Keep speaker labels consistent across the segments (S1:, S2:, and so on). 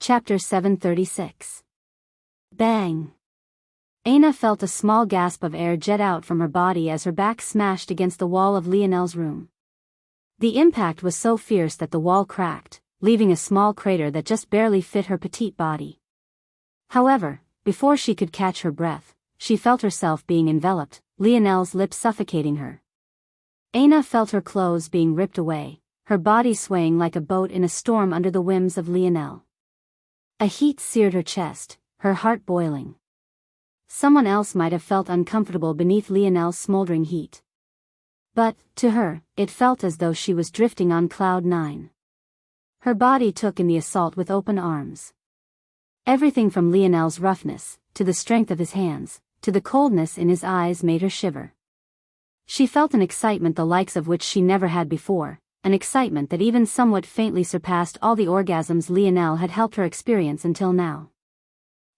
S1: Chapter 736. Bang! Aina felt a small gasp of air jet out from her body as her back smashed against the wall of Lionel's room. The impact was so fierce that the wall cracked, leaving a small crater that just barely fit her petite body. However, before she could catch her breath, she felt herself being enveloped, Lionel's lips suffocating her. Aina felt her clothes being ripped away, her body swaying like a boat in a storm under the whims of Lionel. A heat seared her chest, her heart boiling. Someone else might have felt uncomfortable beneath Lionel's smoldering heat. But, to her, it felt as though she was drifting on cloud nine. Her body took in the assault with open arms. Everything from Lionel's roughness, to the strength of his hands, to the coldness in his eyes made her shiver. She felt an excitement the likes of which she never had before, an excitement that even somewhat faintly surpassed all the orgasms Lionel had helped her experience until now.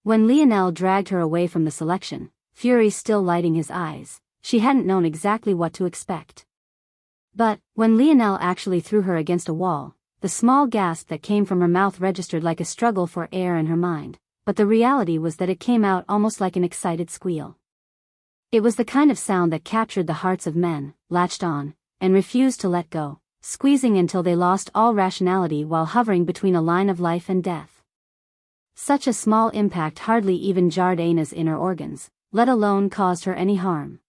S1: When Lionel dragged her away from the selection, fury still lighting his eyes, she hadn't known exactly what to expect. But, when Lionel actually threw her against a wall, the small gasp that came from her mouth registered like a struggle for air in her mind, but the reality was that it came out almost like an excited squeal. It was the kind of sound that captured the hearts of men, latched on, and refused to let go, squeezing until they lost all rationality while hovering between a line of life and death. Such a small impact hardly even jarred Aina's inner organs, let alone caused her any harm.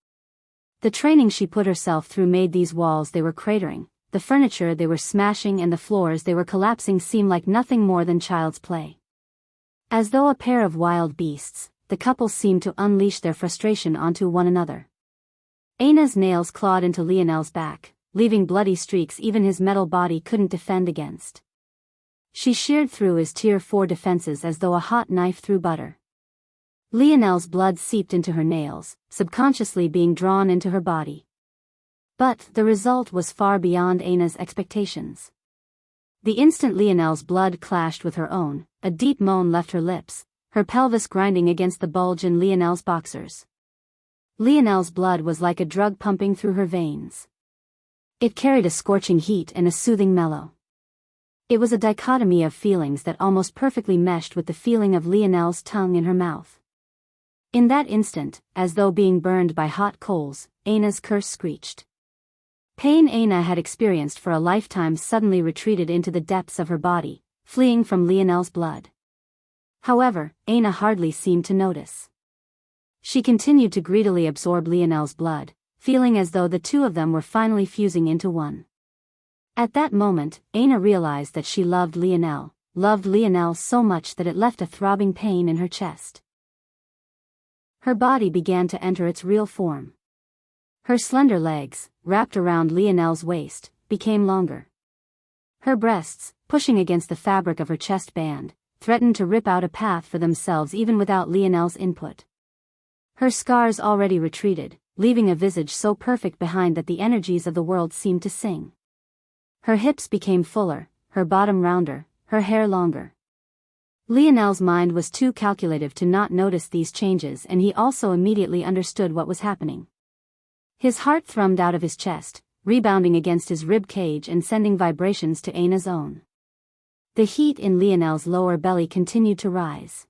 S1: The training she put herself through made these walls they were cratering, the furniture they were smashing and the floors they were collapsing seem like nothing more than child's play. As though a pair of wild beasts, the couple seemed to unleash their frustration onto one another. Aina's nails clawed into Lionel's back, leaving bloody streaks even his metal body couldn't defend against. She sheared through his tier 4 defenses as though a hot knife through butter. Lionel's blood seeped into her nails, subconsciously being drawn into her body. But the result was far beyond Aina's expectations. The instant Lionel's blood clashed with her own, a deep moan left her lips, her pelvis grinding against the bulge in Lionel's boxers. Lionel's blood was like a drug pumping through her veins. It carried a scorching heat and a soothing mellow. It was a dichotomy of feelings that almost perfectly meshed with the feeling of Lionel's tongue in her mouth. In that instant, as though being burned by hot coals, Aina's curse screeched. Pain Aina had experienced for a lifetime suddenly retreated into the depths of her body, fleeing from Lionel's blood. However, Aina hardly seemed to notice. She continued to greedily absorb Lionel's blood, feeling as though the two of them were finally fusing into one. At that moment, Aina realized that she loved Lionel so much that it left a throbbing pain in her chest. Her body began to enter its real form. Her slender legs, wrapped around Lionel's waist, became longer. Her breasts, pushing against the fabric of her chest band, threatened to rip out a path for themselves even without Lionel's input. Her scars already retreated, leaving a visage so perfect behind that the energies of the world seemed to sing. Her hips became fuller, her bottom rounder, her hair longer. Lionel's mind was too calculative to not notice these changes, and he also immediately understood what was happening. His heart thrummed out of his chest, rebounding against his rib cage and sending vibrations to Aina's own. The heat in Lionel's lower belly continued to rise.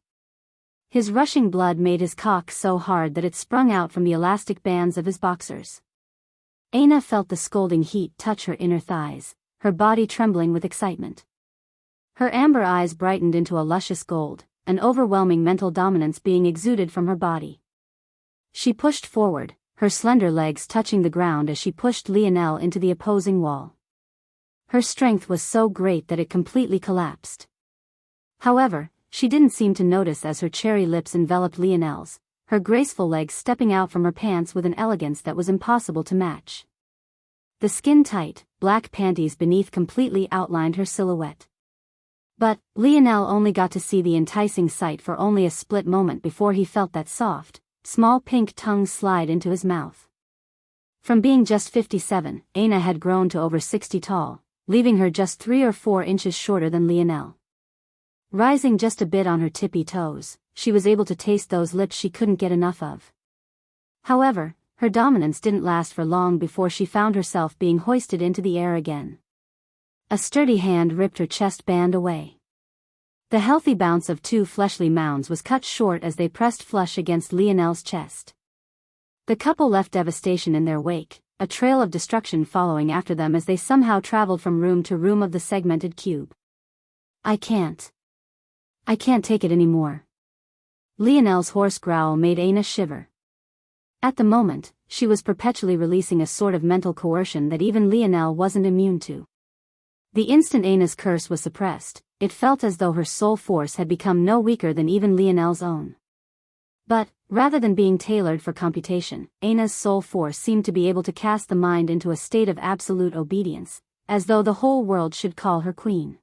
S1: His rushing blood made his cock so hard that it sprung out from the elastic bands of his boxers. Aina felt the scalding heat touch her inner thighs, her body trembling with excitement. Her amber eyes brightened into a luscious gold, an overwhelming mental dominance being exuded from her body. She pushed forward, her slender legs touching the ground as she pushed Lionel into the opposing wall. Her strength was so great that it completely collapsed. However, she didn't seem to notice as her cherry lips enveloped Lionel's, her graceful legs stepping out from her pants with an elegance that was impossible to match. The skin-tight, black panties beneath completely outlined her silhouette. But, Lionel only got to see the enticing sight for only a split moment before he felt that soft, small pink tongue slide into his mouth. From being just 57, Aina had grown to over 60 tall, leaving her just 3 or 4 inches shorter than Lionel. Rising just a bit on her tippy toes, she was able to taste those lips she couldn't get enough of. However, her dominance didn't last for long before she found herself being hoisted into the air again. A sturdy hand ripped her chest band away. The healthy bounce of two fleshly mounds was cut short as they pressed flush against Lionel's chest. The couple left devastation in their wake, a trail of destruction following after them as they somehow traveled from room to room of the segmented cube. I can't take it anymore. Lionel's hoarse growl made Aina shiver. At the moment, she was perpetually releasing a sort of mental coercion that even Lionel wasn't immune to. The instant Aina's curse was suppressed, it felt as though her soul force had become no weaker than even Lionel's own. But, rather than being tailored for computation, Aina's soul force seemed to be able to cast the mind into a state of absolute obedience, as though the whole world should call her queen.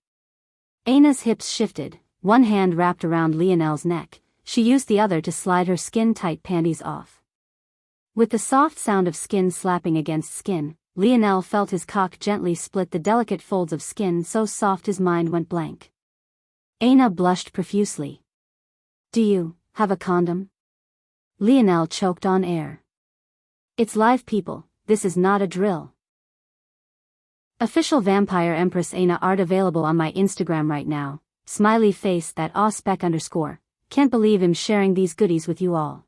S1: Aina's hips shifted, one hand wrapped around Lionel's neck, she used the other to slide her skin-tight panties off. With the soft sound of skin slapping against skin, Lionel felt his cock gently split the delicate folds of skin so soft his mind went blank. Aina blushed profusely. Do you have a condom? Lionel choked on air. It's live, people, this is not a drill. Official Vampire Empress Aina art available on my Instagram right now, smiley face that _. Can't believe I'm sharing these goodies with you all.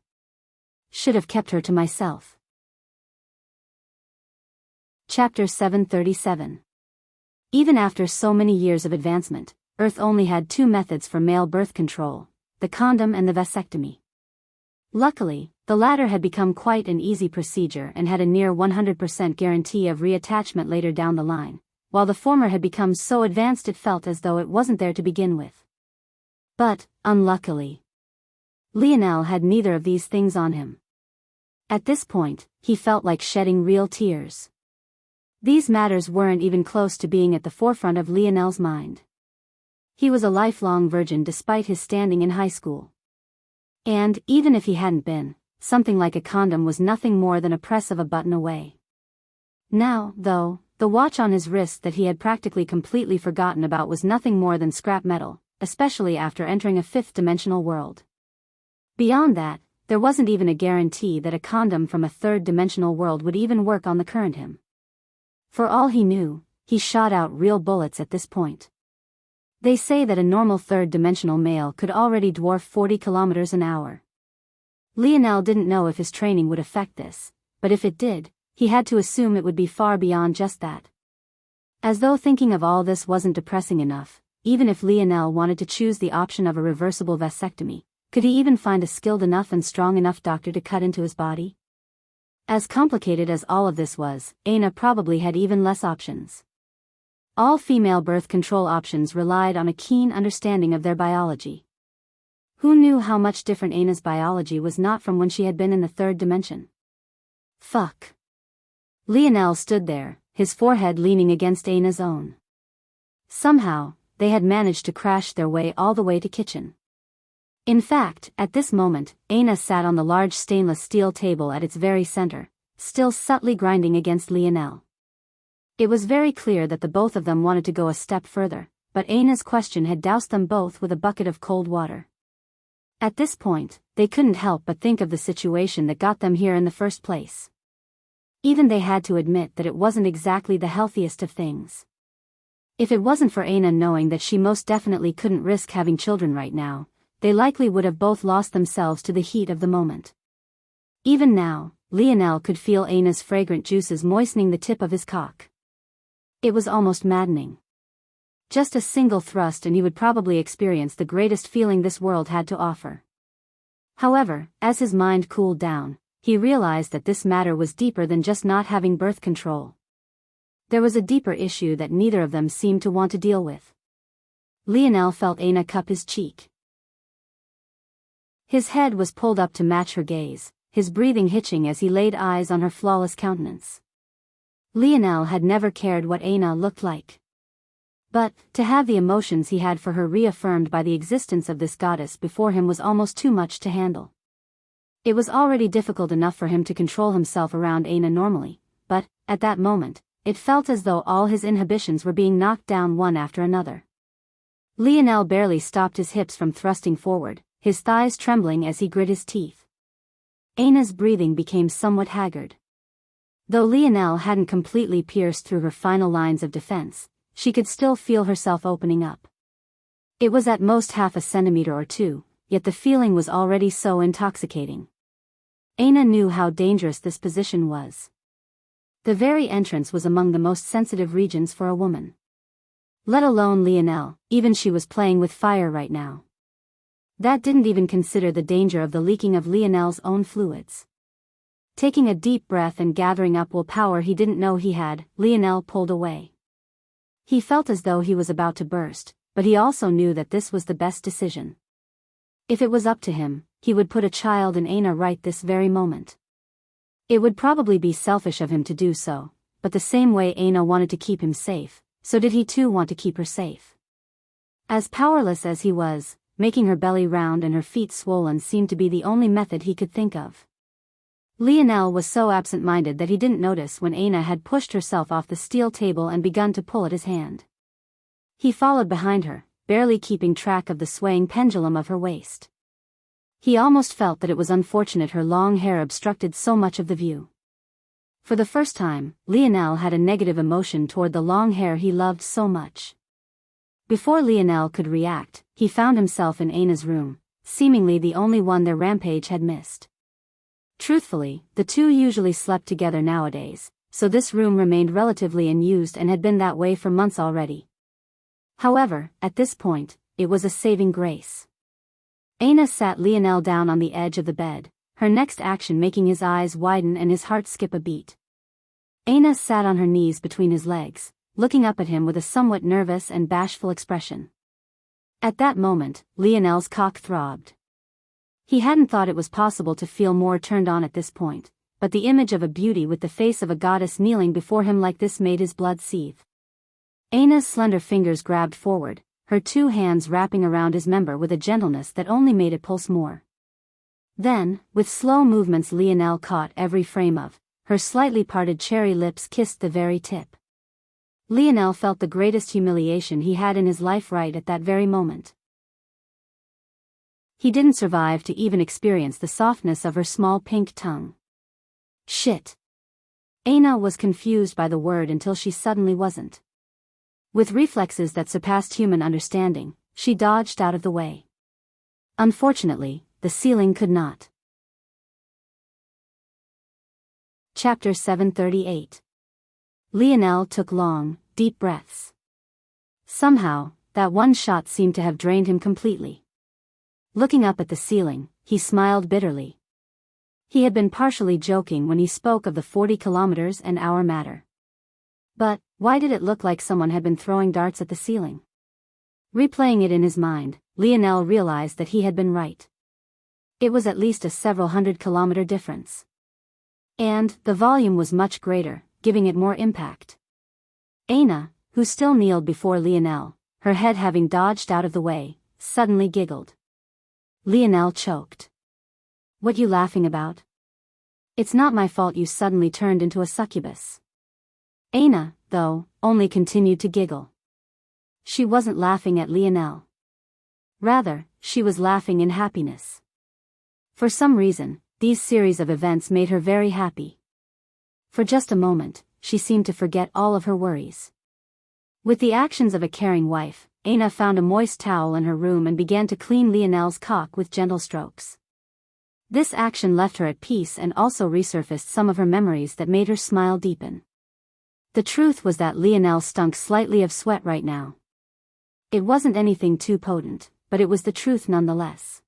S1: Should have kept her to myself. Chapter 737. Even after so many years of advancement, Earth only had two methods for male birth control, the condom and the vasectomy. Luckily, the latter had become quite an easy procedure and had a near 100% guarantee of reattachment later down the line, while the former had become so advanced it felt as though it wasn't there to begin with. But, unluckily, Lionel had neither of these things on him. At this point, he felt like shedding real tears. These matters weren't even close to being at the forefront of Lionel's mind. He was a lifelong virgin despite his standing in high school. And, even if he hadn't been, something like a condom was nothing more than a press of a button away. Now, though, the watch on his wrist that he had practically completely forgotten about was nothing more than scrap metal, especially after entering a fifth-dimensional world. Beyond that, there wasn't even a guarantee that a condom from a third-dimensional world would even work on the current him. For all he knew, he shot out real bullets at this point. They say that a normal third-dimensional male could already dwarf 40 kilometers an hour. Lionel didn't know if his training would affect this, but if it did, he had to assume it would be far beyond just that. As though thinking of all this wasn't depressing enough, even if Lionel wanted to choose the option of a reversible vasectomy, could he even find a skilled enough and strong enough doctor to cut into his body? As complicated as all of this was, Aina probably had even less options. All female birth control options relied on a keen understanding of their biology. Who knew how much different Aina's biology was not from when she had been in the third dimension? Fuck. Lionel stood there, his forehead leaning against Aina's own. Somehow, they had managed to crash their way all the way to kitchen. In fact, at this moment, Aina sat on the large stainless steel table at its very center, still subtly grinding against Lionel. It was very clear that the both of them wanted to go a step further, but Aina's question had doused them both with a bucket of cold water. At this point, they couldn't help but think of the situation that got them here in the first place. Even they had to admit that it wasn't exactly the healthiest of things. If it wasn't for Aina knowing that she most definitely couldn't risk having children right now, they likely would have both lost themselves to the heat of the moment. Even now, Lionel could feel Aina's fragrant juices moistening the tip of his cock. It was almost maddening. Just a single thrust and he would probably experience the greatest feeling this world had to offer. However, as his mind cooled down, he realized that this matter was deeper than just not having birth control. There was a deeper issue that neither of them seemed to want to deal with. Lionel felt Aina cup his cheek. His head was pulled up to match her gaze, his breathing hitching as he laid eyes on her flawless countenance. Lionel had never cared what Aina looked like. But, to have the emotions he had for her reaffirmed by the existence of this goddess before him was almost too much to handle. It was already difficult enough for him to control himself around Aina normally, but, at that moment, it felt as though all his inhibitions were being knocked down one after another. Lionel barely stopped his hips from thrusting forward, his thighs trembling as he grit his teeth. Aina's breathing became somewhat haggard. Though Lionel hadn't completely pierced through her final lines of defense, she could still feel herself opening up. It was at most half a centimeter or two, yet the feeling was already so intoxicating. Aina knew how dangerous this position was. The very entrance was among the most sensitive regions for a woman. Let alone Lionel, even she was playing with fire right now. That didn't even consider the danger of the leaking of Lionel's own fluids. Taking a deep breath and gathering up willpower he didn't know he had, Lionel pulled away. He felt as though he was about to burst, but he also knew that this was the best decision. If it was up to him, he would put a child in Aina right this very moment. It would probably be selfish of him to do so, but the same way Aina wanted to keep him safe, so did he too want to keep her safe. As powerless as he was, making her belly round and her feet swollen seemed to be the only method he could think of. Lionel was so absent-minded that he didn't notice when Aina had pushed herself off the steel table and begun to pull at his hand. He followed behind her, barely keeping track of the swaying pendulum of her waist. He almost felt that it was unfortunate her long hair obstructed so much of the view. For the first time, Lionel had a negative emotion toward the long hair he loved so much. Before Lionel could react, he found himself in Aina's room, seemingly the only one their rampage had missed. Truthfully, the two usually slept together nowadays, so this room remained relatively unused and had been that way for months already. However, at this point, it was a saving grace. Aina sat Lionel down on the edge of the bed, her next action making his eyes widen and his heart skip a beat. Aina sat on her knees between his legs, looking up at him with a somewhat nervous and bashful expression. At that moment, Lionel's cock throbbed. He hadn't thought it was possible to feel more turned on at this point, but the image of a beauty with the face of a goddess kneeling before him like this made his blood seethe. Aina's slender fingers grabbed forward, her two hands wrapping around his member with a gentleness that only made it pulse more. Then, with slow movements Lionel caught every frame of her slightly parted cherry lips kissed the very tip. Lionel felt the greatest humiliation he had in his life right at that very moment. He didn't survive to even experience the softness of her small pink tongue. Shit. Aina was confused by the word until she suddenly wasn't. With reflexes that surpassed human understanding, she dodged out of the way. Unfortunately, the ceiling could not. Chapter 738. Lionel took long, deep breaths. Somehow, that one shot seemed to have drained him completely. Looking up at the ceiling, he smiled bitterly. He had been partially joking when he spoke of the 40 kilometers an hour matter. But, why did it look like someone had been throwing darts at the ceiling? Replaying it in his mind, Lionel realized that he had been right. It was at least a several 100-kilometer difference. And, the volume was much greater, giving it more impact. Aina, who still kneeled before Lionel, her head having dodged out of the way, suddenly giggled. Lionel choked. What you laughing about? It's not my fault you suddenly turned into a succubus. Aina, though, only continued to giggle. She wasn't laughing at Lionel. Rather, she was laughing in happiness. For some reason, these series of events made her very happy. For just a moment, she seemed to forget all of her worries. With the actions of a caring wife, Aina found a moist towel in her room and began to clean Lionel's cock with gentle strokes. This action left her at peace and also resurfaced some of her memories that made her smile deepen. The truth was that Lionel stunk slightly of sweat right now. It wasn't anything too potent, but it was the truth nonetheless.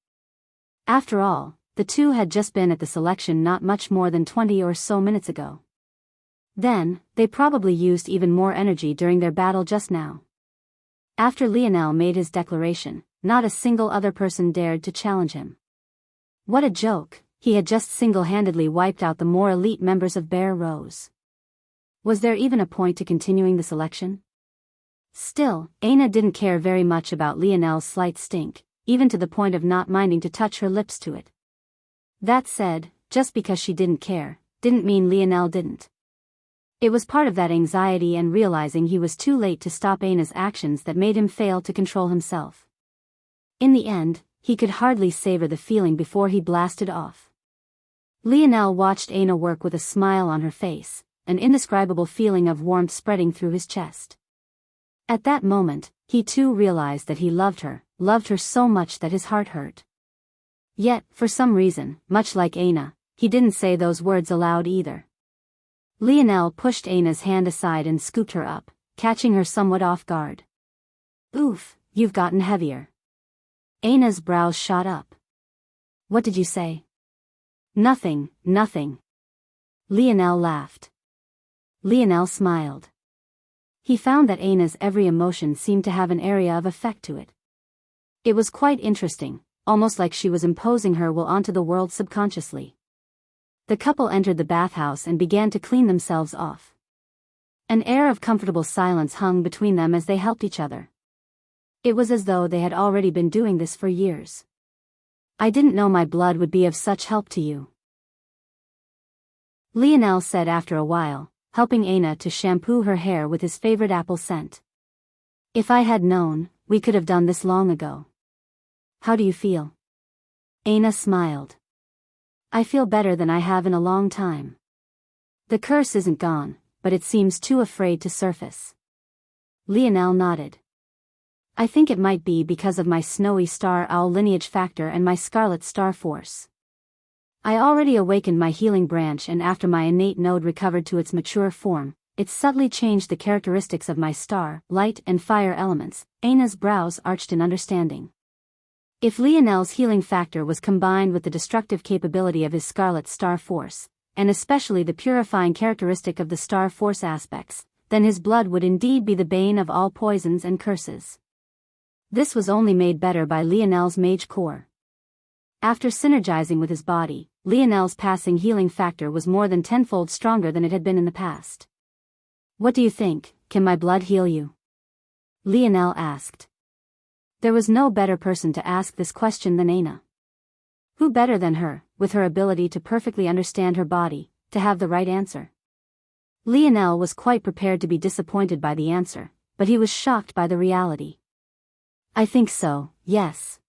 S1: After all, the two had just been at the selection not much more than 20 or so minutes ago. Then, they probably used even more energy during their battle just now. After Lionel made his declaration, not a single other person dared to challenge him. What a joke, he had just single-handedly wiped out the more elite members of Bear Rose. Was there even a point to continuing the selection? Still, Aina didn't care very much about Lionel's slight stink, even to the point of not minding to touch her lips to it. That said, just because she didn't care, didn't mean Lionel didn't. It was part of that anxiety and realizing he was too late to stop Aina's actions that made him fail to control himself. In the end, he could hardly savor the feeling before he blasted off. Lionel watched Aina work with a smile on her face, an indescribable feeling of warmth spreading through his chest. At that moment, he too realized that he loved her so much that his heart hurt. Yet, for some reason, much like Aina, he didn't say those words aloud either. Lionel pushed Aina's hand aside and scooped her up, catching her somewhat off guard. Oof, you've gotten heavier. Aina's brows shot up. What did you say? Nothing, nothing. Lionel laughed. Lionel smiled. He found that Aina's every emotion seemed to have an area of effect to it. It was quite interesting, almost like she was imposing her will onto the world subconsciously. The couple entered the bathhouse and began to clean themselves off. An air of comfortable silence hung between them as they helped each other. It was as though they had already been doing this for years. I didn't know my blood would be of such help to you, Lionel said after a while, helping Aina to shampoo her hair with his favorite apple scent. If I had known, we could have done this long ago. How do you feel? Aina smiled. I feel better than I have in a long time. The curse isn't gone, but it seems too afraid to surface. Lionel nodded. I think it might be because of my snowy star owl lineage factor and my scarlet star force. I already awakened my healing branch, and after my innate node recovered to its mature form, it subtly changed the characteristics of my star, light and fire elements. Aina's brows arched in understanding. If Lionel's healing factor was combined with the destructive capability of his scarlet star force, and especially the purifying characteristic of the star force aspects, then his blood would indeed be the bane of all poisons and curses. This was only made better by Lionel's mage core. After synergizing with his body, Lionel's passing healing factor was more than tenfold stronger than it had been in the past. What do you think, can my blood heal you? Lionel asked. There was no better person to ask this question than Aina. Who better than her, with her ability to perfectly understand her body, to have the right answer? Lionel was quite prepared to be disappointed by the answer, but he was shocked by the reality. I think so, yes.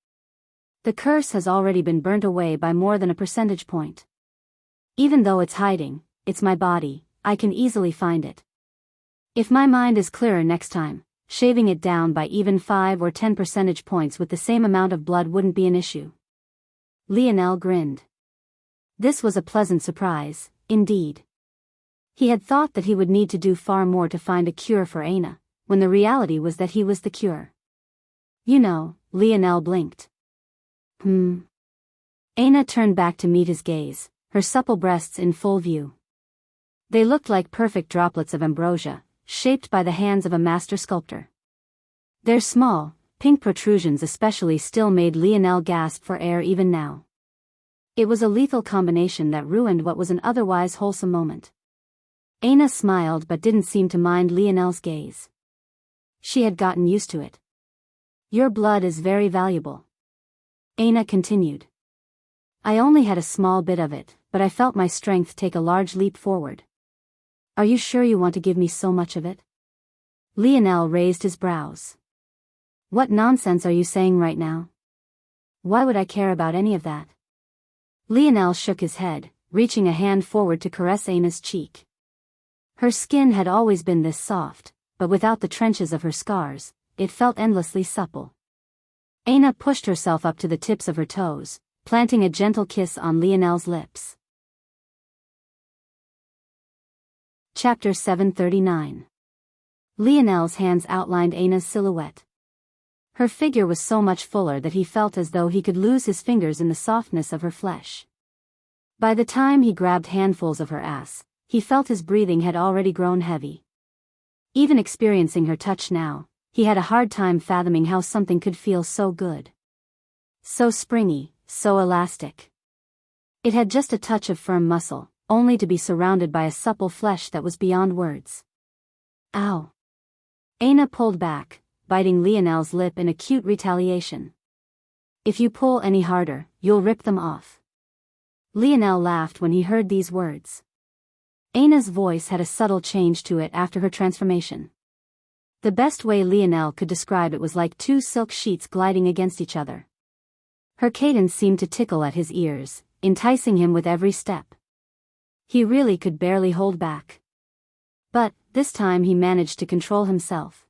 S1: The curse has already been burnt away by more than a percentage point. Even though it's hiding, it's my body, I can easily find it. If my mind is clearer next time, shaving it down by even 5 or 10 percentage points with the same amount of blood wouldn't be an issue. Lionel grinned. This was a pleasant surprise, indeed. He had thought that he would need to do far more to find a cure for Aina, when the reality was that he was the cure. You know, Lionel blinked. Aina turned back to meet his gaze, her supple breasts in full view. They looked like perfect droplets of ambrosia, shaped by the hands of a master sculptor. Their small, pink protrusions especially still made Lionel gasp for air even now. It was a lethal combination that ruined what was an otherwise wholesome moment. Aina smiled but didn't seem to mind Lionel's gaze. She had gotten used to it. Your blood is very valuable, Aina continued. I only had a small bit of it, but I felt my strength take a large leap forward. Are you sure you want to give me so much of it? Lionel raised his brows. What nonsense are you saying right now? Why would I care about any of that? Lionel shook his head, reaching a hand forward to caress Aina's cheek. Her skin had always been this soft, but without the trenches of her scars, it felt endlessly supple. Aina pushed herself up to the tips of her toes, planting a gentle kiss on Lionel's lips. Chapter 739. Lionel's hands outlined Aina's silhouette. Her figure was so much fuller that he felt as though he could lose his fingers in the softness of her flesh. By the time he grabbed handfuls of her ass, he felt his breathing had already grown heavy. Even experiencing her touch now, he had a hard time fathoming how something could feel so good. So springy, so elastic. It had just a touch of firm muscle, only to be surrounded by a supple flesh that was beyond words. Ow! Aina pulled back, biting Lionel's lip in acute retaliation. If you pull any harder, you'll rip them off. Lionel laughed when he heard these words. Aina's voice had a subtle change to it after her transformation. The best way Lionel could describe it was like two silk sheets gliding against each other. Her cadence seemed to tickle at his ears, enticing him with every step. He really could barely hold back. But, this time he managed to control himself.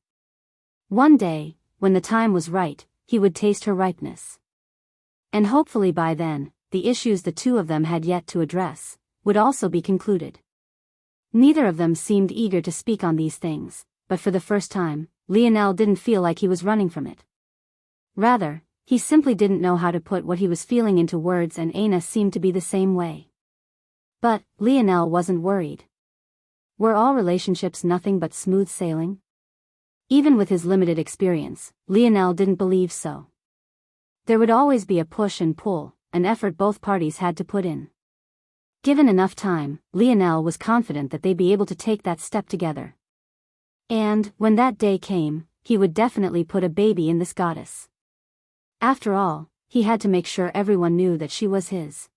S1: One day, when the time was right, he would taste her ripeness. And hopefully by then, the issues the two of them had yet to address would also be concluded. Neither of them seemed eager to speak on these things, but for the first time, Lionel didn't feel like he was running from it. Rather, he simply didn't know how to put what he was feeling into words, and Aina seemed to be the same way. But Lionel wasn't worried. Were all relationships nothing but smooth sailing? Even with his limited experience, Lionel didn't believe so. There would always be a push and pull, an effort both parties had to put in. Given enough time, Lionel was confident that they'd be able to take that step together. And, when that day came, he would definitely put a baby in this goddess. After all, he had to make sure everyone knew that she was his.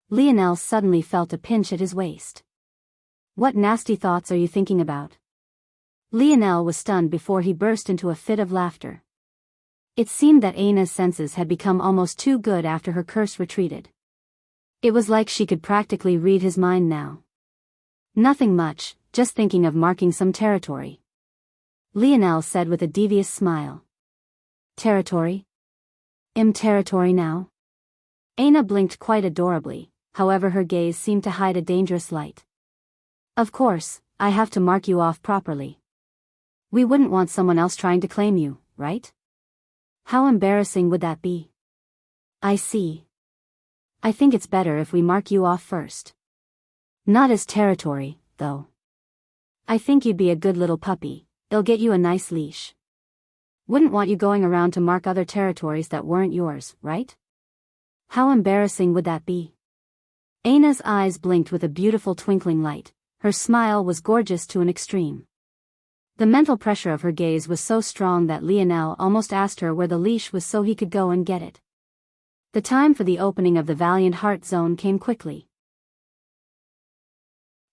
S1: Lionel suddenly felt a pinch at his waist. What nasty thoughts are you thinking about? Lionel was stunned before he burst into a fit of laughter. It seemed that Aina's senses had become almost too good after her curse retreated. It was like she could practically read his mind now. Nothing much, just thinking of marking some territory. Lionel said with a devious smile. Territory? Territory now? Aina blinked quite adorably, however her gaze seemed to hide a dangerous light. Of course, I have to mark you off properly. We wouldn't want someone else trying to claim you, right? How embarrassing would that be? I see. I think it's better if we mark you off first. Not as territory, though. I think you'd be a good little puppy, it'll get you a nice leash. Wouldn't want you going around to mark other territories that weren't yours, right? How embarrassing would that be? Aina's eyes blinked with a beautiful twinkling light, her smile was gorgeous to an extreme. The mental pressure of her gaze was so strong that Lionel almost asked her where the leash was so he could go and get it. The time for the opening of the Valiant Heart Zone came quickly.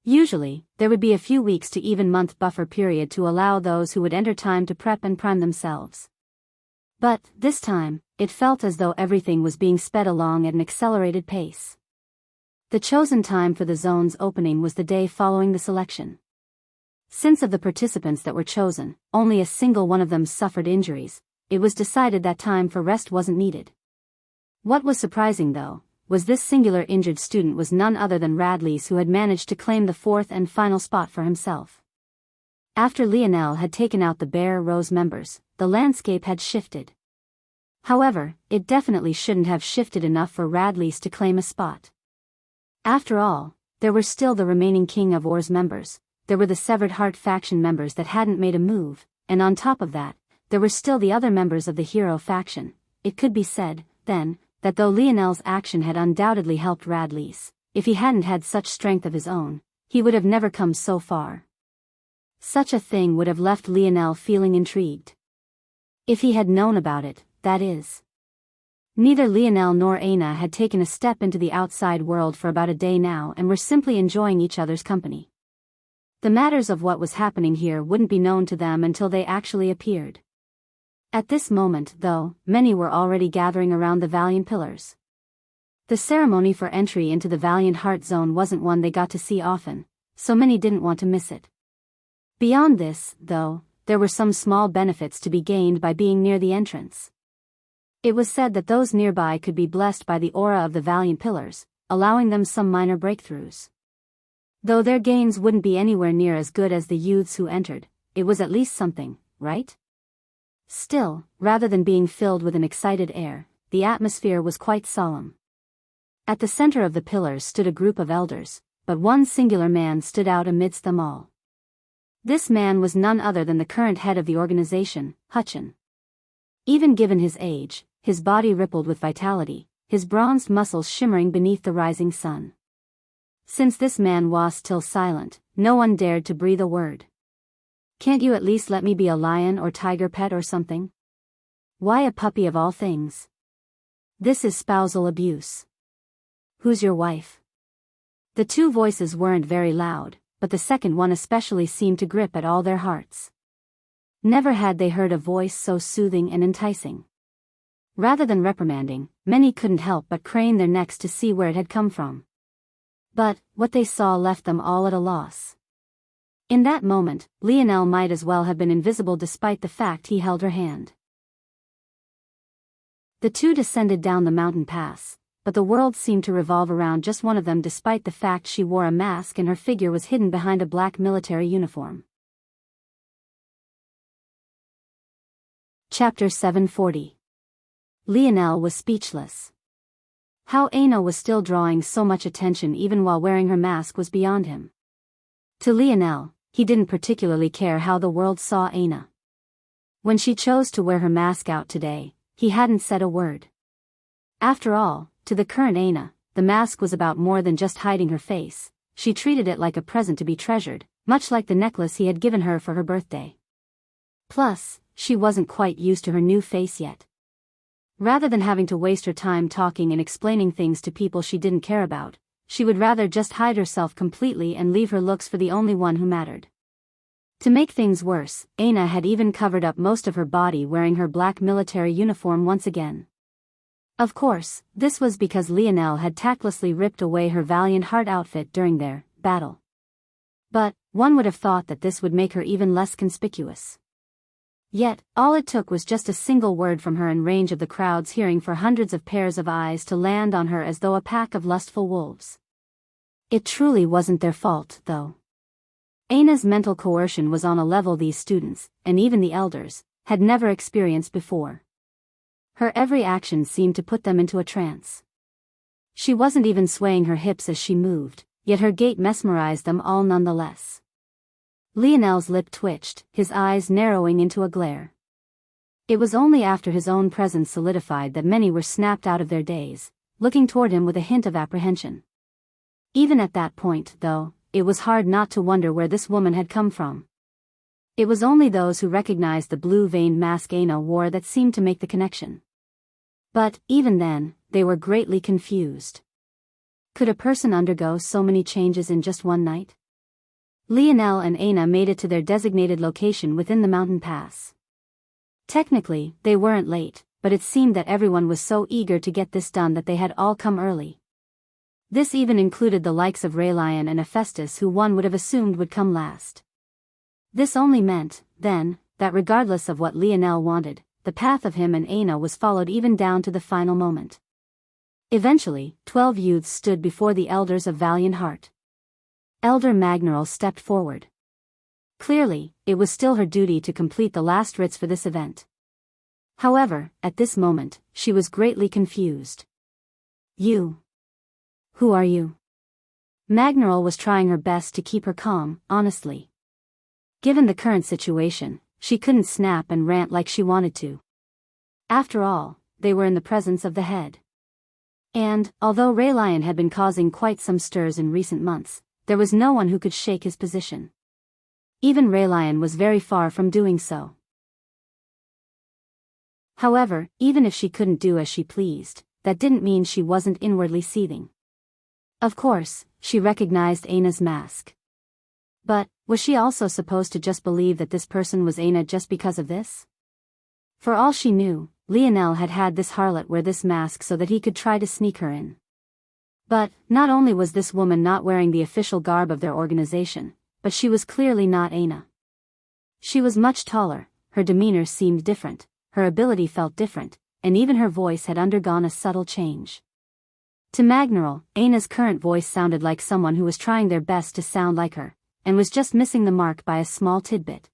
S1: Usually, there would be a few weeks to even month buffer period to allow those who would enter time to prep and prime themselves. But, this time, it felt as though everything was being sped along at an accelerated pace. The chosen time for the zone's opening was the day following the selection. Since of the participants that were chosen, only a single one of them suffered injuries, it was decided that time for rest wasn't needed. What was surprising though, was this singular injured student was none other than Radley's, who had managed to claim the fourth and final spot for himself. After Lionel had taken out the Bear Rose members, the landscape had shifted. However, it definitely shouldn't have shifted enough for Radley's to claim a spot. After all, there were still the remaining King of Ors members, there were the Severed Heart faction members that hadn't made a move, and on top of that, there were still the other members of the Hero faction. It could be said, then, that though Lionel's action had undoubtedly helped Radley's, if he hadn't had such strength of his own, he would have never come so far. Such a thing would have left Lionel feeling intrigued. If he had known about it, that is. Neither Lionel nor Aina had taken a step into the outside world for about a day now and were simply enjoying each other's company. The matters of what was happening here wouldn't be known to them until they actually appeared. At this moment, though, many were already gathering around the Valiant Pillars. The ceremony for entry into the Valiant Heart Zone wasn't one they got to see often, so many didn't want to miss it. Beyond this, though, there were some small benefits to be gained by being near the entrance. It was said that those nearby could be blessed by the aura of the Valiant Pillars, allowing them some minor breakthroughs. Though their gains wouldn't be anywhere near as good as the youths who entered, it was at least something, right? Still, rather than being filled with an excited air, the atmosphere was quite solemn. At the center of the pillars stood a group of elders, but one singular man stood out amidst them all. This man was none other than the current head of the organization, Hutchin. Even given his age, his body rippled with vitality, his bronzed muscles shimmering beneath the rising sun. Since this man was still silent, no one dared to breathe a word. Can't you at least let me be a lion or tiger pet or something? Why a puppy of all things? This is spousal abuse. Who's your wife? The two voices weren't very loud, but the second one especially seemed to grip at all their hearts. Never had they heard a voice so soothing and enticing. Rather than reprimanding, many couldn't help but crane their necks to see where it had come from. But, what they saw left them all at a loss. In that moment, Lionel might as well have been invisible despite the fact he held her hand. The two descended down the mountain pass, but the world seemed to revolve around just one of them despite the fact she wore a mask and her figure was hidden behind a black military uniform. Chapter 740. Lionel was speechless. How Aina was still drawing so much attention even while wearing her mask was beyond him. To Lionel, he didn't particularly care how the world saw Aina. When she chose to wear her mask out today, he hadn't said a word. After all, to the current Aina, the mask was about more than just hiding her face. She treated it like a present to be treasured, much like the necklace he had given her for her birthday. Plus, she wasn't quite used to her new face yet. Rather than having to waste her time talking and explaining things to people she didn't care about, she would rather just hide herself completely and leave her looks for the only one who mattered. To make things worse, Aina had even covered up most of her body wearing her black military uniform once again. Of course, this was because Lionel had tactlessly ripped away her valiant heart outfit during their battle. But, one would have thought that this would make her even less conspicuous. Yet, all it took was just a single word from her in range of the crowd's hearing for hundreds of pairs of eyes to land on her as though a pack of lustful wolves. It truly wasn't their fault, though. Aina's mental coercion was on a level these students, and even the elders, had never experienced before. Her every action seemed to put them into a trance. She wasn't even swaying her hips as she moved, yet her gait mesmerized them all nonetheless. Lionel's lip twitched, his eyes narrowing into a glare. It was only after his own presence solidified that many were snapped out of their daze, looking toward him with a hint of apprehension. Even at that point, though, it was hard not to wonder where this woman had come from. It was only those who recognized the blue-veined mask Aina wore that seemed to make the connection. But, even then, they were greatly confused. Could a person undergo so many changes in just one night? Lionel and Aina made it to their designated location within the mountain pass. Technically, they weren't late, but it seemed that everyone was so eager to get this done that they had all come early. This even included the likes of Raylion and Hephaestus, who one would have assumed would come last. This only meant, then, that regardless of what Lionel wanted, the path of him and Aina was followed even down to the final moment. Eventually, 12 youths stood before the elders of valiant heart. Elder Magneral stepped forward. Clearly, it was still her duty to complete the last rites for this event. However, at this moment, she was greatly confused. You. Who are you? Magneral was trying her best to keep her calm, honestly. Given the current situation, she couldn't snap and rant like she wanted to. After all, they were in the presence of the head. And, although Raylion had been causing quite some stirs in recent months, there was no one who could shake his position. Even Raylion was very far from doing so. However, even if she couldn't do as she pleased, that didn't mean she wasn't inwardly seething. Of course, she recognized Aina's mask. But, was she also supposed to just believe that this person was Aina just because of this? For all she knew, Lionel had had this harlot wear this mask so that he could try to sneak her in. But, not only was this woman not wearing the official garb of their organization, but she was clearly not Aina. She was much taller, her demeanor seemed different, her ability felt different, and even her voice had undergone a subtle change. To Magneral, Aina's current voice sounded like someone who was trying their best to sound like her, and was just missing the mark by a small tidbit.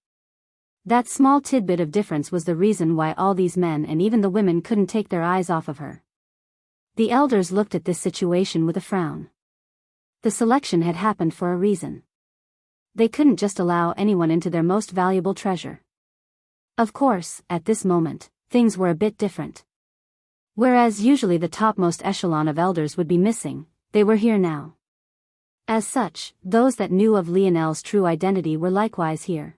S1: That small tidbit of difference was the reason why all these men and even the women couldn't take their eyes off of her. The elders looked at this situation with a frown. The selection had happened for a reason. They couldn't just allow anyone into their most valuable treasure. Of course, at this moment, things were a bit different. Whereas usually the topmost echelon of elders would be missing, they were here now. As such, those that knew of Lionel's true identity were likewise here.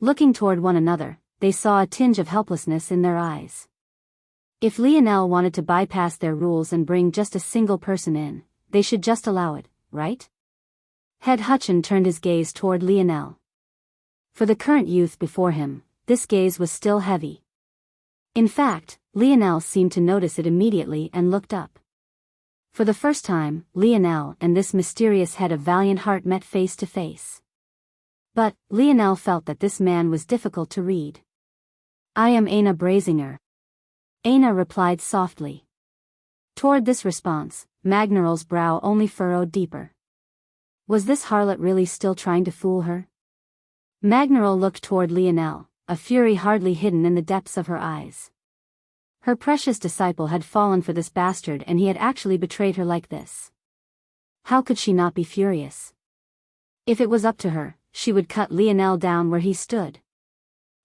S1: Looking toward one another, they saw a tinge of helplessness in their eyes. If Lionel wanted to bypass their rules and bring just a single person in, they should just allow it, right? Head Hutchin turned his gaze toward Lionel. For the current youth before him, this gaze was still heavy. In fact, Lionel seemed to notice it immediately and looked up. For the first time, Lionel and this mysterious head of valiant heart met face to face. But, Lionel felt that this man was difficult to read. I am Aina Brazinger. Aina replied softly. Toward this response, Magnaral's brow only furrowed deeper. Was this harlot really still trying to fool her? Magnaral looked toward Lionel, a fury hardly hidden in the depths of her eyes. Her precious disciple had fallen for this bastard and he had actually betrayed her like this. How could she not be furious? If it was up to her, she would cut Lionel down where he stood.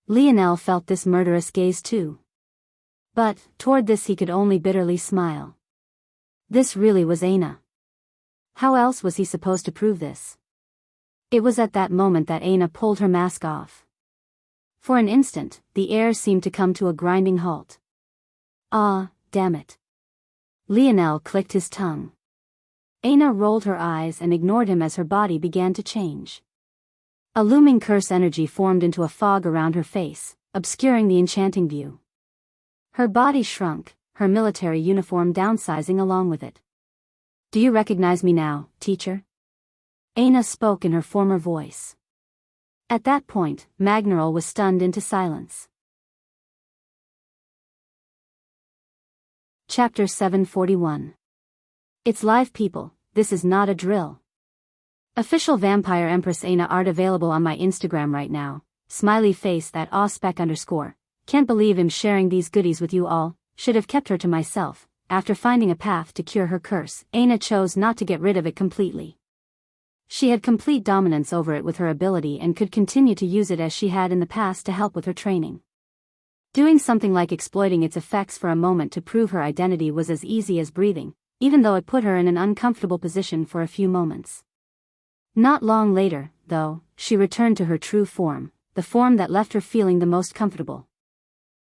S1: Lionel felt this murderous gaze too. But, toward this he could only bitterly smile. This really was Aina. How else was he supposed to prove this? It was at that moment that Aina pulled her mask off. For an instant, the air seemed to come to a grinding halt. Ah, damn it. Lionel clicked his tongue. Aina rolled her eyes and ignored him as her body began to change. A looming curse energy formed into a fog around her face, obscuring the enchanting view. Her body shrunk, her military uniform downsizing along with it. Do you recognize me now, teacher? Aina spoke in her former voice. At that point, Magnaral was stunned into silence. Chapter 741. It's live, people, this is not a drill. Official Vampire Empress Aina art available on my Instagram right now, smiley face that _. Can't believe I'm sharing these goodies with you all, should have kept her to myself. After finding a path to cure her curse, Aina chose not to get rid of it completely. She had complete dominance over it with her ability and could continue to use it as she had in the past to help with her training. Doing something like exploiting its effects for a moment to prove her identity was as easy as breathing, even though it put her in an uncomfortable position for a few moments. Not long later, though, she returned to her true form, the form that left her feeling the most comfortable.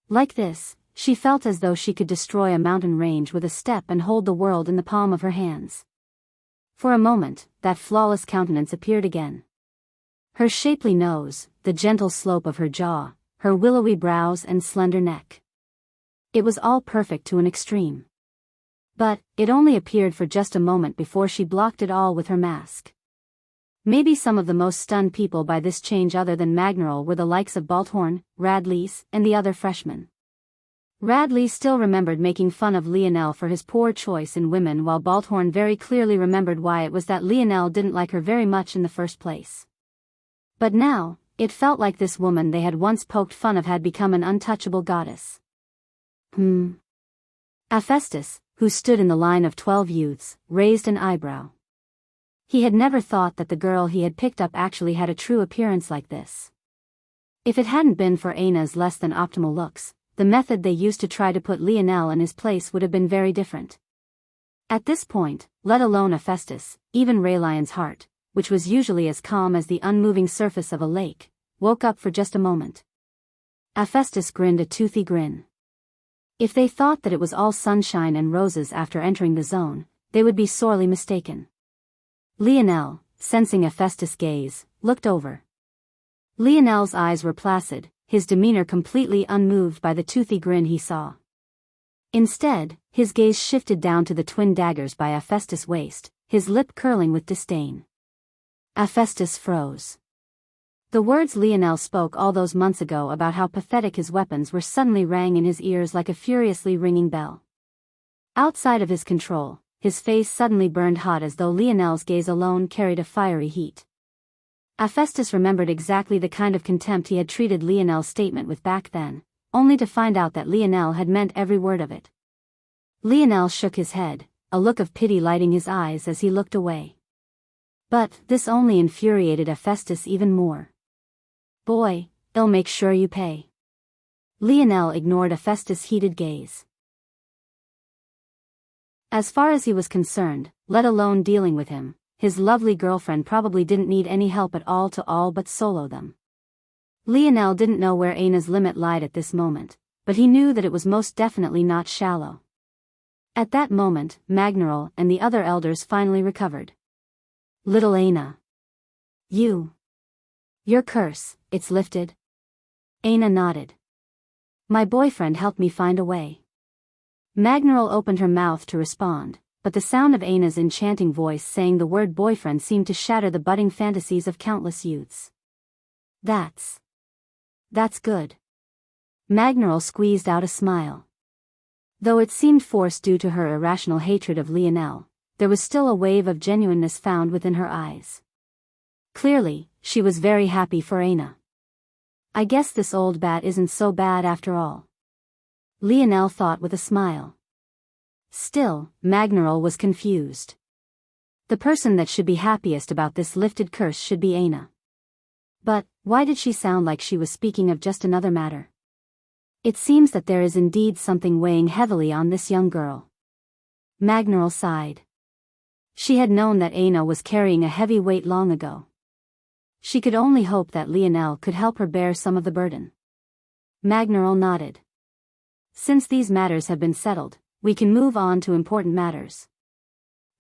S1: Like this, she felt as though she could destroy a mountain range with a step and hold the world in the palm of her hands. For a moment, that flawless countenance appeared again. Her shapely nose, the gentle slope of her jaw, her willowy brows and slender neck. It was all perfect to an extreme. But, it only appeared for just a moment before she blocked it all with her mask. Maybe some of the most stunned people by this change other than Magnaral were the likes of Balthorn, Radleys, and the other freshmen. Radley still remembered making fun of Lionel for his poor choice in women, while Balthorn very clearly remembered why it was that Lionel didn't like her very much in the first place. But now, it felt like this woman they had once poked fun of had become an untouchable goddess. Hephaestus, who stood in the line of 12 youths, raised an eyebrow. He had never thought that the girl he had picked up actually had a true appearance like this. If it hadn't been for Aina's less than optimal looks, the method they used to try to put Lionel in his place would have been very different. At this point, let alone Hephaestus, even Raylion's heart, which was usually as calm as the unmoving surface of a lake, woke up for just a moment. Hephaestus grinned a toothy grin. If they thought that it was all sunshine and roses after entering the zone, they would be sorely mistaken. Lionel, sensing Hephaestus' gaze, looked over. Lionel's eyes were placid, his demeanor completely unmoved by the toothy grin he saw. Instead, his gaze shifted down to the twin daggers by Hephaestus' waist, his lip curling with disdain. Hephaestus froze. The words Lionel spoke all those months ago about how pathetic his weapons were suddenly rang in his ears like a furiously ringing bell. Outside of his control, his face suddenly burned hot as though Lionel's gaze alone carried a fiery heat. Hephaestus remembered exactly the kind of contempt he had treated Lionel's statement with back then, only to find out that Lionel had meant every word of it. Lionel shook his head, a look of pity lighting his eyes as he looked away. But this only infuriated Hephaestus even more. Boy, I'll make sure you pay. Lionel ignored Hephaestus' heated gaze. As far as he was concerned, let alone dealing with him, his lovely girlfriend probably didn't need any help at all to all but solo them. Lionel didn't know where Aina's limit lied at this moment, but he knew that it was most definitely not shallow. At that moment, Magnaral and the other elders finally recovered. Little Aina. Your curse, it's lifted? Aina nodded. My boyfriend helped me find a way. Magnaral opened her mouth to respond, but the sound of Aina's enchanting voice saying the word boyfriend seemed to shatter the budding fantasies of countless youths. That's good. Magnaral squeezed out a smile. Though it seemed forced due to her irrational hatred of Lionel, there was still a wave of genuineness found within her eyes. Clearly, she was very happy for Aina. I guess this old bat isn't so bad after all, Lionel thought with a smile. Still, Magneral was confused. The person that should be happiest about this lifted curse should be Aina. But, why did she sound like she was speaking of just another matter? It seems that there is indeed something weighing heavily on this young girl. Magneral sighed. She had known that Aina was carrying a heavy weight long ago. She could only hope that Lionel could help her bear some of the burden. Magneral nodded. Since these matters have been settled, we can move on to important matters.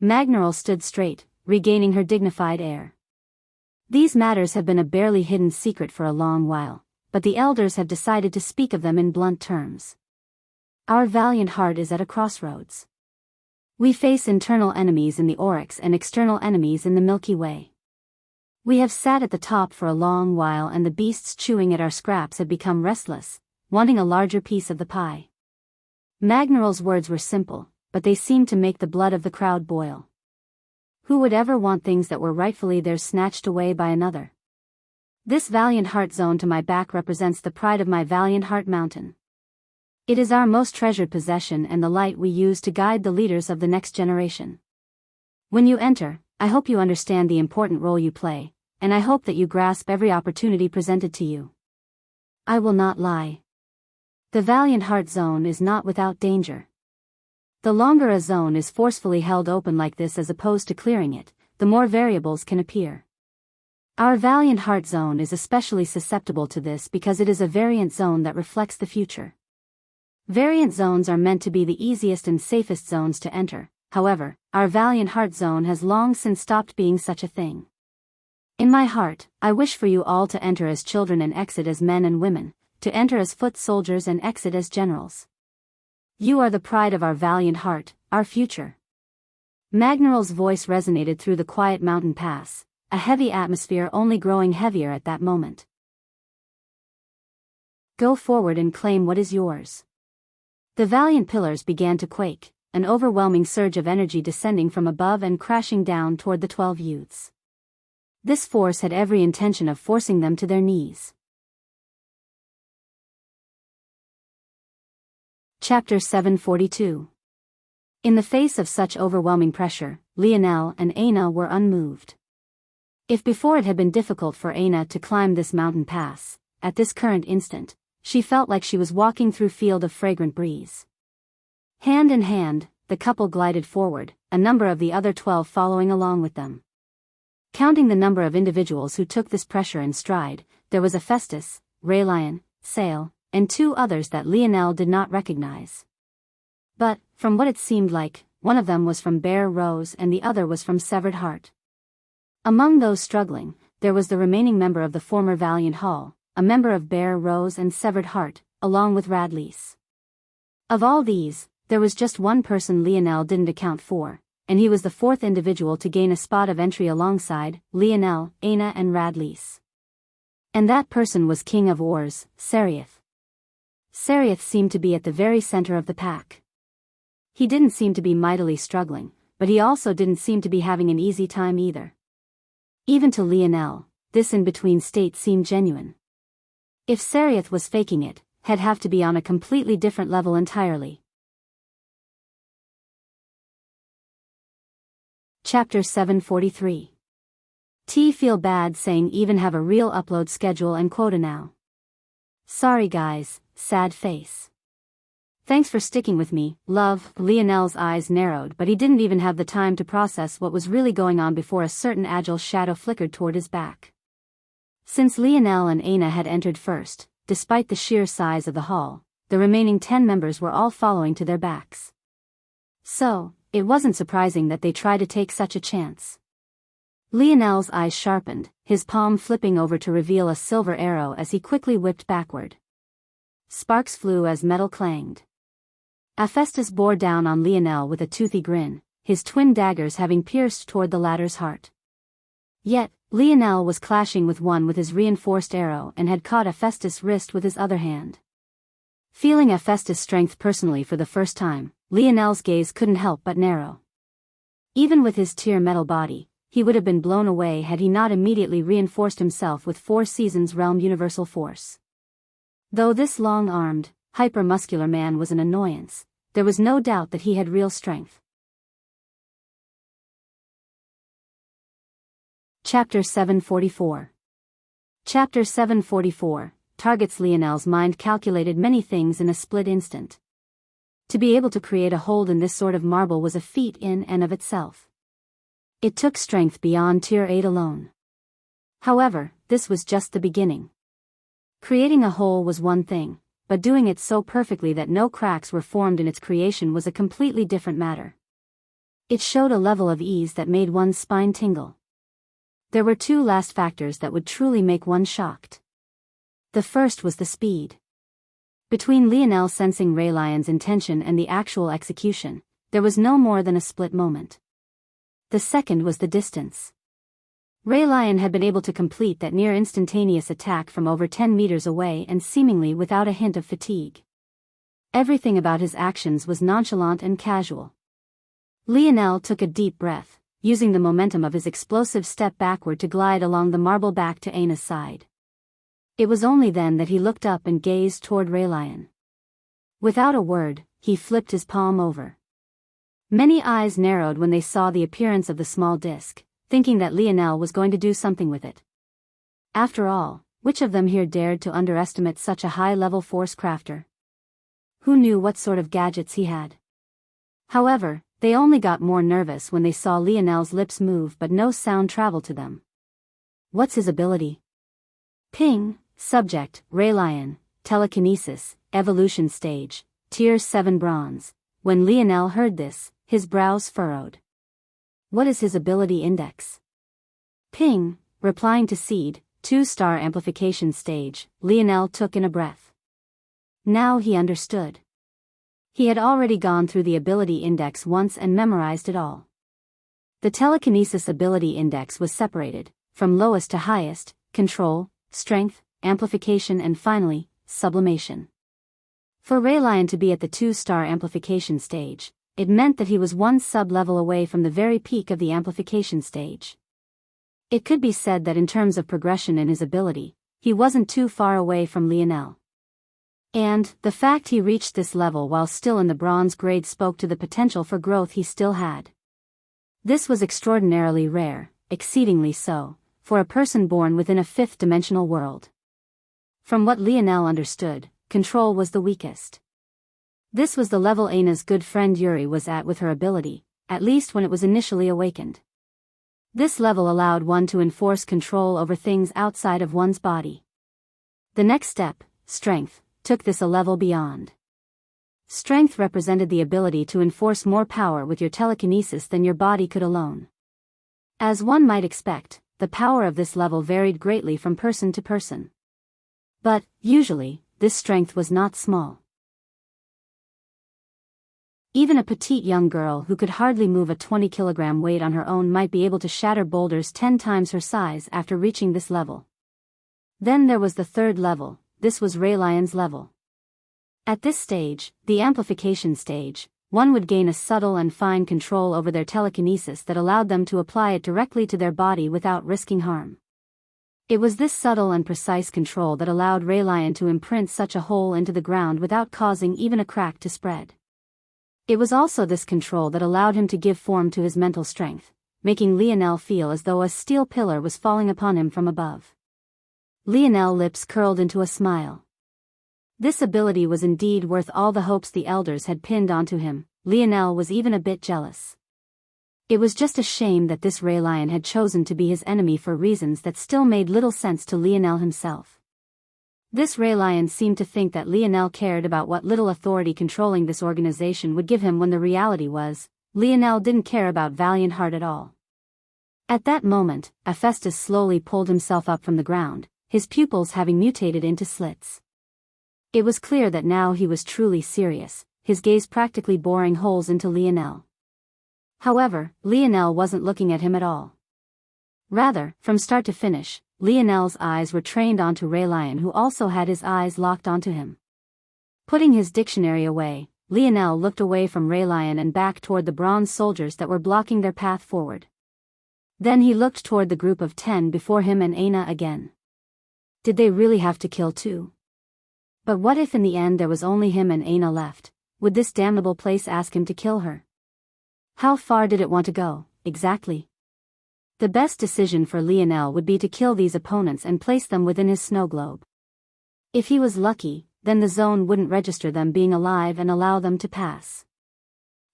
S1: Magneral stood straight, regaining her dignified air. These matters have been a barely hidden secret for a long while, but the elders have decided to speak of them in blunt terms. Our valiant heart is at a crossroads. We face internal enemies in the Oryx and external enemies in the Milky Way. We have sat at the top for a long while and the beasts chewing at our scraps have become restless, wanting a larger piece of the pie. Magneral's words were simple, but they seemed to make the blood of the crowd boil. Who would ever want things that were rightfully theirs snatched away by another? This Valiant Heart zone to my back represents the pride of my Valiant Heart Mountain. It is our most treasured possession and the light we use to guide the leaders of the next generation. When you enter, I hope you understand the important role you play, and I hope that you grasp every opportunity presented to you. I will not lie. The Valiant Heart Zone is not without danger. The longer a zone is forcefully held open like this as opposed to clearing it, the more variables can appear. Our Valiant Heart Zone is especially susceptible to this because it is a variant zone that reflects the future. Variant zones are meant to be the easiest and safest zones to enter, however, our Valiant Heart Zone has long since stopped being such a thing. In my heart, I wish for you all to enter as children and exit as men and women, to enter as foot soldiers and exit as generals. You are the pride of our valiant heart, our future. Magneral's voice resonated through the quiet mountain pass, a heavy atmosphere only growing heavier at that moment. Go forward and claim what is yours. The valiant pillars began to quake, an overwhelming surge of energy descending from above and crashing down toward the 12 youths. This force had every intention of forcing them to their knees. Chapter 742. In the face of such overwhelming pressure, Lionel and Aina were unmoved. If before it had been difficult for Aina to climb this mountain pass, at this current instant, she felt like she was walking through field of fragrant breeze. Hand in hand, the couple glided forward, a number of the other 12 following along with them. Counting the number of individuals who took this pressure in stride, there was Hephaestus, Raylion, Sail, and 2 others that Lionel did not recognize. But, from what it seemed like, one of them was from Bear Rose and the other was from Severed Heart. Among those struggling, there was the remaining member of the former Valiant Hall, a member of Bear Rose and Severed Heart, along with Radlease. Of all these, there was just one person Lionel didn't account for, and he was the 4th individual to gain a spot of entry alongside Lionel, Aina and Radlease. And that person was King of Ors, Seriath. Seriath seemed to be at the very center of the pack. He didn't seem to be mightily struggling, but he also didn't seem to be having an easy time either. Even to Lionel, this in-between state seemed genuine. If Seriath was faking it, he'd have to be on a completely different level entirely. Chapter 743. Feel bad saying even have a real upload schedule and quota now. Sorry guys, sad face. Thanks for sticking with me, love. Lionel's eyes narrowed but he didn't even have the time to process what was really going on before a certain agile shadow flickered toward his back. Since Lionel and Aina had entered first, despite the sheer size of the hall, the remaining 10 members were all following to their backs. So, it wasn't surprising that they tried to take such a chance. Lionel's eyes sharpened, his palm flipping over to reveal a silver arrow as he quickly whipped backward. Sparks flew as metal clanged. Hephaestus bore down on Lionel with a toothy grin, his twin daggers having pierced toward the latter's heart. Yet, Lionel was clashing with one with his reinforced arrow and had caught Hephaestus' wrist with his other hand. Feeling Hephaestus' strength personally for the first time, Lionel's gaze couldn't help but narrow. Even with his tier metal body, he would have been blown away had he not immediately reinforced himself with 4 seasons realm universal force. Though this long-armed, hyper-muscular man was an annoyance, there was no doubt that he had real strength. Chapter 744. Chapter 744 targets. Lionel's mind calculated many things in a split instant. To be able to create a hold in this sort of marble was a feat in and of itself. It took strength beyond tier 8 alone. However, this was just the beginning. Creating a hole was one thing, but doing it so perfectly that no cracks were formed in its creation was a completely different matter. It showed a level of ease that made one's spine tingle. There were 2 last factors that would truly make one shocked. The first was the speed. Between Lionel sensing Raylion's intention and the actual execution, there was no more than a split moment. The second was the distance. Raylion had been able to complete that near instantaneous attack from over 10 meters away and seemingly without a hint of fatigue. Everything about his actions was nonchalant and casual. Lionel took a deep breath, using the momentum of his explosive step backward to glide along the marble back to Aina's side. It was only then that he looked up and gazed toward Raylion. Without a word, he flipped his palm over. Many eyes narrowed when they saw the appearance of the small disc, thinking that Lionel was going to do something with it. After all, which of them here dared to underestimate such a high-level force crafter? Who knew what sort of gadgets he had? However, they only got more nervous when they saw Lionel's lips move but no sound travel to them. What's his ability? Ping. Subject, Raylion, telekinesis, evolution stage, tier 7 bronze. When Lionel heard this, his brows furrowed. What is his ability index? Ping, replying to seed, 2-star amplification stage. Lionel took in a breath. Now he understood. He had already gone through the ability index once and memorized it all. The telekinesis ability index was separated, from lowest to highest, control, strength, amplification and finally, sublimation. For Raylion to be at the 2-star amplification stage, it meant that he was 1 sub-level away from the very peak of the amplification stage. It could be said that in terms of progression in his ability, he wasn't too far away from Lionel. And, the fact he reached this level while still in the bronze grade spoke to the potential for growth he still had. This was extraordinarily rare, exceedingly so, for a person born within a 5th-dimensional world. From what Lionel understood, control was the weakest. This was the level Aina's good friend Yuri was at with her ability, at least when it was initially awakened. This level allowed one to enforce control over things outside of one's body. The next step, strength, took this a level beyond. Strength represented the ability to enforce more power with your telekinesis than your body could alone. As one might expect, the power of this level varied greatly from person to person. But, usually, this strength was not small. Even a petite young girl who could hardly move a 20-kilogram weight on her own might be able to shatter boulders 10 times her size after reaching this level. Then there was the 3rd level. This was Raylion's level. At this stage, the amplification stage, one would gain a subtle and fine control over their telekinesis that allowed them to apply it directly to their body without risking harm. It was this subtle and precise control that allowed Raylion to imprint such a hole into the ground without causing even a crack to spread. It was also this control that allowed him to give form to his mental strength, making Lionel feel as though a steel pillar was falling upon him from above. Lionel's lips curled into a smile. This ability was indeed worth all the hopes the elders had pinned onto him. Lionel was even a bit jealous. It was just a shame that this Raylion had chosen to be his enemy for reasons that still made little sense to Lionel himself. This Raylion seemed to think that Lionel cared about what little authority controlling this organization would give him when the reality was, Lionel didn't care about Valiant Heart at all. At that moment, Hephaestus slowly pulled himself up from the ground, his pupils having mutated into slits. It was clear that now he was truly serious, his gaze practically boring holes into Lionel. However, Lionel wasn't looking at him at all. Rather, from start to finish, Lionel's eyes were trained onto Raylion, who also had his eyes locked onto him. Putting his dictionary away, Lionel looked away from Raylion and back toward the bronze soldiers that were blocking their path forward. Then he looked toward the group of 10 before him and Aina again. Did they really have to kill 2? But what if in the end there was only him and Aina left? Would this damnable place ask him to kill her? How far did it want to go, exactly? The best decision for Lionel would be to kill these opponents and place them within his snow globe. If he was lucky, then the zone wouldn't register them being alive and allow them to pass.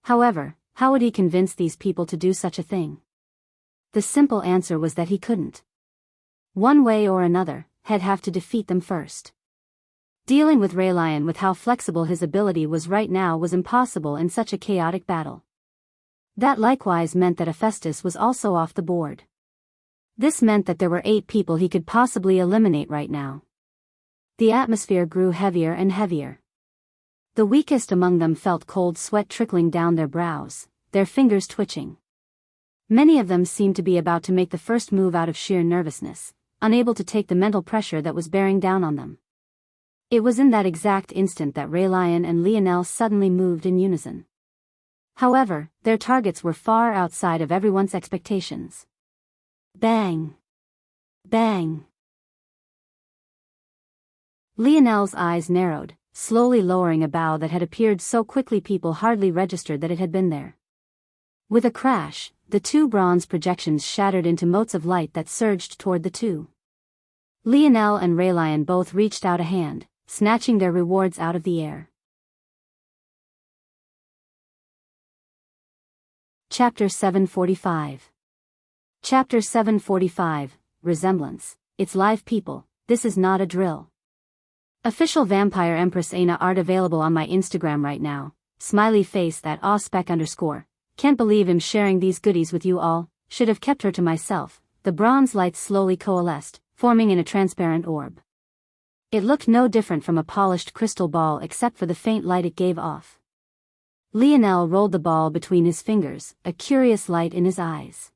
S1: However, how would he convince these people to do such a thing? The simple answer was that he couldn't. One way or another, he'd have to defeat them first. Dealing with Raylion with how flexible his ability was right now was impossible in such a chaotic battle. That likewise meant that Hephaestus was also off the board. This meant that there were 8 people he could possibly eliminate right now. The atmosphere grew heavier and heavier. The weakest among them felt cold sweat trickling down their brows, their fingers twitching. Many of them seemed to be about to make the first move out of sheer nervousness, unable to take the mental pressure that was bearing down on them. It was in that exact instant that Raylion and Lionel suddenly moved in unison. However, their targets were far outside of everyone's expectations. Bang! Bang! Lionel's eyes narrowed, slowly lowering a bow that had appeared so quickly people hardly registered that it had been there. With a crash, the 2 bronze projections shattered into motes of light that surged toward the 2. Lionel and Raylion both reached out a hand, snatching their rewards out of the air. Chapter 745. Chapter 745, Resemblance. It's live people, this is not a drill. Official Vampire Empress Aina art available on my Instagram right now, smiley face that _. Can't believe I'm sharing these goodies with you all, should have kept her to myself. The bronze lights slowly coalesced, forming in a transparent orb. It looked no different from a polished crystal ball except for the faint light it gave off. Lionel rolled the ball between his fingers, a curious light in his eyes.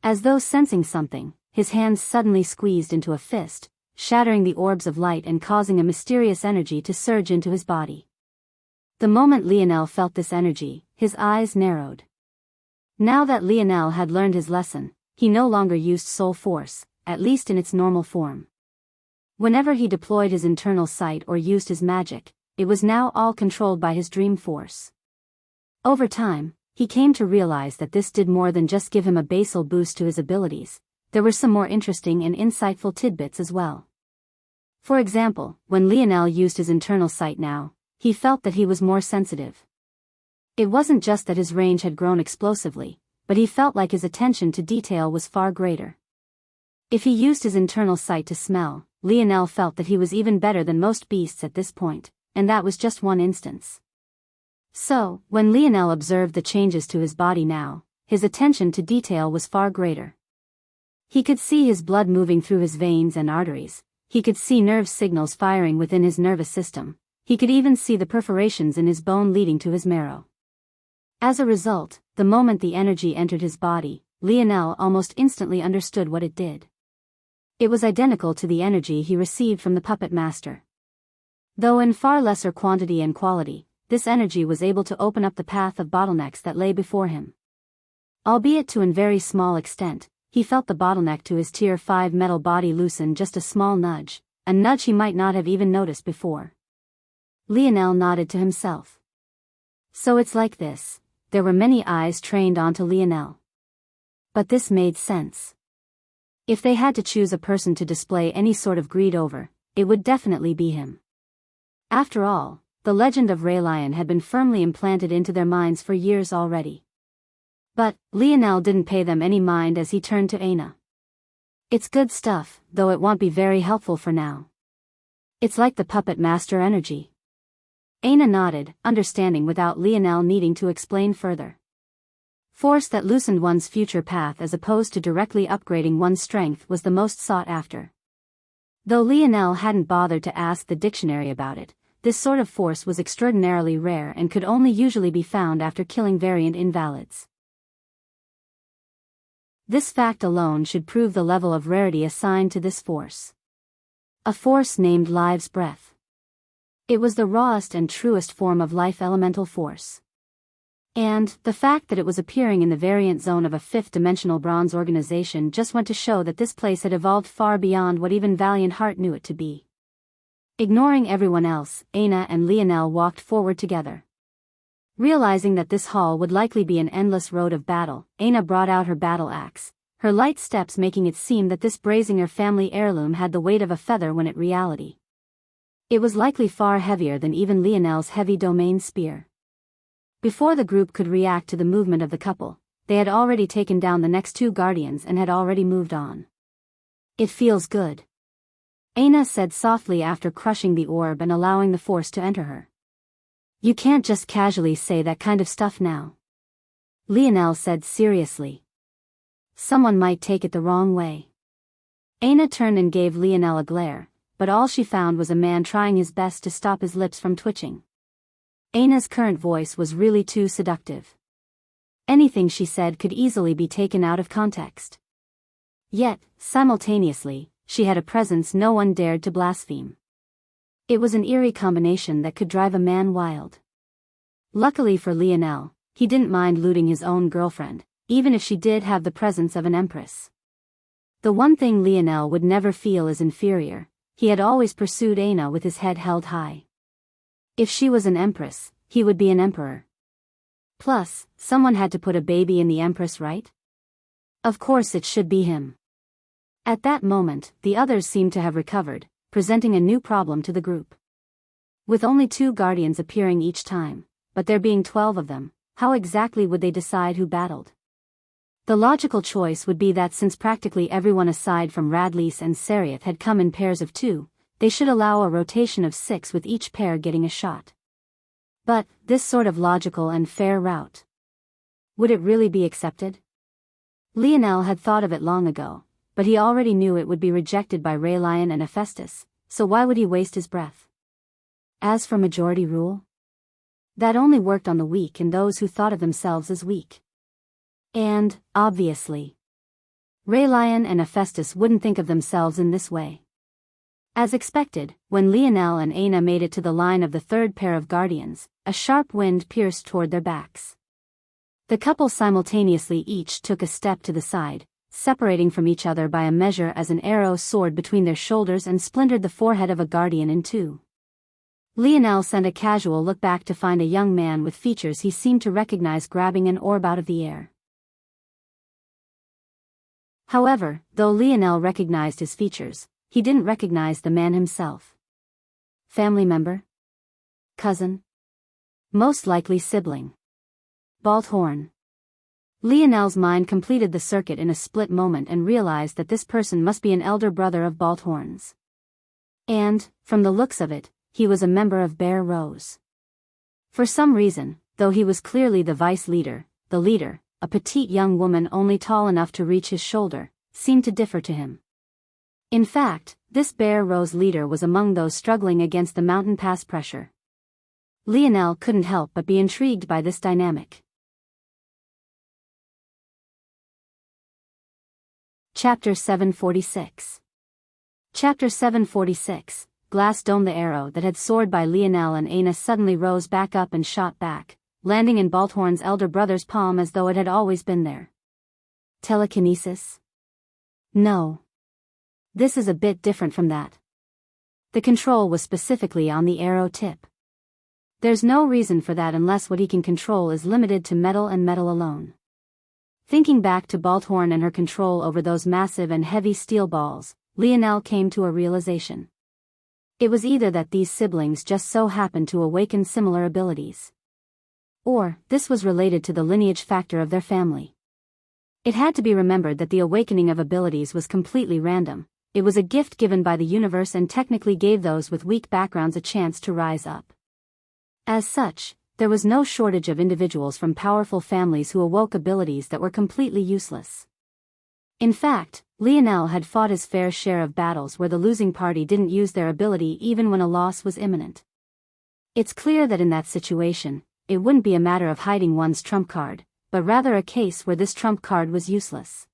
S1: As though sensing something, his hands suddenly squeezed into a fist, shattering the orbs of light and causing a mysterious energy to surge into his body. The moment Lionel felt this energy, his eyes narrowed. Now that Lionel had learned his lesson, he no longer used soul force, at least in its normal form. Whenever he deployed his internal sight or used his magic, it was now all controlled by his dream force. Over time, he came to realize that this did more than just give him a basal boost to his abilities. There were some more interesting and insightful tidbits as well. For example, when Lionel used his internal sight now, he felt that he was more sensitive. It wasn't just that his range had grown explosively, but he felt like his attention to detail was far greater. If he used his internal sight to smell, Lionel felt that he was even better than most beasts at this point, and that was just one instance. So, when Lionel observed the changes to his body now, his attention to detail was far greater. He could see his blood moving through his veins and arteries, he could see nerve signals firing within his nervous system, he could even see the perforations in his bone leading to his marrow. As a result, the moment the energy entered his body, Lionel almost instantly understood what it did. It was identical to the energy he received from the puppet master. Though in far lesser quantity and quality, this energy was able to open up the path of bottlenecks that lay before him. Albeit to a very small extent, he felt the bottleneck to his Tier 5 metal body loosen just a small nudge, a nudge he might not have even noticed before. Lionel nodded to himself. So it's like this. There were many eyes trained onto Lionel. But this made sense. If they had to choose a person to display any sort of greed over, it would definitely be him. After all, the legend of Raylion had been firmly implanted into their minds for years already. But Lionel didn't pay them any mind as he turned to Aina. It's good stuff, though it won't be very helpful for now. It's like the puppet master energy. Aina nodded, understanding without Lionel needing to explain further. Force that loosened one's future path as opposed to directly upgrading one's strength was the most sought after. Though Lionel hadn't bothered to ask the dictionary about it, this sort of force was extraordinarily rare and could only usually be found after killing variant invalids. This fact alone should prove the level of rarity assigned to this force. A force named Live's Breath. It was the rawest and truest form of life elemental force. And the fact that it was appearing in the variant zone of a fifth-dimensional bronze organization just went to show that this place had evolved far beyond what even Valiant Heart knew it to be. Ignoring everyone else, Aina and Lionel walked forward together. Realizing that this hall would likely be an endless road of battle, Aina brought out her battle axe, her light steps making it seem that this Brazinger family heirloom had the weight of a feather when in reality it was likely far heavier than even Lionel's heavy domain spear. Before the group could react to the movement of the couple, they had already taken down the next two guardians and had already moved on. It feels good, Aina said softly after crushing the orb and allowing the force to enter her. You can't just casually say that kind of stuff now, Lionel said seriously. Someone might take it the wrong way. Aina turned and gave Lionel a glare, but all she found was a man trying his best to stop his lips from twitching. Aina's current voice was really too seductive. Anything she said could easily be taken out of context. Yet, simultaneously, she had a presence no one dared to blaspheme. It was an eerie combination that could drive a man wild. Luckily for Lionel, he didn't mind looting his own girlfriend, even if she did have the presence of an empress. The one thing Lionel would never feel is inferior. He had always pursued Aina with his head held high. If she was an empress, he would be an emperor. Plus, someone had to put a baby in the empress, right? Of course it should be him. At that moment, the others seemed to have recovered, presenting a new problem to the group. With only 2 guardians appearing each time, but there being 12 of them, how exactly would they decide who battled? The logical choice would be that since practically everyone aside from Radlease and Serioth had come in pairs of 2, they should allow a rotation of 6 with each pair getting a shot. But, this sort of logical and fair route, would it really be accepted? Lionel had thought of it long ago, but he already knew it would be rejected by Raylion and Hephaestus, so why would he waste his breath? As for majority rule, that only worked on the weak and those who thought of themselves as weak. And, obviously, Raylion and Hephaestus wouldn't think of themselves in this way. As expected, when Lionel and Aina made it to the line of the third pair of guardians, a sharp wind pierced toward their backs. The couple simultaneously each took a step to the side, separating from each other by a measure as an arrow soared between their shoulders and splintered the forehead of a guardian in 2. Lionel sent a casual look back to find a young man with features he seemed to recognize grabbing an orb out of the air. However, though Lionel recognized his features, he didn't recognize the man himself. Family member? Cousin? Most likely sibling. Balthorn. Lionel's mind completed the circuit in a split moment and realized that this person must be an elder brother of Balthorn's. And, from the looks of it, he was a member of Bear Rose. For some reason, though he was clearly the vice leader, the leader, a petite young woman only tall enough to reach his shoulder, seemed to differ to him. In fact, this Bear Rose leader was among those struggling against the mountain pass pressure. Lionel couldn't help but be intrigued by this dynamic. Chapter 746. Chapter 746, Glass Dome. The arrow that had soared by Lionel and Aina suddenly rose back up and shot back, landing in Balthorn's elder brother's palm as though it had always been there. Telekinesis? No. This is a bit different from that. The control was specifically on the arrow tip. There's no reason for that unless what he can control is limited to metal and metal alone. Thinking back to Balthorn and her control over those massive and heavy steel balls, Lionel came to a realization. It was either that these siblings just so happened to awaken similar abilities, or this was related to the lineage factor of their family. It had to be remembered that the awakening of abilities was completely random. It was a gift given by the universe and technically gave those with weak backgrounds a chance to rise up. As such, there was no shortage of individuals from powerful families who awoke abilities that were completely useless. In fact, Lionel had fought his fair share of battles where the losing party didn't use their ability even when a loss was imminent. It's clear that in that situation, it wouldn't be a matter of hiding one's trump card, but rather a case where this trump card was useless.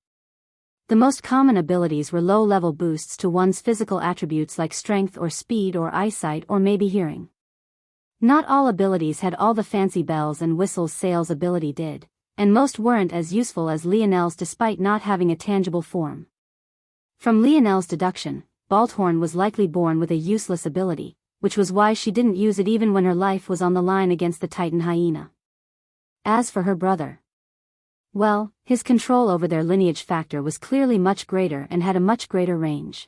S1: The most common abilities were low-level boosts to one's physical attributes like strength or speed or eyesight or maybe hearing. Not all abilities had all the fancy bells and whistles Sail's ability did, and most weren't as useful as Lionel's despite not having a tangible form. From Lionel's deduction, Balthorn was likely born with a useless ability, which was why she didn't use it even when her life was on the line against the Titan hyena. As for her brother, well, his control over their lineage factor was clearly much greater and had a much greater range.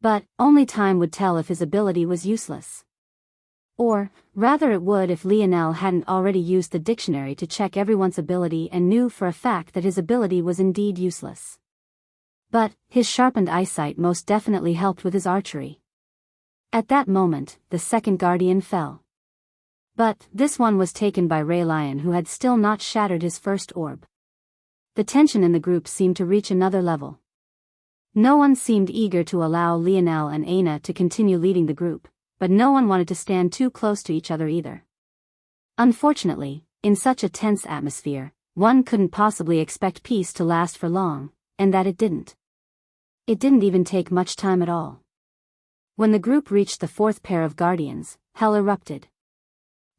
S1: But only time would tell if his ability was useless. Or, rather it would if Lionel hadn't already used the dictionary to check everyone's ability and knew for a fact that his ability was indeed useless. But his sharpened eyesight most definitely helped with his archery. At that moment, the second guardian fell. But this one was taken by Ray Lion, who had still not shattered his first orb. The tension in the group seemed to reach another level. No one seemed eager to allow Lionel and Aina to continue leading the group, but no one wanted to stand too close to each other either. Unfortunately, in such a tense atmosphere, one couldn't possibly expect peace to last for long, and that it didn't. It didn't even take much time at all. When the group reached the fourth pair of guardians, hell erupted.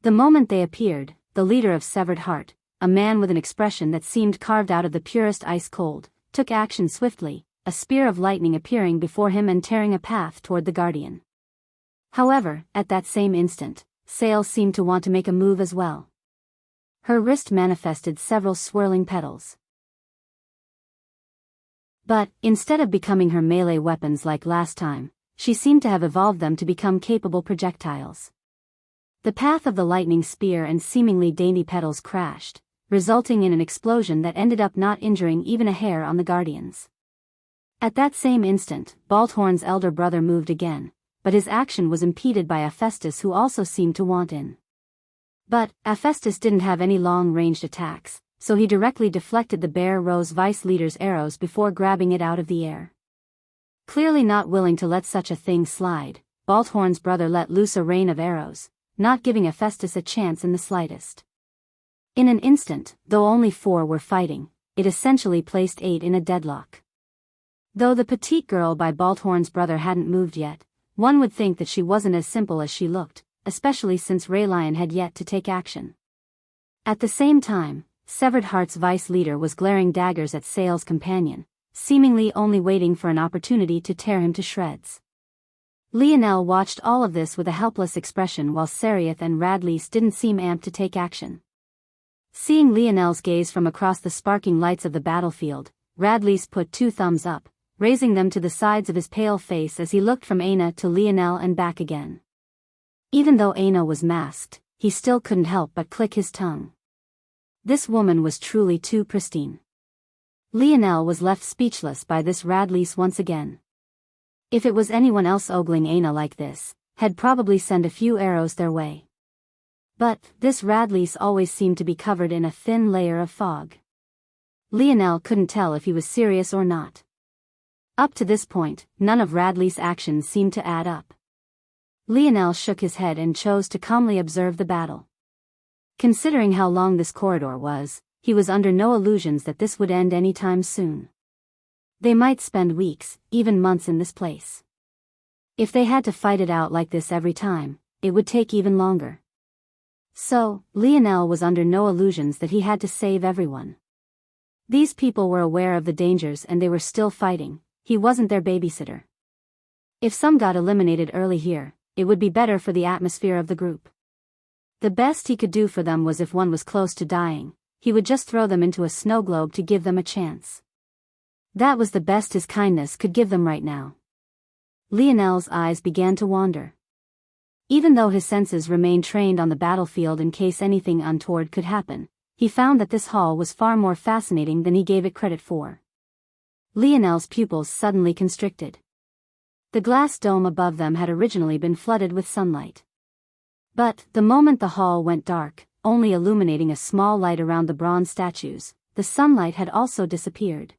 S1: The moment they appeared, the leader of Severed Heart, a man with an expression that seemed carved out of the purest ice cold, took action swiftly, a spear of lightning appearing before him and tearing a path toward the guardian. However, at that same instant, Sail seemed to want to make a move as well. Her wrist manifested several swirling petals. But, instead of becoming her melee weapons like last time, she seemed to have evolved them to become capable projectiles. The path of the lightning spear and seemingly dainty petals crashed, resulting in an explosion that ended up not injuring even a hair on the guardians. At that same instant, Balthorn's elder brother moved again, but his action was impeded by Hephaestus, who also seemed to want in. But Hephaestus didn't have any long-ranged attacks, so he directly deflected the Bear Rose Vice Leader's arrows before grabbing it out of the air. Clearly not willing to let such a thing slide, Balthorn's brother let loose a rain of arrows, not giving Hephaestus a chance in the slightest. In an instant, though only 4 were fighting, it essentially placed 8 in a deadlock. Though the petite girl by Balthorn's brother hadn't moved yet, one would think that she wasn't as simple as she looked, especially since Ray Lion had yet to take action. At the same time, Severed Heart's vice leader was glaring daggers at Sail's companion, seemingly only waiting for an opportunity to tear him to shreds. Lionel watched all of this with a helpless expression while Serioth and Radlease didn't seem amped to take action. Seeing Lionel's gaze from across the sparking lights of the battlefield, Radlease put 2 thumbs up, raising them to the sides of his pale face as he looked from Aina to Lionel and back again. Even though Aina was masked, he still couldn't help but click his tongue. This woman was truly too pristine. Lionel was left speechless by this. Radlease once again. If it was anyone else ogling Aina like this, had probably sent a few arrows their way. But this Radlease always seemed to be covered in a thin layer of fog. Lionel couldn't tell if he was serious or not. Up to this point, none of Radlease's actions seemed to add up. Lionel shook his head and chose to calmly observe the battle. Considering how long this corridor was, he was under no illusions that this would end any time soon. They might spend weeks, even months in this place. If they had to fight it out like this every time, it would take even longer. So, Lionel was under no illusions that he had to save everyone. These people were aware of the dangers and they were still fighting. He wasn't their babysitter. If some got eliminated early here, it would be better for the atmosphere of the group. The best he could do for them was if one was close to dying, he would just throw them into a snow globe to give them a chance. That was the best his kindness could give them right now. Lionel's eyes began to wander. Even though his senses remained trained on the battlefield in case anything untoward could happen, he found that this hall was far more fascinating than he gave it credit for. Lionel's pupils suddenly constricted. The glass dome above them had originally been flooded with sunlight. But, the moment the hall went dark, only illuminating a small light around the bronze statues, the sunlight had also disappeared.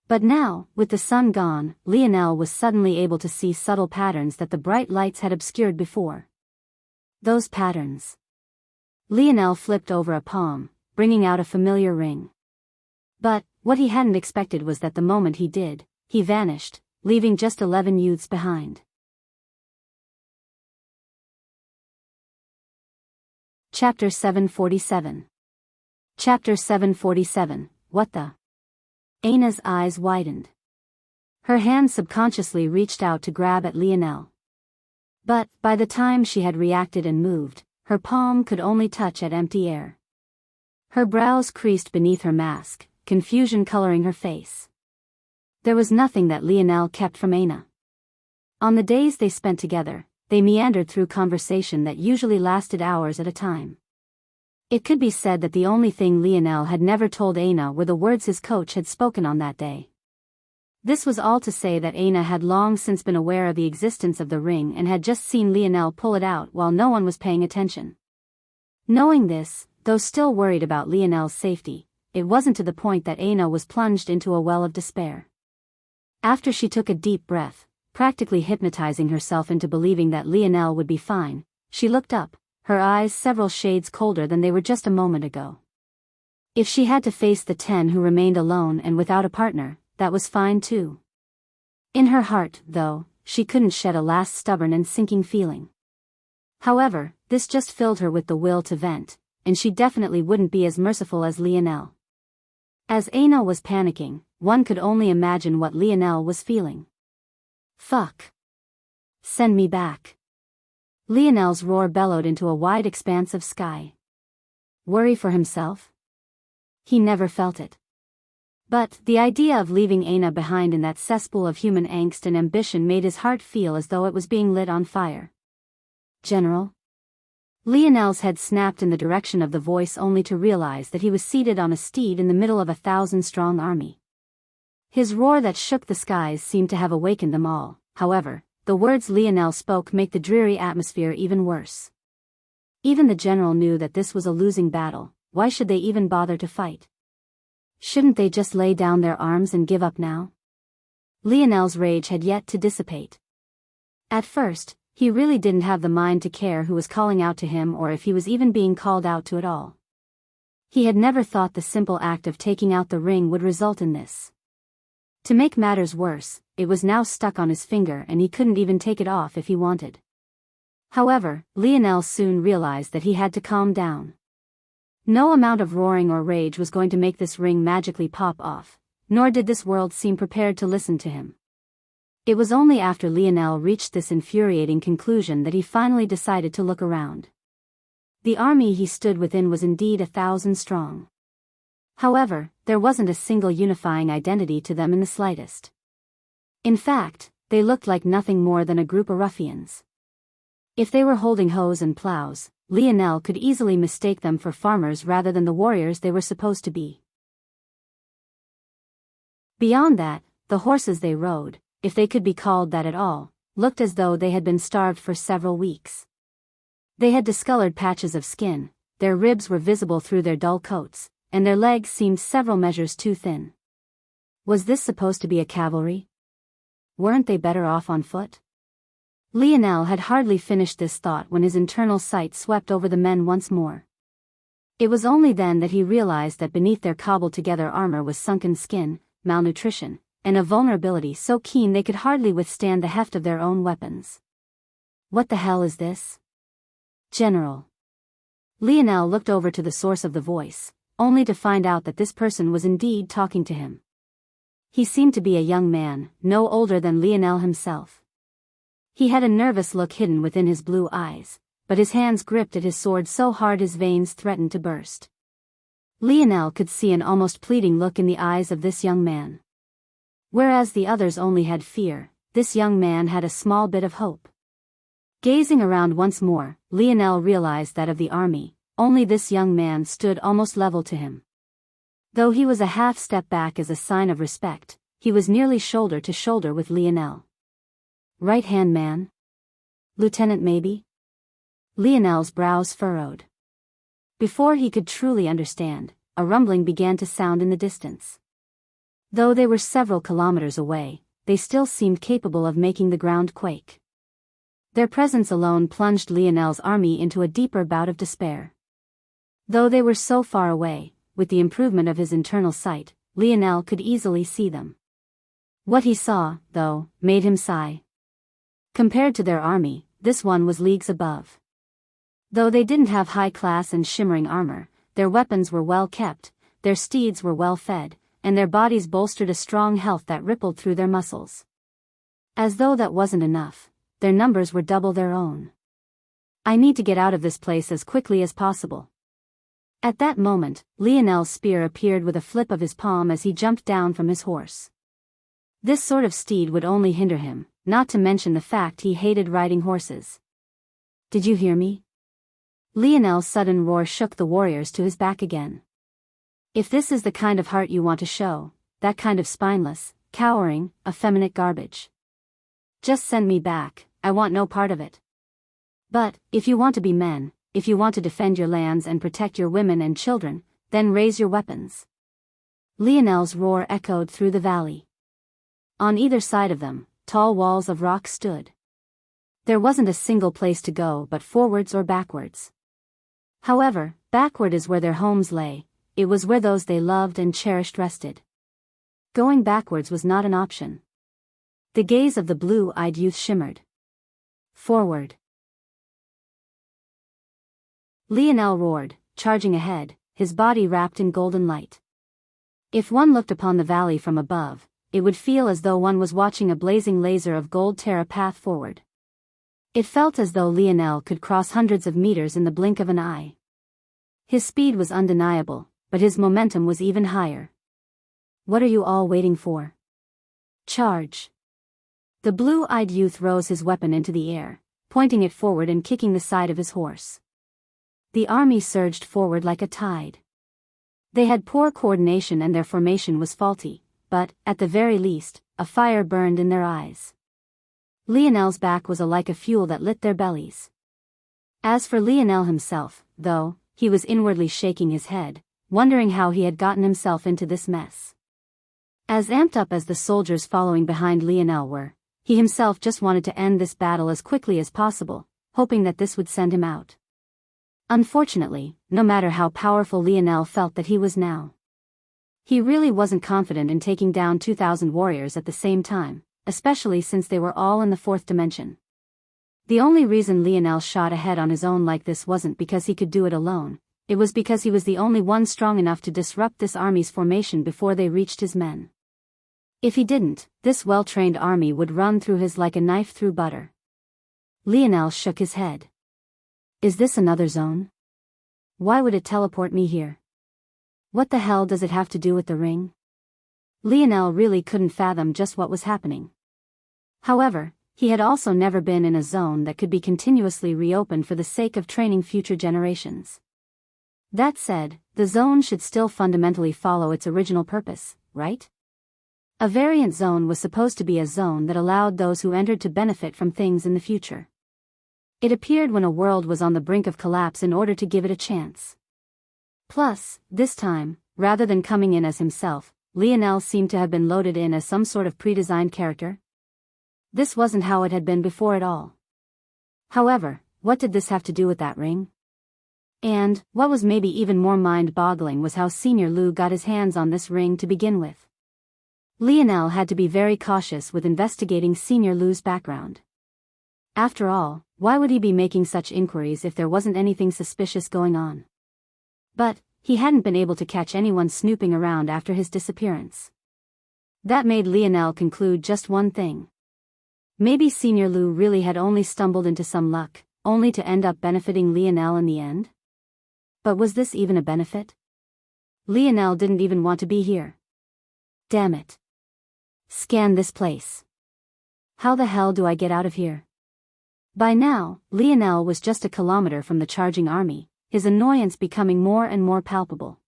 S1: But now, with the sun gone, Lionel was suddenly able to see subtle patterns that the bright lights had obscured before. Those patterns. Lionel flipped over a palm, bringing out a familiar ring. But, what he hadn't expected was that the moment he did, he vanished, leaving just 11 youths behind. Chapter 747. Chapter 747, What the? Aina's eyes widened. Her hand subconsciously reached out to grab at Lionel. But, by the time she had reacted and moved, her palm could only touch at empty air. Her brows creased beneath her mask, confusion coloring her face. There was nothing that Lionel kept from Aina. On the days they spent together, they meandered through conversation that usually lasted hours at a time. It could be said that the only thing Lionel had never told Aina were the words his coach had spoken on that day. This was all to say that Aina had long since been aware of the existence of the ring and had just seen Lionel pull it out while no one was paying attention. Knowing this, though still worried about Lionel's safety, it wasn't to the point that Aina was plunged into a well of despair. After she took a deep breath, practically hypnotizing herself into believing that Lionel would be fine, she looked up, her eyes several shades colder than they were just a moment ago. If she had to face the 10 who remained alone and without a partner, that was fine too. In her heart, though, she couldn't shed a last stubborn and sinking feeling. However, this just filled her with the will to vent, and she definitely wouldn't be as merciful as Lionel. As Aina was panicking, one could only imagine what Lionel was feeling. Fuck. Send me back. Lionel's roar bellowed into a wide expanse of sky. Worry for himself? He never felt it. But the idea of leaving Aina behind in that cesspool of human angst and ambition made his heart feel as though it was being lit on fire. General? Lionel's head snapped in the direction of the voice only to realize that he was seated on a steed in the middle of a 1,000-strong army. His roar that shook the skies seemed to have awakened them all. However, the words Lionel spoke make the dreary atmosphere even worse. Even the general knew that this was a losing battle. Why should they even bother to fight? Shouldn't they just lay down their arms and give up now? Lionel's rage had yet to dissipate. At first, he really didn't have the mind to care who was calling out to him or if he was even being called out to at all. He had never thought the simple act of taking out the ring would result in this. To make matters worse, it was now stuck on his finger and he couldn't even take it off if he wanted. However, Lionel soon realized that he had to calm down. No amount of roaring or rage was going to make this ring magically pop off, nor did this world seem prepared to listen to him. It was only after Lionel reached this infuriating conclusion that he finally decided to look around. The army he stood within was indeed 1,000 strong. However, there wasn't a single unifying identity to them in the slightest. In fact, they looked like nothing more than a group of ruffians. If they were holding hoes and plows, Lionel could easily mistake them for farmers rather than the warriors they were supposed to be. Beyond that, the horses they rode, if they could be called that at all, looked as though they had been starved for several weeks. They had discolored patches of skin, their ribs were visible through their dull coats, and their legs seemed several measures too thin. Was this supposed to be a cavalry? Weren't they better off on foot? Lionel had hardly finished this thought when his internal sight swept over the men once more. It was only then that he realized that beneath their cobbled-together armor was sunken skin, malnutrition, and a vulnerability so keen they could hardly withstand the heft of their own weapons. What the hell is this? General. Lionel looked over to the source of the voice, only to find out that this person was indeed talking to him. He seemed to be a young man, no older than Lionel himself. He had a nervous look hidden within his blue eyes, but his hands gripped at his sword so hard his veins threatened to burst. Lionel could see an almost pleading look in the eyes of this young man. Whereas the others only had fear, this young man had a small bit of hope. Gazing around once more, Lionel realized that of the army, only this young man stood almost level to him. Though he was a half-step back as a sign of respect, he was nearly shoulder to shoulder with Lionel. Right-hand man? Lieutenant maybe? Lionel's brows furrowed. Before he could truly understand, a rumbling began to sound in the distance. Though they were several kilometers away, they still seemed capable of making the ground quake. Their presence alone plunged Lionel's army into a deeper bout of despair. Though they were so far away, with the improvement of his internal sight, Lionel could easily see them. What he saw, though, made him sigh. Compared to their army, this one was leagues above. Though they didn't have high-class and shimmering armor, their weapons were well kept, their steeds were well fed, and their bodies bolstered a strong health that rippled through their muscles. As though that wasn't enough, their numbers were double their own. I need to get out of this place as quickly as possible. At that moment, Lionel's spear appeared with a flip of his palm as he jumped down from his horse. This sort of steed would only hinder him, not to mention the fact he hated riding horses. Did you hear me? Lionel's sudden roar shook the warriors to his back again. If this is the kind of heart you want to show, that kind of spineless, cowering, effeminate garbage, just send me back, I want no part of it. But, if you want to be men, if you want to defend your lands and protect your women and children, then raise your weapons. Lionel's roar echoed through the valley. On either side of them, tall walls of rock stood. There wasn't a single place to go but forwards or backwards. However, backward is where their homes lay, it was where those they loved and cherished rested. Going backwards was not an option. The gaze of the blue-eyed youth shimmered. Forward. Lionel roared, charging ahead, his body wrapped in golden light. If one looked upon the valley from above, it would feel as though one was watching a blazing laser of gold tear a path forward. It felt as though Lionel could cross hundreds of meters in the blink of an eye. His speed was undeniable, but his momentum was even higher. What are you all waiting for? Charge! The blue-eyed youth rose his weapon into the air, pointing it forward and kicking the side of his horse. The army surged forward like a tide. They had poor coordination and their formation was faulty, but, at the very least, a fire burned in their eyes. Lionel's back was like a fuel that lit their bellies. As for Lionel himself, though, he was inwardly shaking his head, wondering how he had gotten himself into this mess. As amped up as the soldiers following behind Lionel were, he himself just wanted to end this battle as quickly as possible, hoping that this would send him out. Unfortunately, no matter how powerful Lionel felt that he was now, he really wasn't confident in taking down 2,000 warriors at the same time, especially since they were all in the fourth dimension. The only reason Lionel shot ahead on his own like this wasn't because he could do it alone, it was because he was the only one strong enough to disrupt this army's formation before they reached his men. If he didn't, this well-trained army would run through his like a knife through butter. Lionel shook his head. Is this another zone? Why would it teleport me here? What the hell does it have to do with the ring? Lionel really couldn't fathom just what was happening. However, he had also never been in a zone that could be continuously reopened for the sake of training future generations. That said, the zone should still fundamentally follow its original purpose, right? A variant zone was supposed to be a zone that allowed those who entered to benefit from things in the future. It appeared when a world was on the brink of collapse in order to give it a chance. Plus, this time, rather than coming in as himself, Lionel seemed to have been loaded in as some sort of pre-designed character. This wasn't how it had been before at all. However, what did this have to do with that ring? And, what was maybe even more mind-boggling was how Senior Lu got his hands on this ring to begin with. Lionel had to be very cautious with investigating Senior Lu's background. After all, why would he be making such inquiries if there wasn't anything suspicious going on? But, he hadn't been able to catch anyone snooping around after his disappearance. That made Lionel conclude just one thing. Maybe Senior Lu really had only stumbled into some luck, only to end up benefiting Lionel in the end? But was this even a benefit? Lionel didn't even want to be here. Damn it. Scan this place. How the hell do I get out of here? By now, Lionel was just a kilometer from the charging army, his annoyance becoming more and more palpable.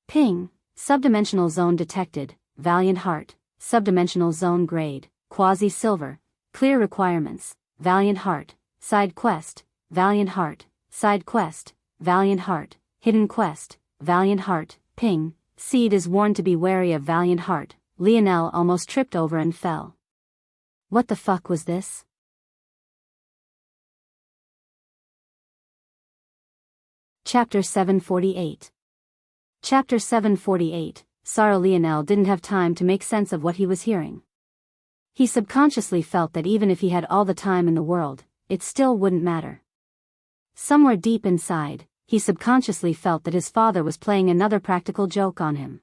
S1: Ping, subdimensional zone detected, Valiant Heart, subdimensional zone grade, quasi-silver, clear requirements, Valiant Heart, side quest, Valiant Heart, side quest, Valiant Heart, hidden quest, Valiant Heart, ping, seed is warned to be wary of Valiant Heart. Lionel almost tripped over and fell. What the fuck was this? Chapter 748. Chapter 748, Sorrow. Lionel didn't have time to make sense of what he was hearing. He subconsciously felt that even if he had all the time in the world, it still wouldn't matter. Somewhere deep inside, he subconsciously felt that his father was playing another practical joke on him.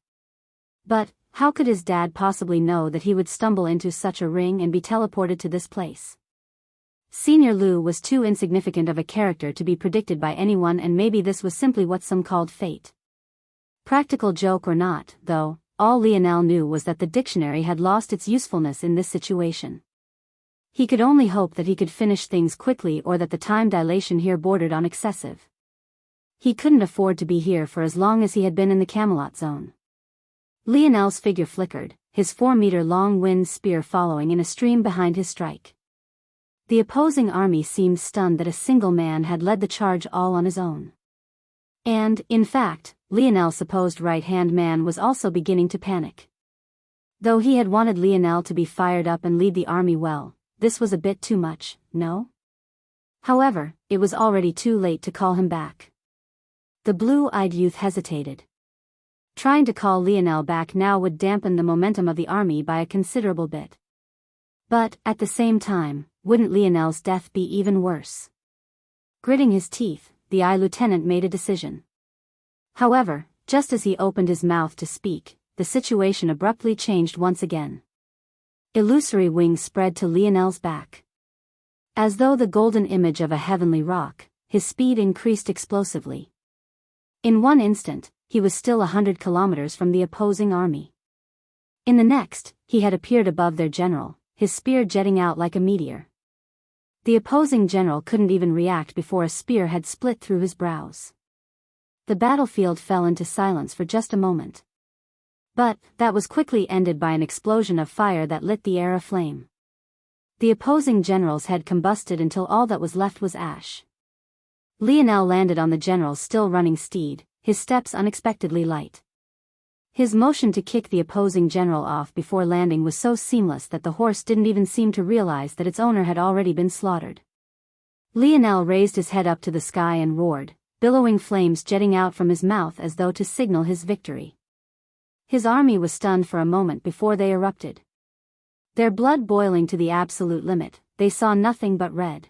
S1: But, how could his dad possibly know that he would stumble into such a ring and be teleported to this place? Senior Lu was too insignificant of a character to be predicted by anyone, and maybe this was simply what some called fate. Practical joke or not, though, all Lionel knew was that the dictionary had lost its usefulness in this situation. He could only hope that he could finish things quickly, or that the time dilation here bordered on excessive. He couldn't afford to be here for as long as he had been in the Camelot zone. Lionel's figure flickered, his 4-meter-long wind spear following in a stream behind his strike. The opposing army seemed stunned that a single man had led the charge all on his own. And, in fact, Lionel's supposed right-hand man was also beginning to panic. Though he had wanted Lionel to be fired up and lead the army well, this was a bit too much, no? However, it was already too late to call him back. The blue-eyed youth hesitated. Trying to call Lionel back now would dampen the momentum of the army by a considerable bit. But, at the same time, wouldn't Lionel's death be even worse? Gritting his teeth, the lieutenant made a decision. However, just as he opened his mouth to speak, the situation abruptly changed once again. Illusory wings spread to Lionel's back. As though the golden image of a heavenly rock, his speed increased explosively. In one instant, he was still 100 kilometers from the opposing army. In the next, he had appeared above their general, his spear jetting out like a meteor. The opposing general couldn't even react before a spear had split through his brows. The battlefield fell into silence for just a moment. But, that was quickly ended by an explosion of fire that lit the air aflame. The opposing generals had combusted until all that was left was ash. Lionel landed on the general's still running steed, his steps unexpectedly light. His motion to kick the opposing general off before landing was so seamless that the horse didn't even seem to realize that its owner had already been slaughtered. Lionel raised his head up to the sky and roared, billowing flames jetting out from his mouth as though to signal his victory. His army was stunned for a moment before they erupted. Their blood boiling to the absolute limit, they saw nothing but red.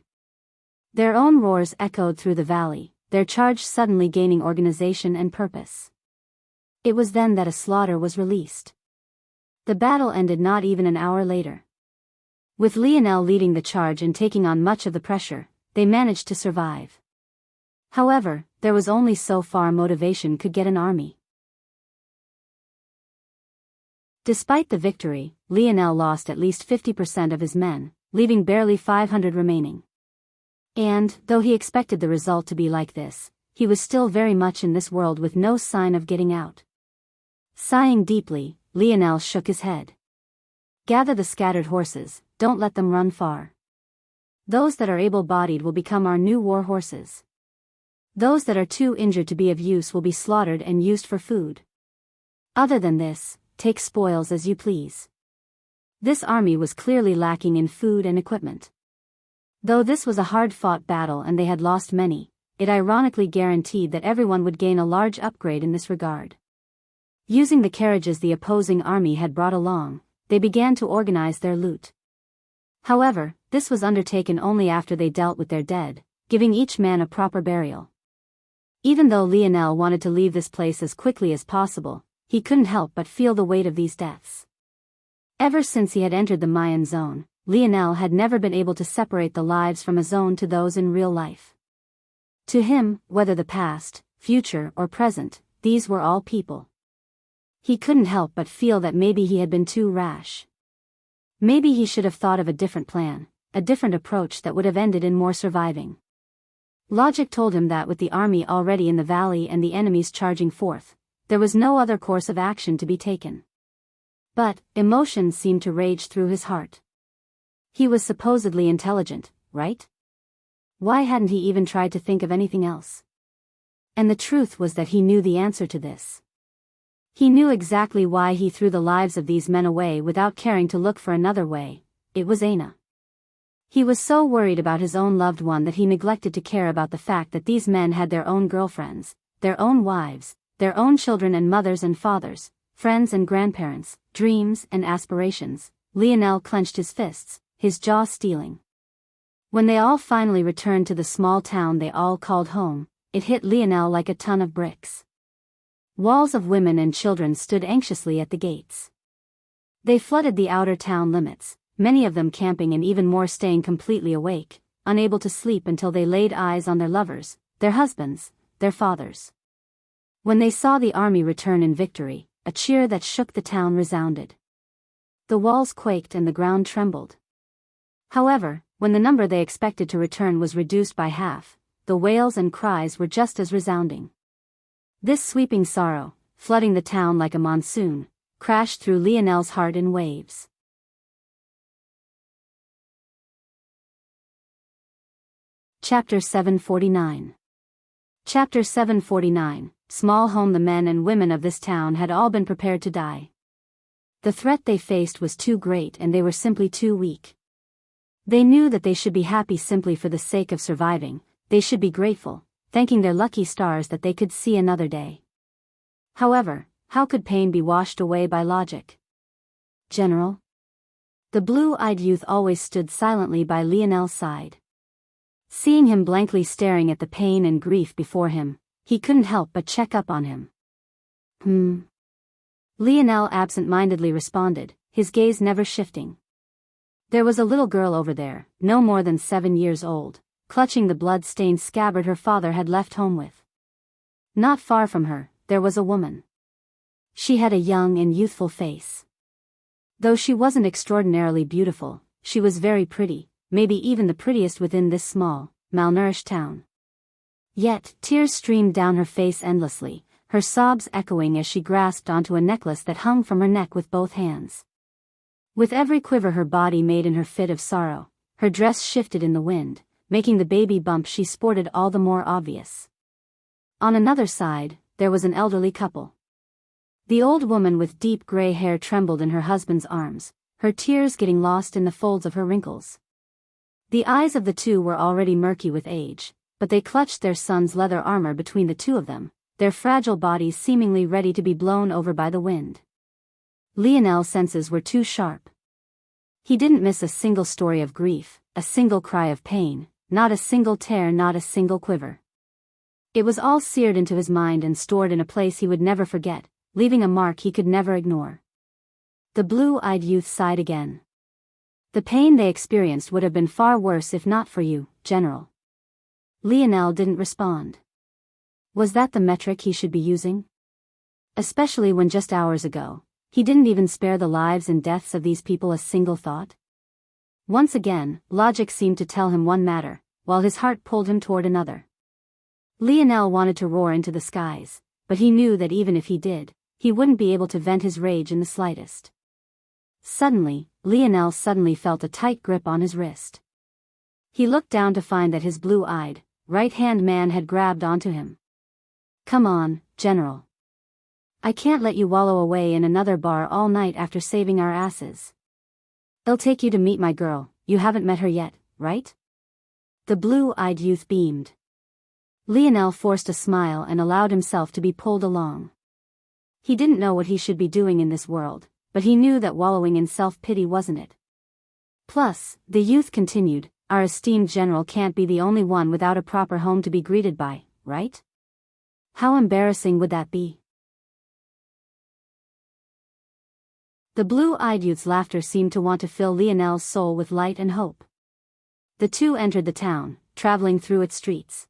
S1: Their own roars echoed through the valley, their charge suddenly gaining organization and purpose. It was then that a slaughter was released. The battle ended not even an hour later. With Lionel leading the charge and taking on much of the pressure, they managed to survive. However, there was only so far motivation could get an army. Despite the victory, Lionel lost at least 50% of his men, leaving barely 500 remaining. And, though he expected the result to be like this, he was still very much in this world with no sign of getting out. Sighing deeply, Lionel shook his head. Gather the scattered horses, don't let them run far. Those that are able-bodied will become our new war horses. Those that are too injured to be of use will be slaughtered and used for food. Other than this, take spoils as you please. This army was clearly lacking in food and equipment. Though this was a hard-fought battle and they had lost many, it ironically guaranteed that everyone would gain a large upgrade in this regard. Using the carriages the opposing army had brought along, they began to organize their loot. However, this was undertaken only after they dealt with their dead, giving each man a proper burial. Even though Lionel wanted to leave this place as quickly as possible, he couldn't help but feel the weight of these deaths. Ever since he had entered the Mayan zone, Lionel had never been able to separate the lives from a zone to those in real life. To him, whether the past, future, or present, these were all people. He couldn't help but feel that maybe he had been too rash. Maybe he should have thought of a different plan, a different approach that would have ended in more surviving. Logic told him that with the army already in the valley and the enemies charging forth, there was no other course of action to be taken. But, emotions seemed to rage through his heart. He was supposedly intelligent, right? Why hadn't he even tried to think of anything else? And the truth was that he knew the answer to this. He knew exactly why he threw the lives of these men away without caring to look for another way. It was Aina. He was so worried about his own loved one that he neglected to care about the fact that these men had their own girlfriends, their own wives, their own children and mothers and fathers, friends and grandparents, dreams and aspirations. Lionel clenched his fists, his jaw steeling. When they all finally returned to the small town they all called home, it hit Lionel like a ton of bricks. Walls of women and children stood anxiously at the gates. They flooded the outer town limits, many of them camping and even more staying completely awake, unable to sleep until they laid eyes on their lovers, their husbands, their fathers. When they saw the army return in victory, a cheer that shook the town resounded. The walls quaked and the ground trembled. However, when the number they expected to return was reduced by half, the wails and cries were just as resounding. This sweeping sorrow, flooding the town like a monsoon, crashed through Lionel's heart in waves. Chapter 749. Chapter 749, Small home. The men and women of this town had all been prepared to die. The threat they faced was too great and they were simply too weak. They knew that they should be happy simply for the sake of surviving, they should be grateful, thanking their lucky stars that they could see another day. However, how could pain be washed away by logic? General? The blue-eyed youth always stood silently by Lionel's side. Seeing him blankly staring at the pain and grief before him, he couldn't help but check up on him. Lionel absent-mindedly responded, his gaze never shifting. There was a little girl over there, no more than 7 years old, clutching the blood-stained scabbard her father had left home with. Not far from her, there was a woman. She had a young and youthful face. Though she wasn't extraordinarily beautiful, she was very pretty, maybe even the prettiest within this small, malnourished town. Yet, tears streamed down her face endlessly, her sobs echoing as she grasped onto a necklace that hung from her neck with both hands. With every quiver her body made in her fit of sorrow, her dress shifted in the wind, making the baby bump she sported all the more obvious. On another side, there was an elderly couple. The old woman with deep gray hair trembled in her husband's arms, her tears getting lost in the folds of her wrinkles. The eyes of the two were already murky with age, but they clutched their son's leather armor between the two of them, their fragile bodies seemingly ready to be blown over by the wind. Lionel's senses were too sharp. He didn't miss a single story of grief, a single cry of pain, not a single tear, not a single quiver. It was all seared into his mind and stored in a place he would never forget, leaving a mark he could never ignore. The blue-eyed youth sighed again. The pain they experienced would have been far worse if not for you, General. Lionel didn't respond. Was that the metric he should be using? Especially when just hours ago, he didn't even spare the lives and deaths of these people a single thought? Once again, logic seemed to tell him one matter, while his heart pulled him toward another. Lionel wanted to roar into the skies, but he knew that even if he did, he wouldn't be able to vent his rage in the slightest. Suddenly, Lionel felt a tight grip on his wrist. He looked down to find that his blue-eyed, right-hand man had grabbed onto him. Come on, General. I can't let you wallow away in another bar all night after saving our asses. I'll take you to meet my girl, you haven't met her yet, right? The blue-eyed youth beamed. Lionel forced a smile and allowed himself to be pulled along. He didn't know what he should be doing in this world, but he knew that wallowing in self-pity wasn't it. Plus, the youth continued, our esteemed general can't be the only one without a proper home to be greeted by, right? How embarrassing would that be? The blue-eyed youth's laughter seemed to want to fill Lionel's soul with light and hope. The two entered the town, traveling through its streets.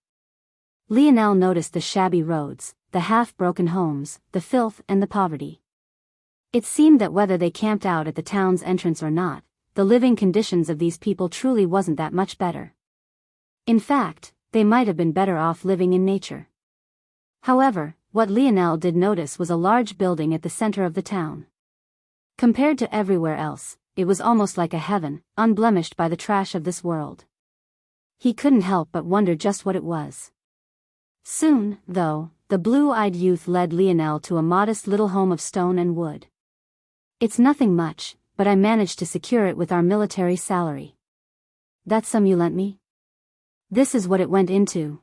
S1: Lionel noticed the shabby roads, the half-broken homes, the filth and the poverty. It seemed that whether they camped out at the town's entrance or not, the living conditions of these people truly wasn't that much better. In fact, they might have been better off living in nature. However, what Lionel did notice was a large building at the center of the town. Compared to everywhere else, it was almost like a heaven, unblemished by the trash of this world. He couldn't help but wonder just what it was. Soon, though, the blue-eyed youth led Lionel to a modest little home of stone and wood. It's nothing much, but I managed to secure it with our military salary. That sum you lent me? This is what it went into.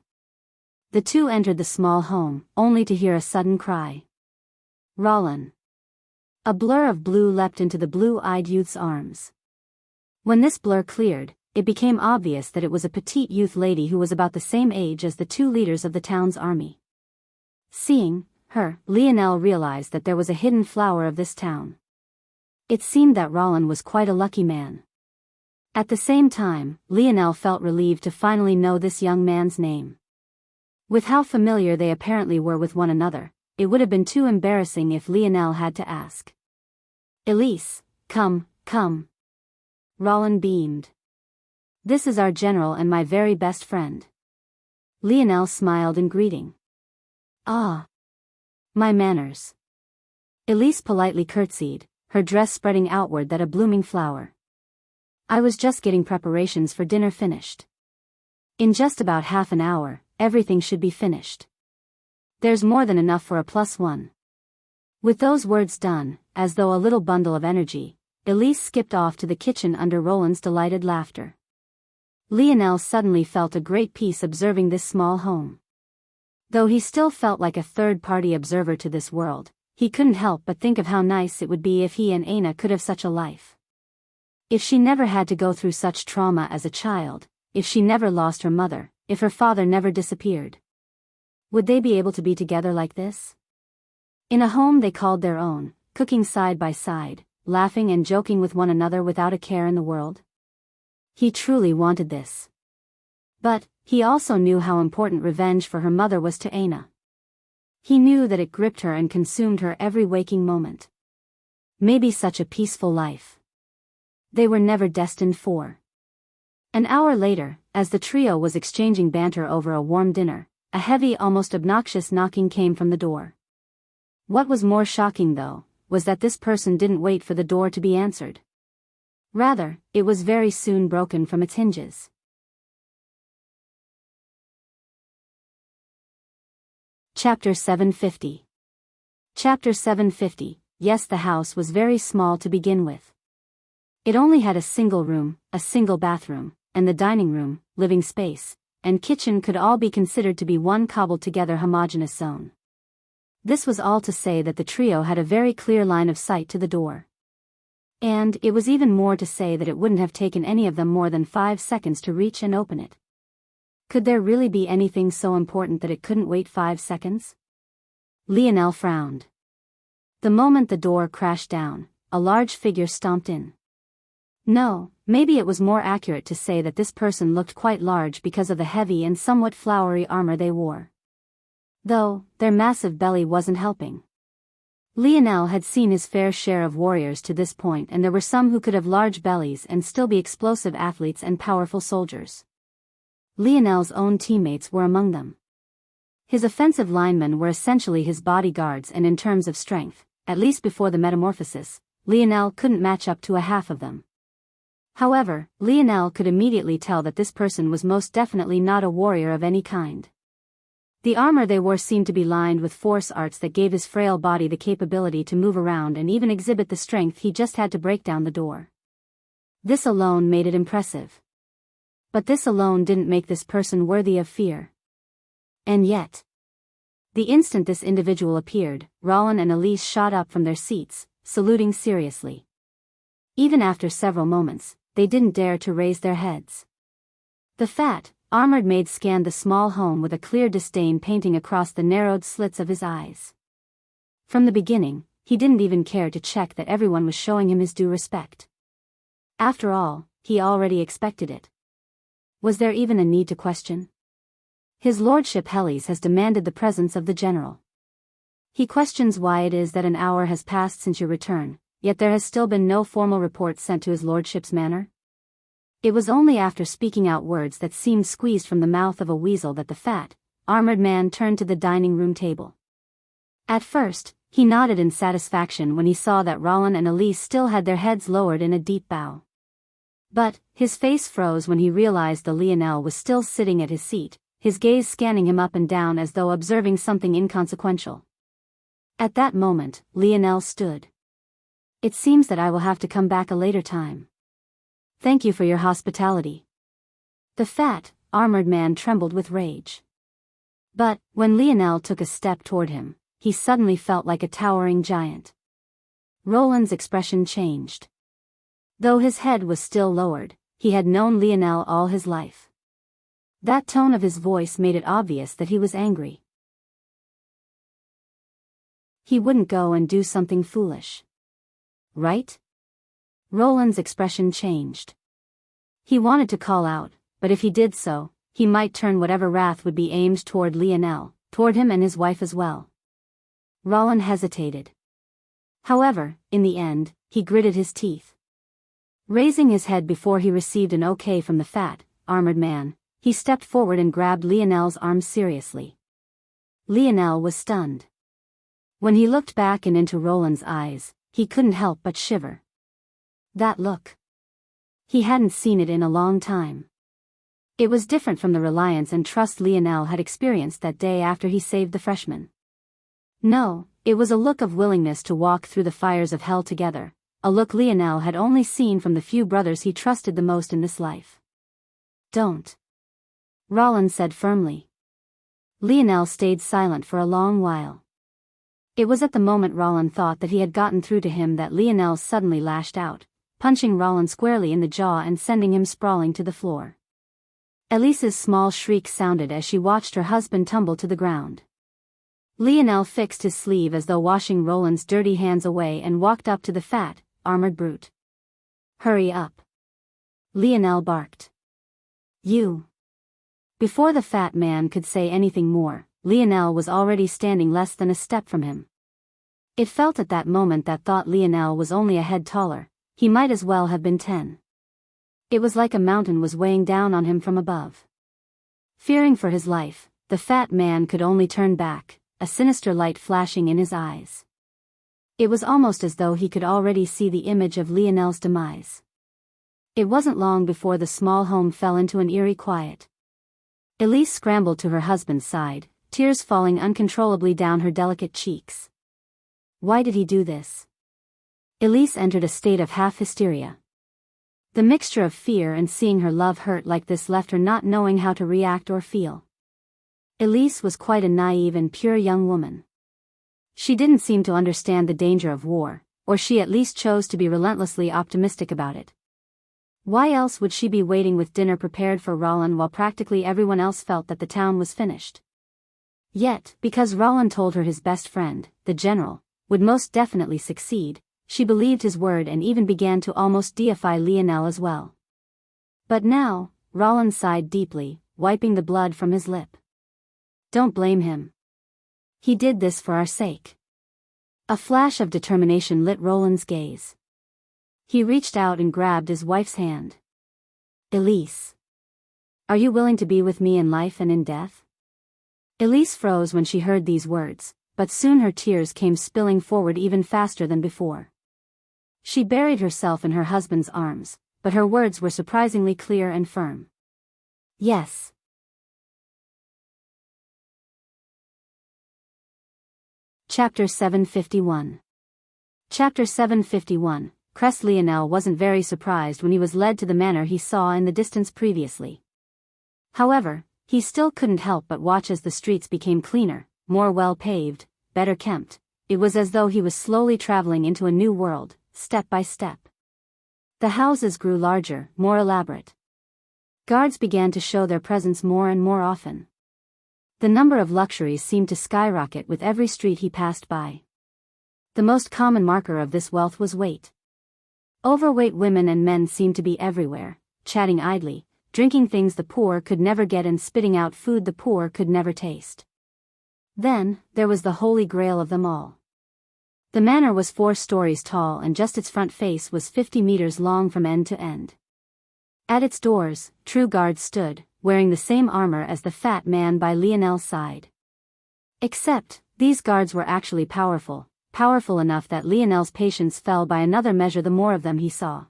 S1: The two entered the small home, only to hear a sudden cry. Rollin. A blur of blue leapt into the blue-eyed youth's arms. When this blur cleared, it became obvious that it was a petite youth lady who was about the same age as the two leaders of the town's army. Seeing her, Lionel realized that there was a hidden flower of this town. It seemed that Roland was quite a lucky man. At the same time, Lionel felt relieved to finally know this young man's name. With how familiar they apparently were with one another, it would have been too embarrassing if Lionel had to ask. "Elise, come, come." Roland beamed. "This is our general and my very best friend." Lionel smiled in greeting. "Ah. My manners." Elise politely curtsied, her dress spreading outward that a blooming flower. "I was just getting preparations for dinner finished. In just about half an hour, everything should be finished. There's more than enough for a +1. With those words done, as though a little bundle of energy, Elise skipped off to the kitchen under Roland's delighted laughter. Lionel suddenly felt a great peace observing this small home. Though he still felt like a third-party observer to this world, he couldn't help but think of how nice it would be if he and Aina could have such a life. If she never had to go through such trauma as a child, if she never lost her mother, if her father never disappeared. Would they be able to be together like this? In a home they called their own, cooking side by side, laughing and joking with one another without a care in the world? He truly wanted this. But he also knew how important revenge for her mother was to Aina. He knew that it gripped her and consumed her every waking moment. Maybe such a peaceful life they were never destined for. An hour later, as the trio was exchanging banter over a warm dinner, a heavy, almost obnoxious knocking came from the door. What was more shocking, though, was that this person didn't wait for the door to be answered. Rather, it was very soon broken from its hinges. Chapter 750. Chapter 750. Yes, the house was very small to begin with. It only had a single room, a single bathroom, and the dining room, living space, and kitchen could all be considered to be one cobbled-together homogeneous zone. This was all to say that the trio had a very clear line of sight to the door. And it was even more to say that it wouldn't have taken any of them more than 5 seconds to reach and open it. Could there really be anything so important that it couldn't wait 5 seconds? Lionel frowned. The moment the door crashed down, a large figure stomped in. No, maybe it was more accurate to say that this person looked quite large because of the heavy and somewhat flowery armor they wore. Though, their massive belly wasn't helping. Lionel had seen his fair share of warriors to this point, and there were some who could have large bellies and still be explosive athletes and powerful soldiers. Lionel's own teammates were among them. His offensive linemen were essentially his bodyguards, and in terms of strength, at least before the metamorphosis, Lionel couldn't match up to a half of them. However, Lionel could immediately tell that this person was most definitely not a warrior of any kind. The armor they wore seemed to be lined with force arts that gave his frail body the capability to move around and even exhibit the strength he just had to break down the door. This alone made it impressive. But this alone didn't make this person worthy of fear. And yet, the instant this individual appeared, Roland and Elise shot up from their seats, saluting seriously. Even after several moments, they didn't dare to raise their heads. The fat, armored maid scanned the small home with a clear disdain painting across the narrowed slits of his eyes. From the beginning, he didn't even care to check that everyone was showing him his due respect. After all, he already expected it. Was there even a need to question? His lordship Helles has demanded the presence of the general. He questions why it is that an hour has passed since your return, yet there has still been no formal report sent to his lordship's manor. It was only after speaking out words that seemed squeezed from the mouth of a weasel that the fat, armored man turned to the dining room table. At first, he nodded in satisfaction when he saw that Roland and Elise still had their heads lowered in a deep bow. But his face froze when he realized that Lionel was still sitting at his seat, his gaze scanning him up and down as though observing something inconsequential. At that moment, Lionel stood. "It seems that I will have to come back a later time. Thank you for your hospitality." The fat, armored man trembled with rage. But, when Lionel took a step toward him, he suddenly felt like a towering giant. Roland's expression changed. Though his head was still lowered, he had known Lionel all his life. That tone of his voice made it obvious that he was angry. He wouldn't go and do something foolish. Right? Roland's expression changed. He wanted to call out, but if he did so, he might turn whatever wrath would be aimed toward Lionel, toward him and his wife as well. Roland hesitated. However, in the end, he gritted his teeth. Raising his head before he received an okay from the fat, armored man, he stepped forward and grabbed Lionel's arm seriously. Lionel was stunned. When he looked back and into Roland's eyes, he couldn't help but shiver. That look. He hadn't seen it in a long time. It was different from the reliance and trust Lionel had experienced that day after he saved the freshman. No, it was a look of willingness to walk through the fires of hell together, a look Lionel had only seen from the few brothers he trusted the most in this life. Don't. Roland said firmly. Lionel stayed silent for a long while. It was at the moment Roland thought that he had gotten through to him that Lionel suddenly lashed out, punching Roland squarely in the jaw and sending him sprawling to the floor. Elise's small shriek sounded as she watched her husband tumble to the ground. Lionel fixed his sleeve as though washing Roland's dirty hands away and walked up to the fat, armored brute. Hurry up. Lionel barked. You. Before the fat man could say anything more, Lionel was already standing less than a step from him. It felt at that moment that thought Lionel was only a head taller, he might as well have been 10. It was like a mountain was weighing down on him from above. Fearing for his life, the fat man could only turn back, a sinister light flashing in his eyes. It was almost as though he could already see the image of Lionel's demise. It wasn't long before the small home fell into an eerie quiet. Elise scrambled to her husband's side, tears falling uncontrollably down her delicate cheeks. Why did he do this? Elise entered a state of half-hysteria. The mixture of fear and seeing her love hurt like this left her not knowing how to react or feel. Elise was quite a naive and pure young woman. She didn't seem to understand the danger of war, or she at least chose to be relentlessly optimistic about it. Why else would she be waiting with dinner prepared for Roland while practically everyone else felt that the town was finished? Yet, because Roland told her his best friend, the general, would most definitely succeed, she believed his word and even began to almost deify Lionel as well. But now, Roland sighed deeply, wiping the blood from his lip. Don't blame him. He did this for our sake. A flash of determination lit Roland's gaze. He reached out and grabbed his wife's hand. Elise. Are you willing to be with me in life and in death? Elise froze when she heard these words, but soon her tears came spilling forward even faster than before. She buried herself in her husband's arms, but her words were surprisingly clear and firm. Yes. Chapter 751. Chapter 751. Crest Lionel wasn't very surprised when he was led to the manor he saw in the distance previously. However, he still couldn't help but watch as the streets became cleaner, more well-paved, better kept. It was as though he was slowly traveling into a new world, step by step. The houses grew larger, more elaborate. Guards began to show their presence more and more often. The number of luxuries seemed to skyrocket with every street he passed by. The most common marker of this wealth was weight. Overweight women and men seemed to be everywhere, chatting idly, drinking things the poor could never get and spitting out food the poor could never taste. Then, there was the holy grail of them all. The manor was 4 stories tall and just its front face was 50 meters long from end to end. At its doors, true guards stood, wearing the same armor as the fat man by Lionel's side. Except, these guards were actually powerful enough that Lionel's patience fell by another measure the more of them he saw.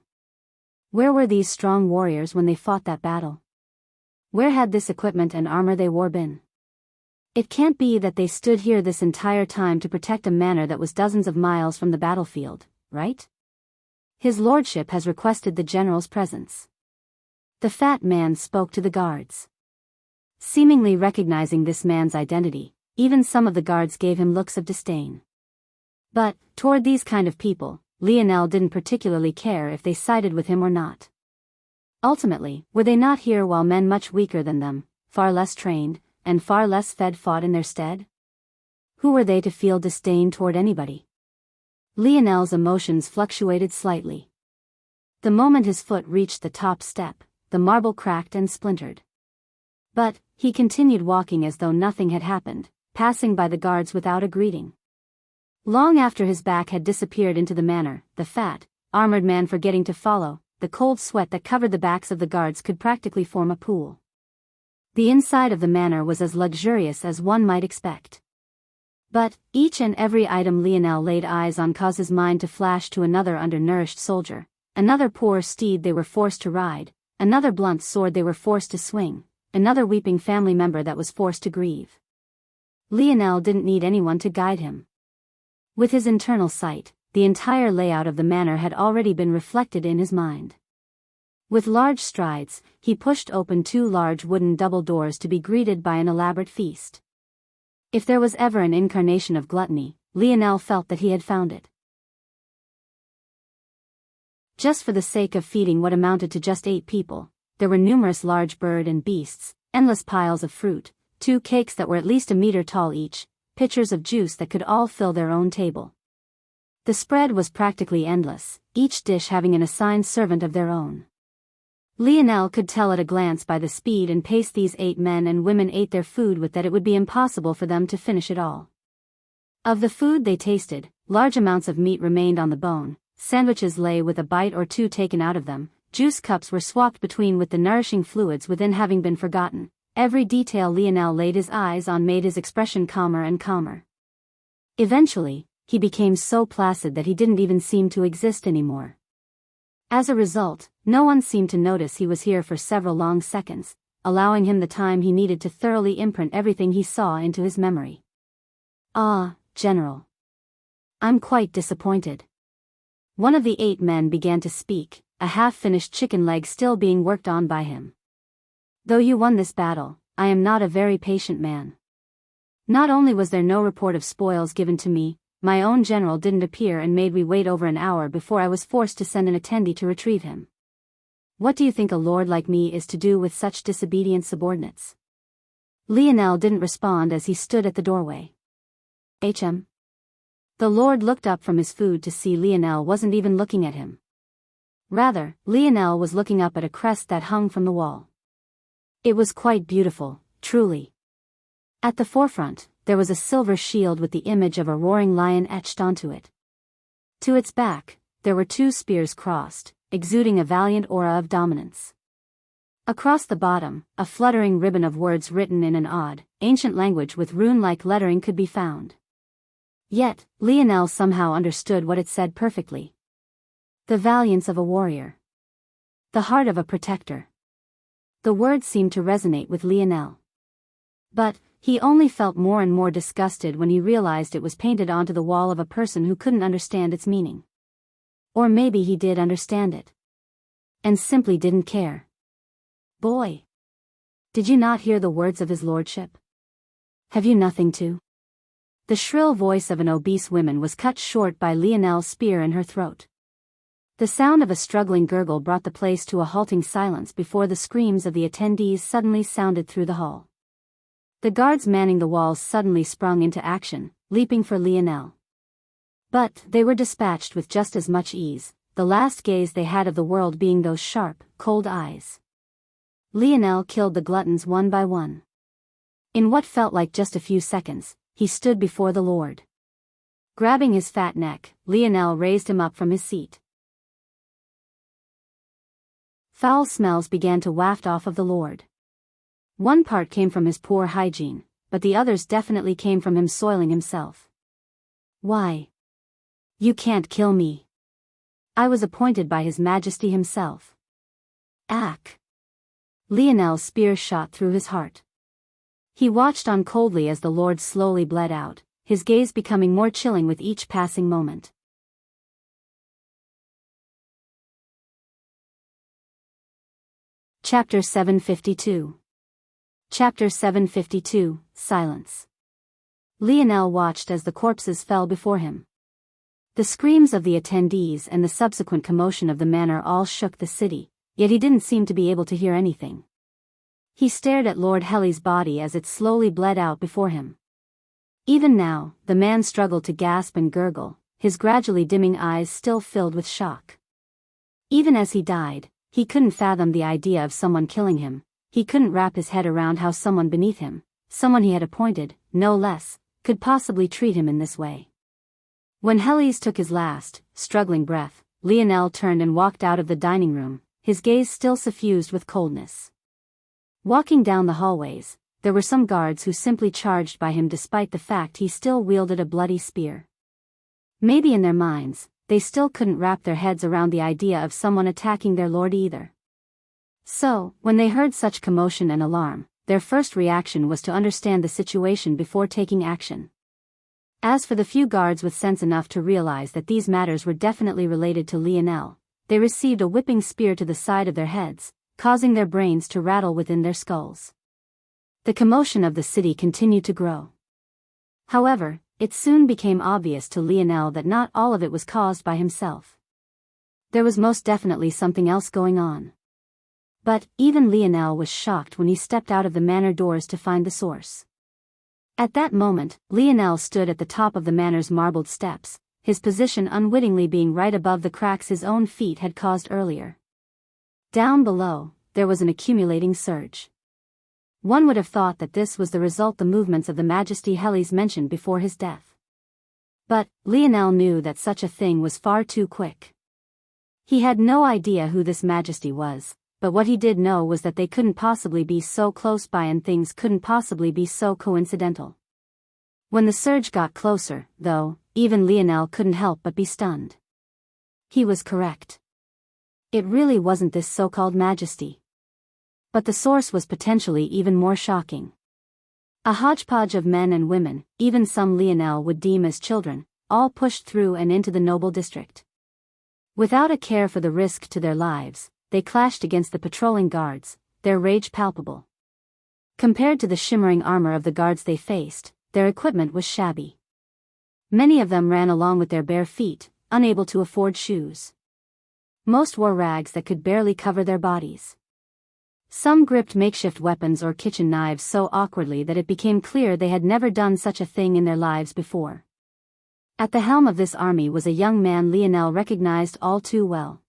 S1: Where were these strong warriors when they fought that battle? Where had this equipment and armor they wore been? It can't be that they stood here this entire time to protect a manor that was dozens of miles from the battlefield, right? His lordship has requested the general's presence. The fat man spoke to the guards. Seemingly recognizing this man's identity, even some of the guards gave him looks of disdain. But, toward these kind of people, Lionel didn't particularly care if they sided with him or not. Ultimately, were they not here while men much weaker than them, far less trained, and far less fed fought in their stead? Who were they to feel disdain toward anybody? Lionel's emotions fluctuated slightly. The moment his foot reached the top step, the marble cracked and splintered. But he continued walking as though nothing had happened, passing by the guards without a greeting. Long after his back had disappeared into the manor, the fat, armored man forgetting to follow, the cold sweat that covered the backs of the guards could practically form a pool. The inside of the manor was as luxurious as one might expect. But each and every item Lionel laid eyes on caused his mind to flash to another undernourished soldier, another poor steed they were forced to ride, another blunt sword they were forced to swing, another weeping family member that was forced to grieve. Lionel didn't need anyone to guide him. With his internal sight, the entire layout of the manor had already been reflected in his mind. With large strides, he pushed open two large wooden double doors to be greeted by an elaborate feast. If there was ever an incarnation of gluttony, Lionel felt that he had found it. Just for the sake of feeding what amounted to just 8 people, there were numerous large bird and beasts, endless piles of fruit, 2 cakes that were at least a meter tall each, pitchers of juice that could all fill their own table. The spread was practically endless, each dish having an assigned servant of their own. Lionel could tell at a glance by the speed and pace these 8 men and women ate their food with that it would be impossible for them to finish it all. Of the food they tasted, large amounts of meat remained on the bone, sandwiches lay with a bite or two taken out of them, juice cups were swapped between with the nourishing fluids within having been forgotten. Every detail Lionel laid his eyes on made his expression calmer and calmer. Eventually, he became so placid that he didn't even seem to exist anymore. As a result, no one seemed to notice he was here for several long seconds, allowing him the time he needed to thoroughly imprint everything he saw into his memory. "Ah, General. I'm quite disappointed." One of the 8 men began to speak, a half-finished chicken leg still being worked on by him. "Though you won this battle, I am not a very patient man. Not only was there no report of spoils given to me, my own general didn't appear and made me wait over an hour before I was forced to send an attendee to retrieve him. What do you think a lord like me is to do with such disobedient subordinates?" Lionel didn't respond as he stood at the doorway. "HM?" The lord looked up from his food to see Lionel wasn't even looking at him. Rather, Lionel was looking up at a crest that hung from the wall. It was quite beautiful, truly. At the forefront, there was a silver shield with the image of a roaring lion etched onto it. To its back, there were 2 spears crossed, exuding a valiant aura of dominance. Across the bottom, a fluttering ribbon of words written in an odd, ancient language with rune-like lettering could be found. Yet, Lionel somehow understood what it said perfectly. The valiance of a warrior. The heart of a protector. The words seemed to resonate with Lionel. But he only felt more and more disgusted when he realized it was painted onto the wall of a person who couldn't understand its meaning. Or maybe he did understand it. And simply didn't care. "Boy! Did you not hear the words of his lordship? Have you nothing to?" The shrill voice of an obese woman was cut short by Lionel's spear in her throat. The sound of a struggling gurgle brought the place to a halting silence before the screams of the attendees suddenly sounded through the hall. The guards manning the walls suddenly sprung into action, leaping for Lionel. But they were dispatched with just as much ease, the last gaze they had of the world being those sharp, cold eyes. Lionel killed the gluttons one by one. In what felt like just a few seconds, he stood before the Lord. Grabbing his fat neck, Lionel raised him up from his seat. Foul smells began to waft off of the Lord. One part came from his poor hygiene, but the others definitely came from him soiling himself. "Why? You can't kill me. I was appointed by His Majesty himself." "Ack!" Lionel's spear shot through his heart. He watched on coldly as the Lord slowly bled out, his gaze becoming more chilling with each passing moment. Chapter 752. Chapter 752, Silence. Lionel watched as the corpses fell before him. The screams of the attendees and the subsequent commotion of the manor all shook the city, yet he didn't seem to be able to hear anything. He stared at Lord Heli's body as it slowly bled out before him. Even now, the man struggled to gasp and gurgle, his gradually dimming eyes still filled with shock. Even as he died, he couldn't fathom the idea of someone killing him. He couldn't wrap his head around how someone beneath him, someone he had appointed, no less, could possibly treat him in this way. When Helis took his last, struggling breath, Lionel turned and walked out of the dining room, his gaze still suffused with coldness. Walking down the hallways, there were some guards who simply charged by him despite the fact he still wielded a bloody spear. Maybe in their minds, they still couldn't wrap their heads around the idea of someone attacking their lord either. So, when they heard such commotion and alarm, their first reaction was to understand the situation before taking action. As for the few guards with sense enough to realize that these matters were definitely related to Lionel, they received a whipping spear to the side of their heads, causing their brains to rattle within their skulls. The commotion of the city continued to grow. However, it soon became obvious to Lionel that not all of it was caused by himself. There was most definitely something else going on. But, even Lionel was shocked when he stepped out of the manor doors to find the source. At that moment, Lionel stood at the top of the manor's marbled steps, his position unwittingly being right above the cracks his own feet had caused earlier. Down below, there was an accumulating surge. One would have thought that this was the result the movements of the Majesty Helis mentioned before his death. But, Lionel knew that such a thing was far too quick. He had no idea who this Majesty was, but what he did know was that they couldn't possibly be so close by and things couldn't possibly be so coincidental. When the surge got closer, though, even Lionel couldn't help but be stunned. He was correct. It really wasn't this so-called Majesty. But the source was potentially even more shocking. A hodgepodge of men and women, even some Lionel would deem as children, all pushed through and into the noble district. Without a care for the risk to their lives, they clashed against the patrolling guards, their rage palpable. Compared to the shimmering armor of the guards they faced, their equipment was shabby. Many of them ran along with their bare feet, unable to afford shoes. Most wore rags that could barely cover their bodies. Some gripped makeshift weapons or kitchen knives so awkwardly that it became clear they had never done such a thing in their lives before. At the helm of this army was a young man Lionel recognized all too well.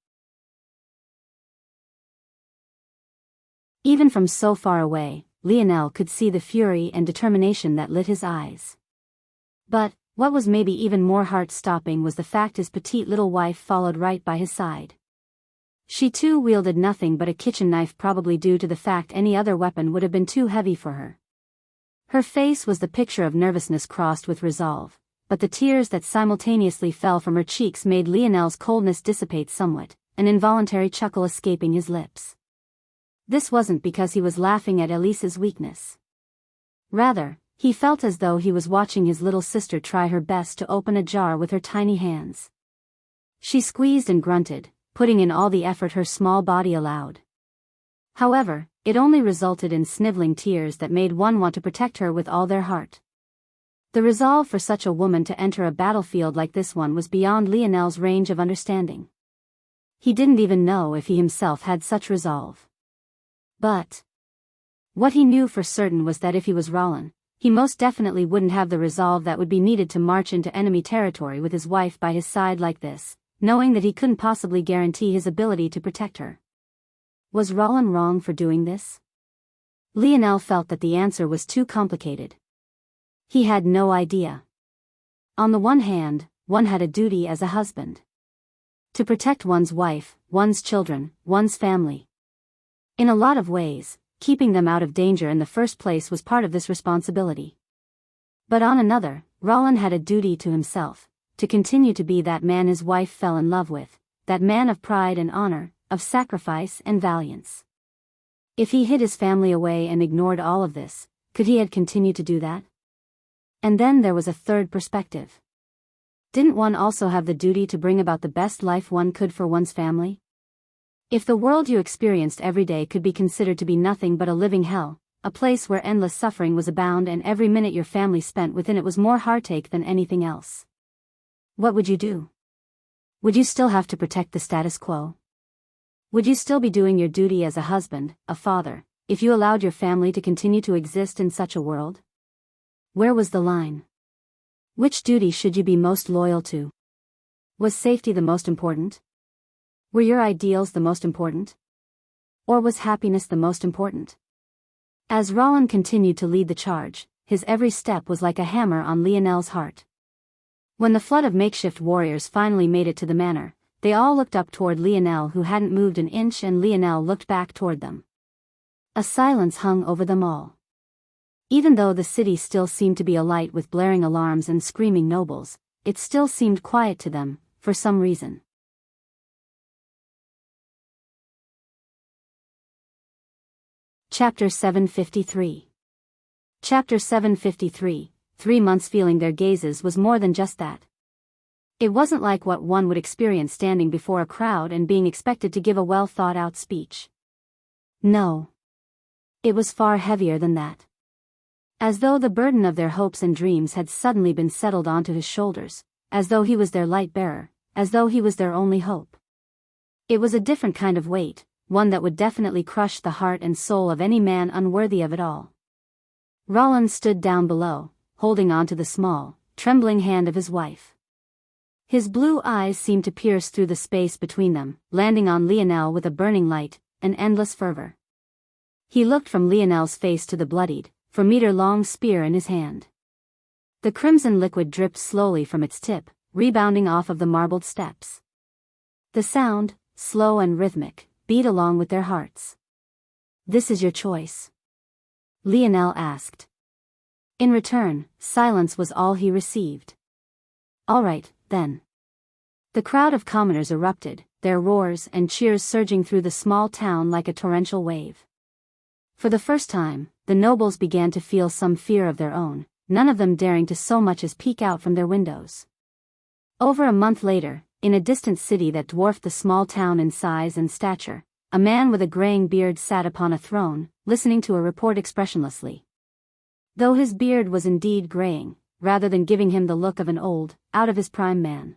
S1: Even from so far away, Lionel could see the fury and determination that lit his eyes. But, what was maybe even more heart-stopping was the fact his petite little wife followed right by his side. She too wielded nothing but a kitchen knife, probably due to the fact any other weapon would have been too heavy for her. Her face was the picture of nervousness crossed with resolve, but the tears that simultaneously fell from her cheeks made Lionel's coldness dissipate somewhat, an involuntary chuckle escaping his lips. This wasn't because he was laughing at Elise's weakness. Rather, he felt as though he was watching his little sister try her best to open a jar with her tiny hands. She squeezed and grunted, putting in all the effort her small body allowed. However, it only resulted in sniveling tears that made one want to protect her with all their heart. The resolve for such a woman to enter a battlefield like this one was beyond Lionel's range of understanding. He didn't even know if he himself had such resolve. But what he knew for certain was that if he was Rollin, he most definitely wouldn't have the resolve that would be needed to march into enemy territory with his wife by his side like this, knowing that he couldn't possibly guarantee his ability to protect her. Was Rollin wrong for doing this? Lionel felt that the answer was too complicated. He had no idea. On the one hand, one had a duty as a husband. To protect one's wife, one's children, one's family. In a lot of ways, keeping them out of danger in the first place was part of this responsibility. But on another, Rollin had a duty to himself, to continue to be that man his wife fell in love with, that man of pride and honor, of sacrifice and valiance. If he hid his family away and ignored all of this, could he have continued to do that? And then there was a third perspective. Didn't one also have the duty to bring about the best life one could for one's family? If the world you experienced every day could be considered to be nothing but a living hell, a place where endless suffering was abound and every minute your family spent within it was more heartache than anything else, what would you do? Would you still have to protect the status quo? Would you still be doing your duty as a husband, a father, if you allowed your family to continue to exist in such a world? Where was the line? Which duty should you be most loyal to? Was safety the most important? Were your ideals the most important? Or was happiness the most important? As Roland continued to lead the charge, his every step was like a hammer on Lionel's heart. When the flood of makeshift warriors finally made it to the manor, they all looked up toward Lionel, who hadn't moved an inch, and Lionel looked back toward them. A silence hung over them all. Even though the city still seemed to be alight with blaring alarms and screaming nobles, it still seemed quiet to them, for some reason. Chapter 753. Chapter 753, 3 months. Feeling their gazes was more than just that. It wasn't like what one would experience standing before a crowd and being expected to give a well-thought-out speech. No. It was far heavier than that. As though the burden of their hopes and dreams had suddenly been settled onto his shoulders, as though he was their light-bearer, as though he was their only hope. It was a different kind of weight, one that would definitely crush the heart and soul of any man unworthy of it all. Roland stood down below, holding on to the small, trembling hand of his wife. His blue eyes seemed to pierce through the space between them, landing on Lionel with a burning light, an endless fervor. He looked from Lionel's face to the bloodied, 4-meter-long spear in his hand. The crimson liquid dripped slowly from its tip, rebounding off of the marbled steps. The sound, slow and rhythmic, beat along with their hearts. "This is your choice?" Lionel asked. In return, silence was all he received. "All right, then." The crowd of commoners erupted, their roars and cheers surging through the small town like a torrential wave. For the first time, the nobles began to feel some fear of their own, none of them daring to so much as peek out from their windows. Over a month later, in a distant city that dwarfed the small town in size and stature, a man with a graying beard sat upon a throne, listening to a report expressionlessly. Though his beard was indeed graying, rather than giving him the look of an old, out-of-his-prime man,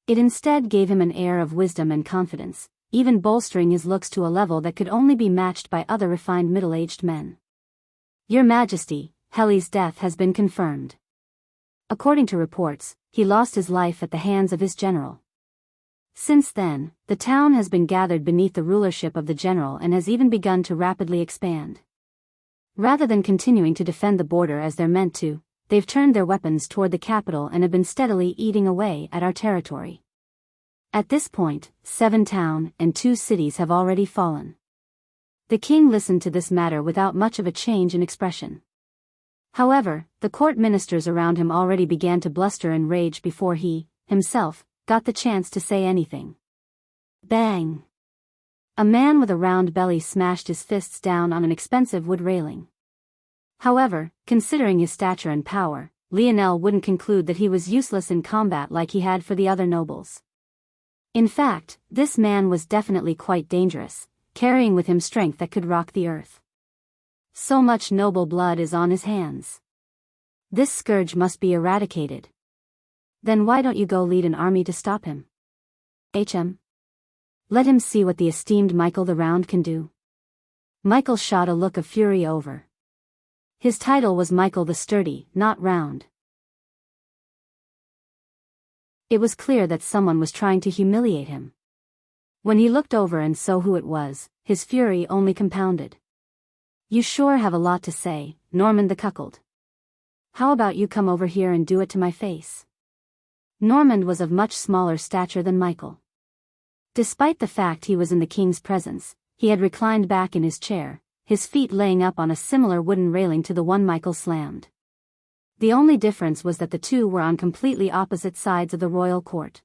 S1: it instead gave him an air of wisdom and confidence, even bolstering his looks to a level that could only be matched by other refined middle-aged men. "Your Majesty, Heli's death has been confirmed. According to reports, he lost his life at the hands of his general. Since then, the town has been gathered beneath the rulership of the general and has even begun to rapidly expand. Rather than continuing to defend the border as they're meant to, they've turned their weapons toward the capital and have been steadily eating away at our territory. At this point, 7 towns and 2 cities have already fallen." The king listened to this matter without much of a change in expression. However, the court ministers around him already began to bluster and rage before he, himself, got the chance to say anything. Bang! A man with a round belly smashed his fists down on an expensive wood railing. However, considering his stature and power, Lionel wouldn't conclude that he was useless in combat like he had for the other nobles. In fact, this man was definitely quite dangerous, carrying with him strength that could rock the earth. So much noble blood is on his hands. This scourge must be eradicated. Then why don't you go lead an army to stop him? Let him see what the esteemed Michael the Round can do. Michael shot a look of fury over. His title was Michael the Sturdy, not Round. It was clear that someone was trying to humiliate him. When he looked over and saw who it was, his fury only compounded. "You sure have a lot to say, Norman the Cuckold. How about you come over here and do it to my face?" Norman was of much smaller stature than Michael. Despite the fact he was in the king's presence, he had reclined back in his chair, his feet laying up on a similar wooden railing to the one Michael slammed. The only difference was that the two were on completely opposite sides of the royal court.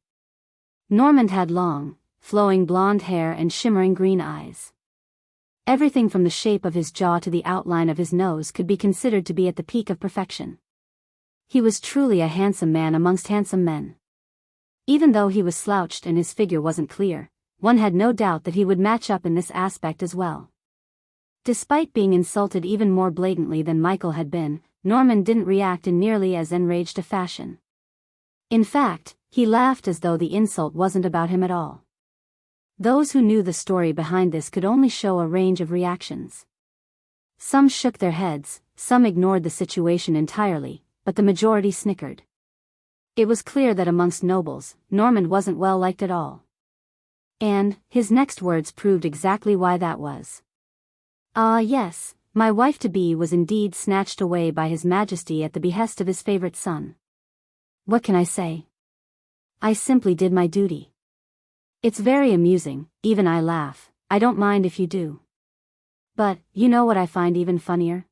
S1: Norman had long, flowing blonde hair and shimmering green eyes. Everything from the shape of his jaw to the outline of his nose could be considered to be at the peak of perfection. He was truly a handsome man amongst handsome men. Even though he was slouched and his figure wasn't clear, one had no doubt that he would match up in this aspect as well. Despite being insulted even more blatantly than Michael had been, Norman didn't react in nearly as enraged a fashion. In fact, he laughed as though the insult wasn't about him at all. Those who knew the story behind this could only show a range of reactions. Some shook their heads, some ignored the situation entirely, but the majority snickered. It was clear that amongst nobles, Norman wasn't well liked at all. And his next words proved exactly why that was. Yes, my wife-to-be was indeed snatched away by His Majesty at the behest of his favorite son. What can I say? I simply did my duty. It's very amusing, even I laugh, I don't mind if you do. But, you know what I find even funnier?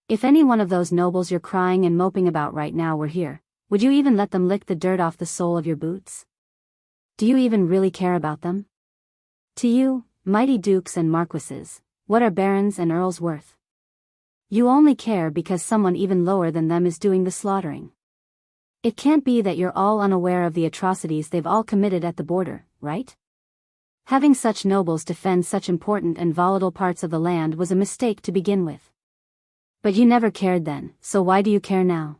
S1: If any one of those nobles you're crying and moping about right now were here, would you even let them lick the dirt off the sole of your boots? Do you even really care about them? To you, mighty dukes and marquises, what are barons and earls worth? You only care because someone even lower than them is doing the slaughtering. It can't be that you're all unaware of the atrocities they've all committed at the border, right? Having such nobles defend such important and volatile parts of the land was a mistake to begin with. But you never cared then, so why do you care now?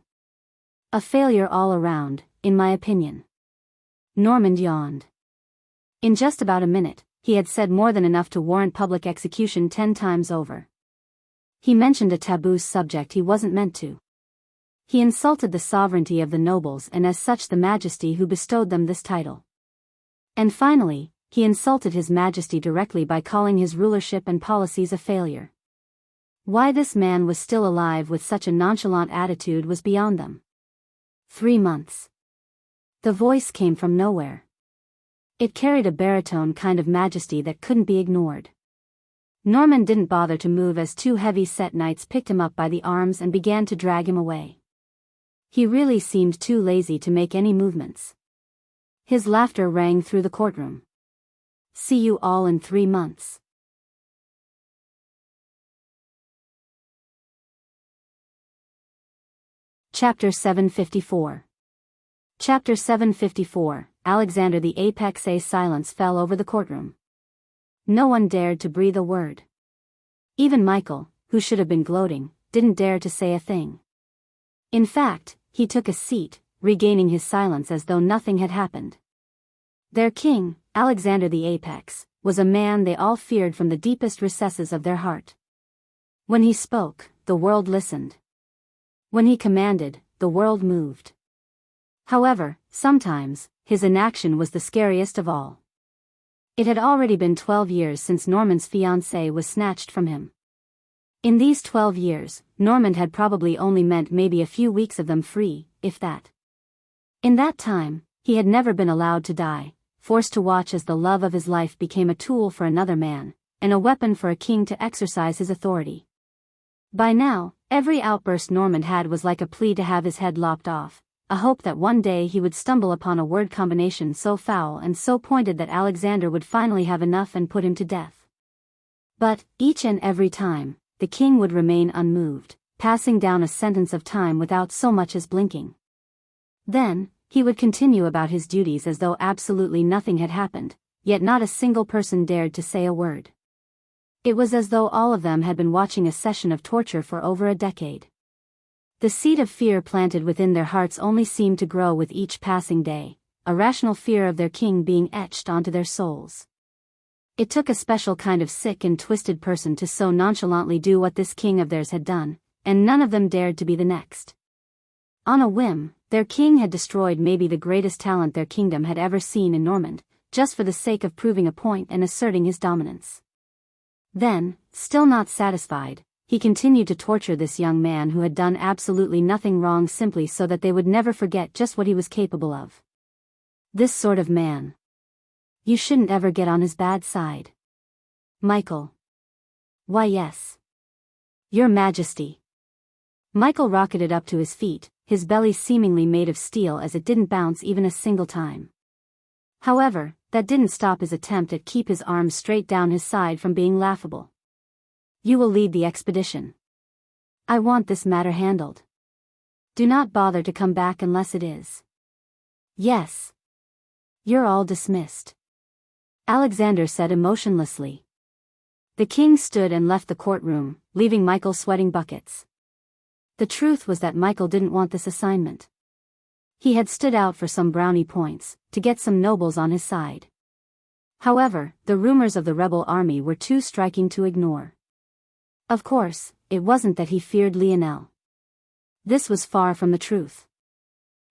S1: A failure all around, in my opinion. Norman yawned. In just about a minute, he had said more than enough to warrant public execution 10 times over. He mentioned a taboo subject he wasn't meant to. He insulted the sovereignty of the nobles and as such the majesty who bestowed them this title. And finally, he insulted His Majesty directly by calling his rulership and policies a failure. Why this man was still alive with such a nonchalant attitude was beyond them. 3 months. The voice came from nowhere. It carried a baritone kind of majesty that couldn't be ignored. Norman didn't bother to move as 2 heavy-set knights picked him up by the arms and began to drag him away. He really seemed too lazy to make any movements. His laughter rang through the courtroom. See you all in 3 months. Chapter 754. Chapter 754, Alexander the Apex. A silence fell over the courtroom. No one dared to breathe a word. Even Michael, who should have been gloating, didn't dare to say a thing. In fact, he took a seat, regaining his silence as though nothing had happened. Their king, Alexander the Apex, was a man they all feared from the deepest recesses of their heart. When he spoke, the world listened. When he commanded, the world moved. However, sometimes, his inaction was the scariest of all. It had already been 12 years since Norman's fiancée was snatched from him. In these 12 years, Norman had probably only meant maybe a few weeks of them free, if that. In that time, he had never been allowed to die, forced to watch as the love of his life became a tool for another man, and a weapon for a king to exercise his authority. By now, every outburst Norman had was like a plea to have his head lopped off, a hope that one day he would stumble upon a word combination so foul and so pointed that Alexander would finally have enough and put him to death. But, each and every time, the king would remain unmoved, passing down a sentence of time without so much as blinking. Then, he would continue about his duties as though absolutely nothing had happened, yet not a single person dared to say a word. It was as though all of them had been watching a session of torture for over a decade. The seed of fear planted within their hearts only seemed to grow with each passing day, a rational fear of their king being etched onto their souls. It took a special kind of sick and twisted person to so nonchalantly do what this king of theirs had done, and none of them dared to be the next. On a whim, their king had destroyed maybe the greatest talent their kingdom had ever seen in Normand, just for the sake of proving a point and asserting his dominance. Then, still not satisfied, he continued to torture this young man who had done absolutely nothing wrong simply so that they would never forget just what he was capable of. This sort of man. You shouldn't ever get on his bad side. Michael. Why yes. Your Majesty. Michael rocketed up to his feet, his belly seemingly made of steel as it didn't bounce even a single time. However, that didn't stop his attempt at keep his arms straight down his side from being laughable. You will lead the expedition. I want this matter handled. Do not bother to come back unless it is. Yes. You're all dismissed. Alexander said emotionlessly. The king stood and left the courtroom, leaving Michael sweating buckets. The truth was that Michael didn't want this assignment. He had stood out for some brownie points, to get some nobles on his side. However, the rumors of the rebel army were too striking to ignore. Of course, it wasn't that he feared Lionel. This was far from the truth.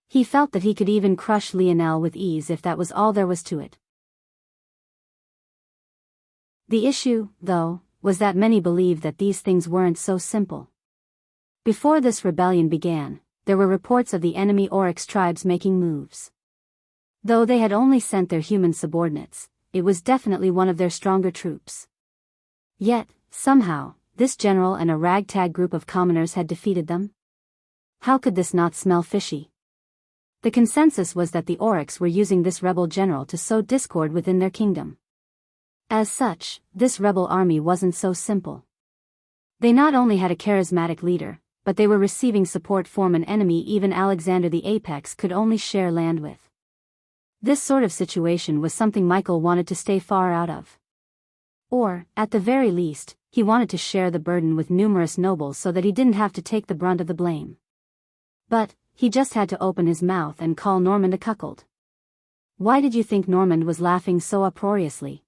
S1: He felt that he could even crush Lionel with ease if that was all there was to it. The issue, though, was that many believed that these things weren't so simple. Before this rebellion began, there were reports of the enemy Oryx tribes making moves. Though they had only sent their human subordinates, it was definitely one of their stronger troops. Yet, somehow, this general and a ragtag group of commoners had defeated them? How could this not smell fishy? The consensus was that the Oryx were using this rebel general to sow discord within their kingdom. As such, this rebel army wasn't so simple. They not only had a charismatic leader, but they were receiving support from an enemy even Alexander the Apex could only share land with. This sort of situation was something Michael wanted to stay far out of. Or, at the very least, he wanted to share the burden with numerous nobles so that he didn't have to take the brunt of the blame. But, he just had to open his mouth and call Normand a cuckold. Why did you think Normand was laughing so uproariously?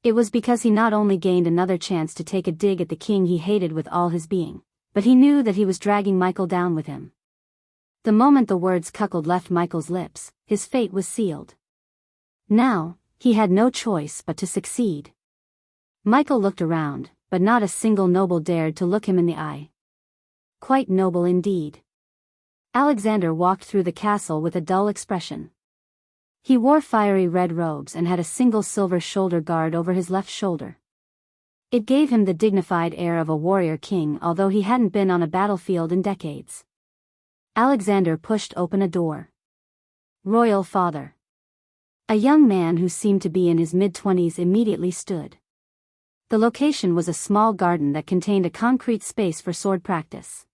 S1: It was because he not only gained another chance to take a dig at the king he hated with all his being, but he knew that he was dragging Michael down with him. The moment the words cuckold left Michael's lips, his fate was sealed. Now, he had no choice but to succeed. Michael looked around, but not a single noble dared to look him in the eye. Quite noble indeed. Alexander walked through the castle with a dull expression. He wore fiery red robes and had a single silver shoulder guard over his left shoulder. It gave him the dignified air of a warrior king, although he hadn't been on a battlefield in decades. Alexander pushed open a door. Royal father. A young man who seemed to be in his mid-20s immediately stood. The location was a small garden that contained a concrete space for sword practice.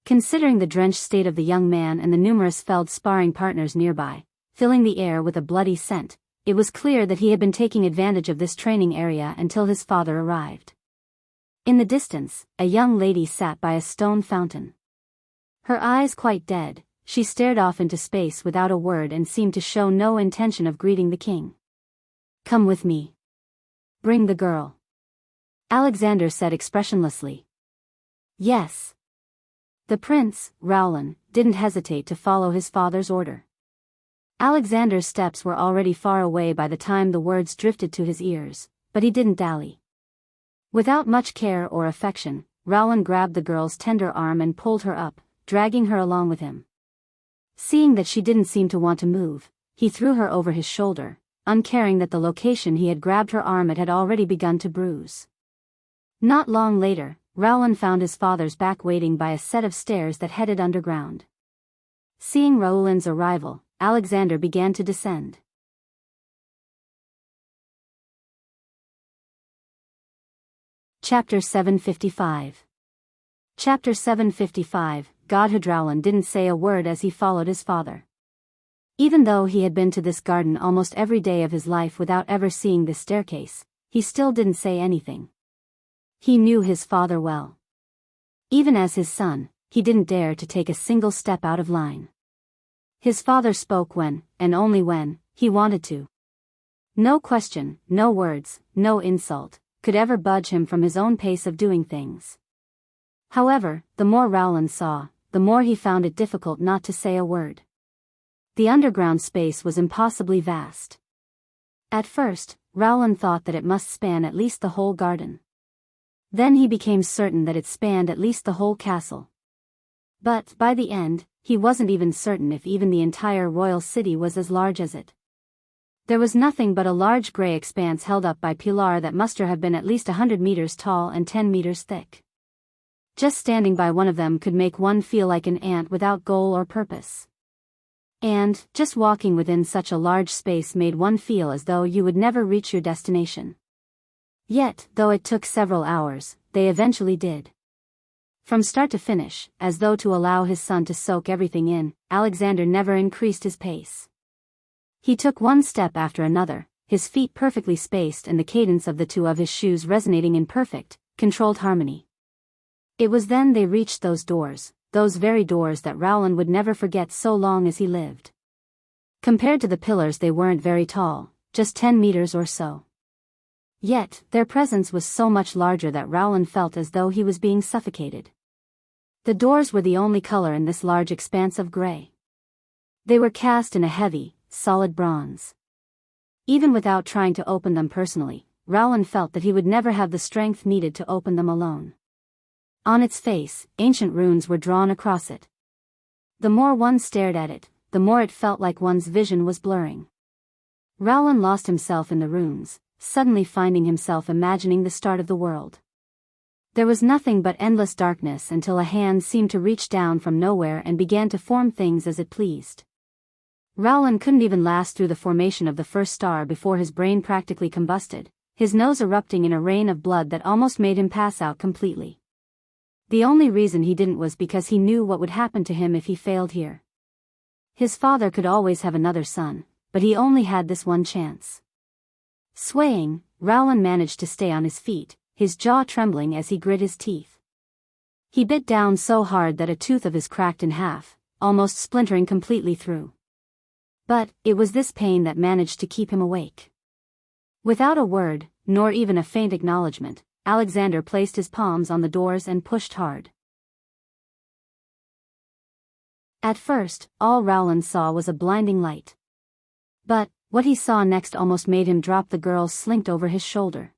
S1: Considering the drenched state of the young man and the numerous felled sparring partners nearby, filling the air with a bloody scent, it was clear that he had been taking advantage of this training area until his father arrived. In the distance, a young lady sat by a stone fountain. Her eyes quite dead, she stared off into space without a word and seemed to show no intention of greeting the king. Come with me. Bring the girl. Alexander said expressionlessly. Yes. The prince, Rowland, didn't hesitate to follow his father's order. Alexander's steps were already far away by the time the words drifted to his ears, but he didn't dally. Without much care or affection, Rowland grabbed the girl's tender arm and pulled her up, dragging her along with him. Seeing that she didn't seem to want to move, he threw her over his shoulder, uncaring that the location he had grabbed her arm at had already begun to bruise. Not long later, Rowland found his father's back waiting by a set of stairs that headed underground. Seeing Rowland's arrival, Alexander began to descend. Chapter 755. Chapter 755, Godhood. Rowland didn't say a word as he followed his father. Even though he had been to this garden almost every day of his life without ever seeing this staircase, he still didn't say anything. He knew his father well. Even as his son, he didn't dare to take a single step out of line. His father spoke when, and only when, he wanted to. No question, no words, no insult, could ever budge him from his own pace of doing things. However, the more Rowland saw, the more he found it difficult not to say a word. The underground space was impossibly vast. At first, Rowland thought that it must span at least the whole garden. Then he became certain that it spanned at least the whole castle. But, by the end, he wasn't even certain if even the entire royal city was as large as it. There was nothing but a large gray expanse held up by pillars that must have been at least 100 meters tall and 10 meters thick. Just standing by one of them could make one feel like an ant without goal or purpose. And, just walking within such a large space made one feel as though you would never reach your destination. Yet, though it took several hours, they eventually did. From start to finish, as though to allow his son to soak everything in, Alexander never increased his pace. He took one step after another, his feet perfectly spaced and the cadence of the toe of his shoes resonating in perfect, controlled harmony. It was then they reached those doors, those very doors that Rowland would never forget so long as he lived. Compared to the pillars, they weren't very tall, just 10 meters or so. Yet, their presence was so much larger that Rowland felt as though he was being suffocated. The doors were the only color in this large expanse of gray. They were cast in a heavy, solid bronze. Even without trying to open them personally, Rowland felt that he would never have the strength needed to open them alone. On its face, ancient runes were drawn across it. The more one stared at it, the more it felt like one's vision was blurring. Rowland lost himself in the runes, suddenly finding himself imagining the start of the world. There was nothing but endless darkness until a hand seemed to reach down from nowhere and began to form things as it pleased. Rowland couldn't even last through the formation of the first star before his brain practically combusted, his nose erupting in a rain of blood that almost made him pass out completely. The only reason he didn't was because he knew what would happen to him if he failed here. His father could always have another son, but he only had this one chance. Swaying, Rowland managed to stay on his feet, his jaw trembling as he grit his teeth. He bit down so hard that a tooth of his cracked in half, almost splintering completely through. But, it was this pain that managed to keep him awake. Without a word, nor even a faint acknowledgement, Alexander placed his palms on the doors and pushed hard. At first, all Rowland saw was a blinding light. But, what he saw next almost made him drop the girl slinked over his shoulder.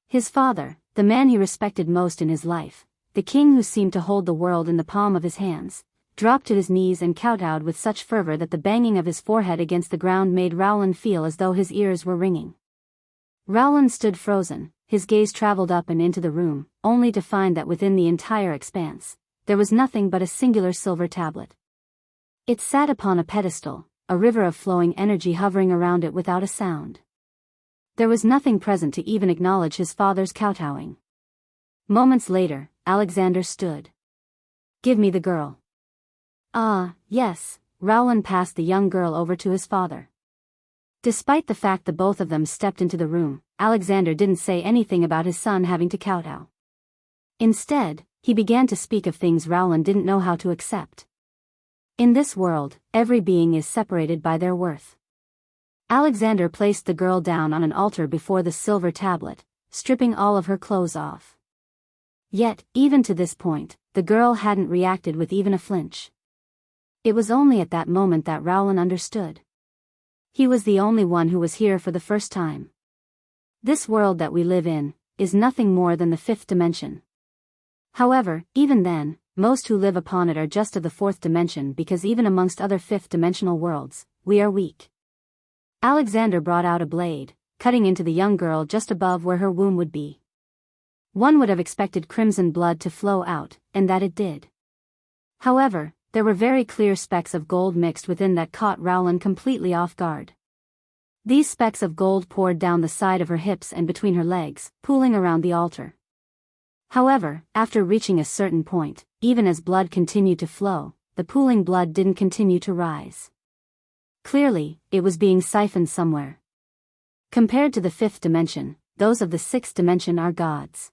S1: His father, the man he respected most in his life, the king who seemed to hold the world in the palm of his hands, dropped to his knees and kowtowed with such fervor that the banging of his forehead against the ground made Rowland feel as though his ears were ringing. Rowland stood frozen, his gaze traveled up and into the room, only to find that within the entire expanse, there was nothing but a singular silver tablet. It sat upon a pedestal, a river of flowing energy hovering around it without a sound. There was nothing present to even acknowledge his father's kowtowing. Moments later, Alexander stood. "Give me the girl." "Ah, yes," Rowland passed the young girl over to his father. Despite the fact that both of them stepped into the room, Alexander didn't say anything about his son having to kowtow. Instead, he began to speak of things Rowland didn't know how to accept. In this world, every being is separated by their worth. Alexander placed the girl down on an altar before the silver tablet, stripping all of her clothes off. Yet, even to this point, the girl hadn't reacted with even a flinch. It was only at that moment that Rowland understood. He was the only one who was here for the first time. This world that we live in is nothing more than the fifth dimension. However, even then, most who live upon it are just of the fourth dimension because even amongst other fifth-dimensional worlds, we are weak. Alexander brought out a blade, cutting into the young girl just above where her womb would be. One would have expected crimson blood to flow out, and that it did. However, there were very clear specks of gold mixed within that caught Rowland completely off guard. These specks of gold poured down the side of her hips and between her legs, pooling around the altar. However, after reaching a certain point, even as blood continued to flow, the pooling blood didn't continue to rise. Clearly, it was being siphoned somewhere. Compared to the fifth dimension, those of the sixth dimension are gods.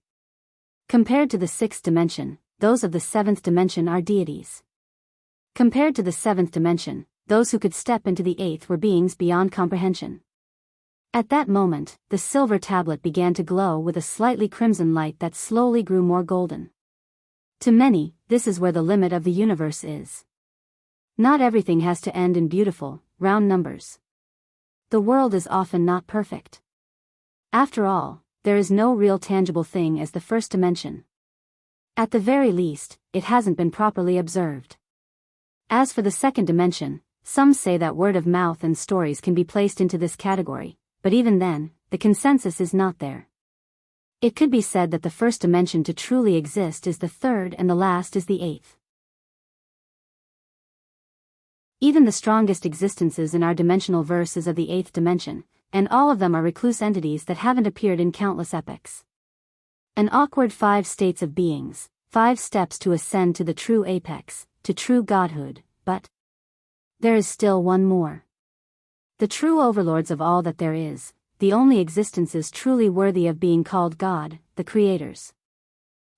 S1: Compared to the sixth dimension, those of the seventh dimension are deities. Compared to the seventh dimension, those who could step into the eighth were beings beyond comprehension. At that moment, the silver tablet began to glow with a slightly crimson light that slowly grew more golden. To many, this is where the limit of the universe is. Not everything has to end in beautiful, round numbers. The world is often not perfect. After all, there is no real tangible thing as the first dimension. At the very least, it hasn't been properly observed. As for the second dimension, some say that word of mouth and stories can be placed into this category, but even then, the consensus is not there. It could be said that the first dimension to truly exist is the third and the last is the eighth. Even the strongest existences in our dimensional verse is of the eighth dimension, and all of them are recluse entities that haven't appeared in countless epochs. An awkward 5 states of beings, 5 steps to ascend to the true apex, to true godhood, but there is still one more. The true overlords of all that there is, the only existences truly worthy of being called God, the creators.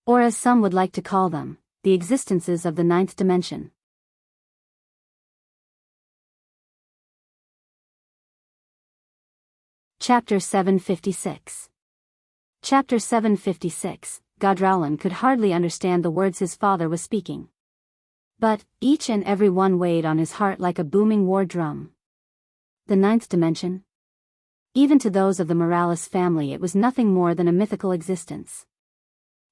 S1: Or as some would like to call them, the existences of the ninth dimension. Chapter 756. Chapter 756. Rowland could hardly understand the words his father was speaking. But, each and every one weighed on his heart like a booming war drum. The ninth dimension? Even to those of the Morales family it was nothing more than a mythical existence.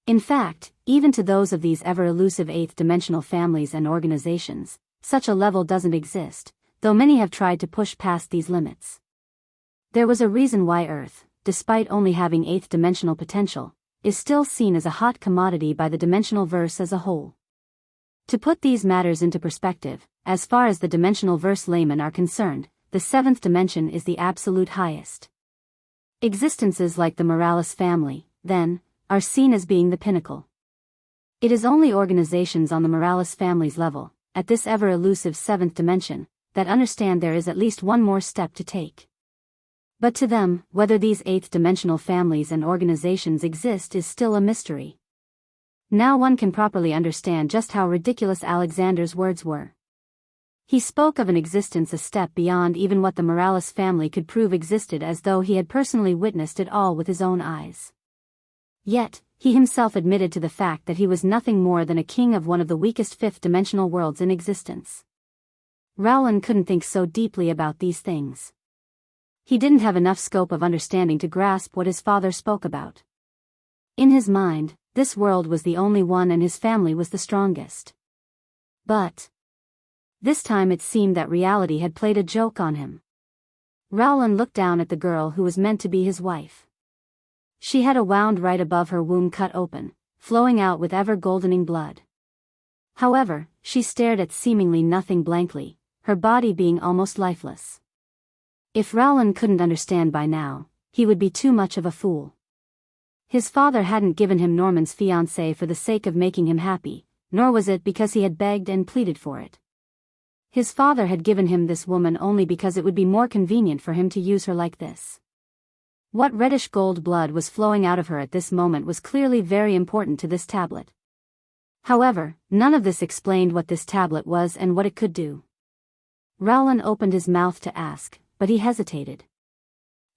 S1: In fact, even to those of these ever-elusive eighth-dimensional families and organizations, such a level doesn't exist, though many have tried to push past these limits. There was a reason why Earth, despite only having eighth-dimensional potential, is still seen as a hot commodity by the dimensional verse as a whole. To put these matters into perspective, as far as the dimensional verse laymen are concerned, the seventh dimension is the absolute highest. Existences like the Morales family, then, are seen as being the pinnacle. It is only organizations on the Morales family's level, at this ever-elusive seventh dimension, that understand there is at least one more step to take. But to them, whether these eighth-dimensional families and organizations exist is still a mystery. Now one can properly understand just how ridiculous Alexander's words were. He spoke of an existence a step beyond even what the Morales family could prove existed, as though he had personally witnessed it all with his own eyes. Yet, he himself admitted to the fact that he was nothing more than a king of one of the weakest fifth-dimensional worlds in existence. Rowland couldn't think so deeply about these things. He didn't have enough scope of understanding to grasp what his father spoke about. In his mind, this world was the only one and his family was the strongest. But this time it seemed that reality had played a joke on him. Rowland looked down at the girl who was meant to be his wife. She had a wound right above her womb cut open, flowing out with ever-goldening blood. However, she stared at seemingly nothing blankly, her body being almost lifeless. If Rowland couldn't understand by now, he would be too much of a fool. His father hadn't given him Norman's fiancée for the sake of making him happy, nor was it because he had begged and pleaded for it. His father had given him this woman only because it would be more convenient for him to use her like this. What reddish gold blood was flowing out of her at this moment was clearly very important to this tablet. However, none of this explained what this tablet was and what it could do. Rowland opened his mouth to ask, but he hesitated.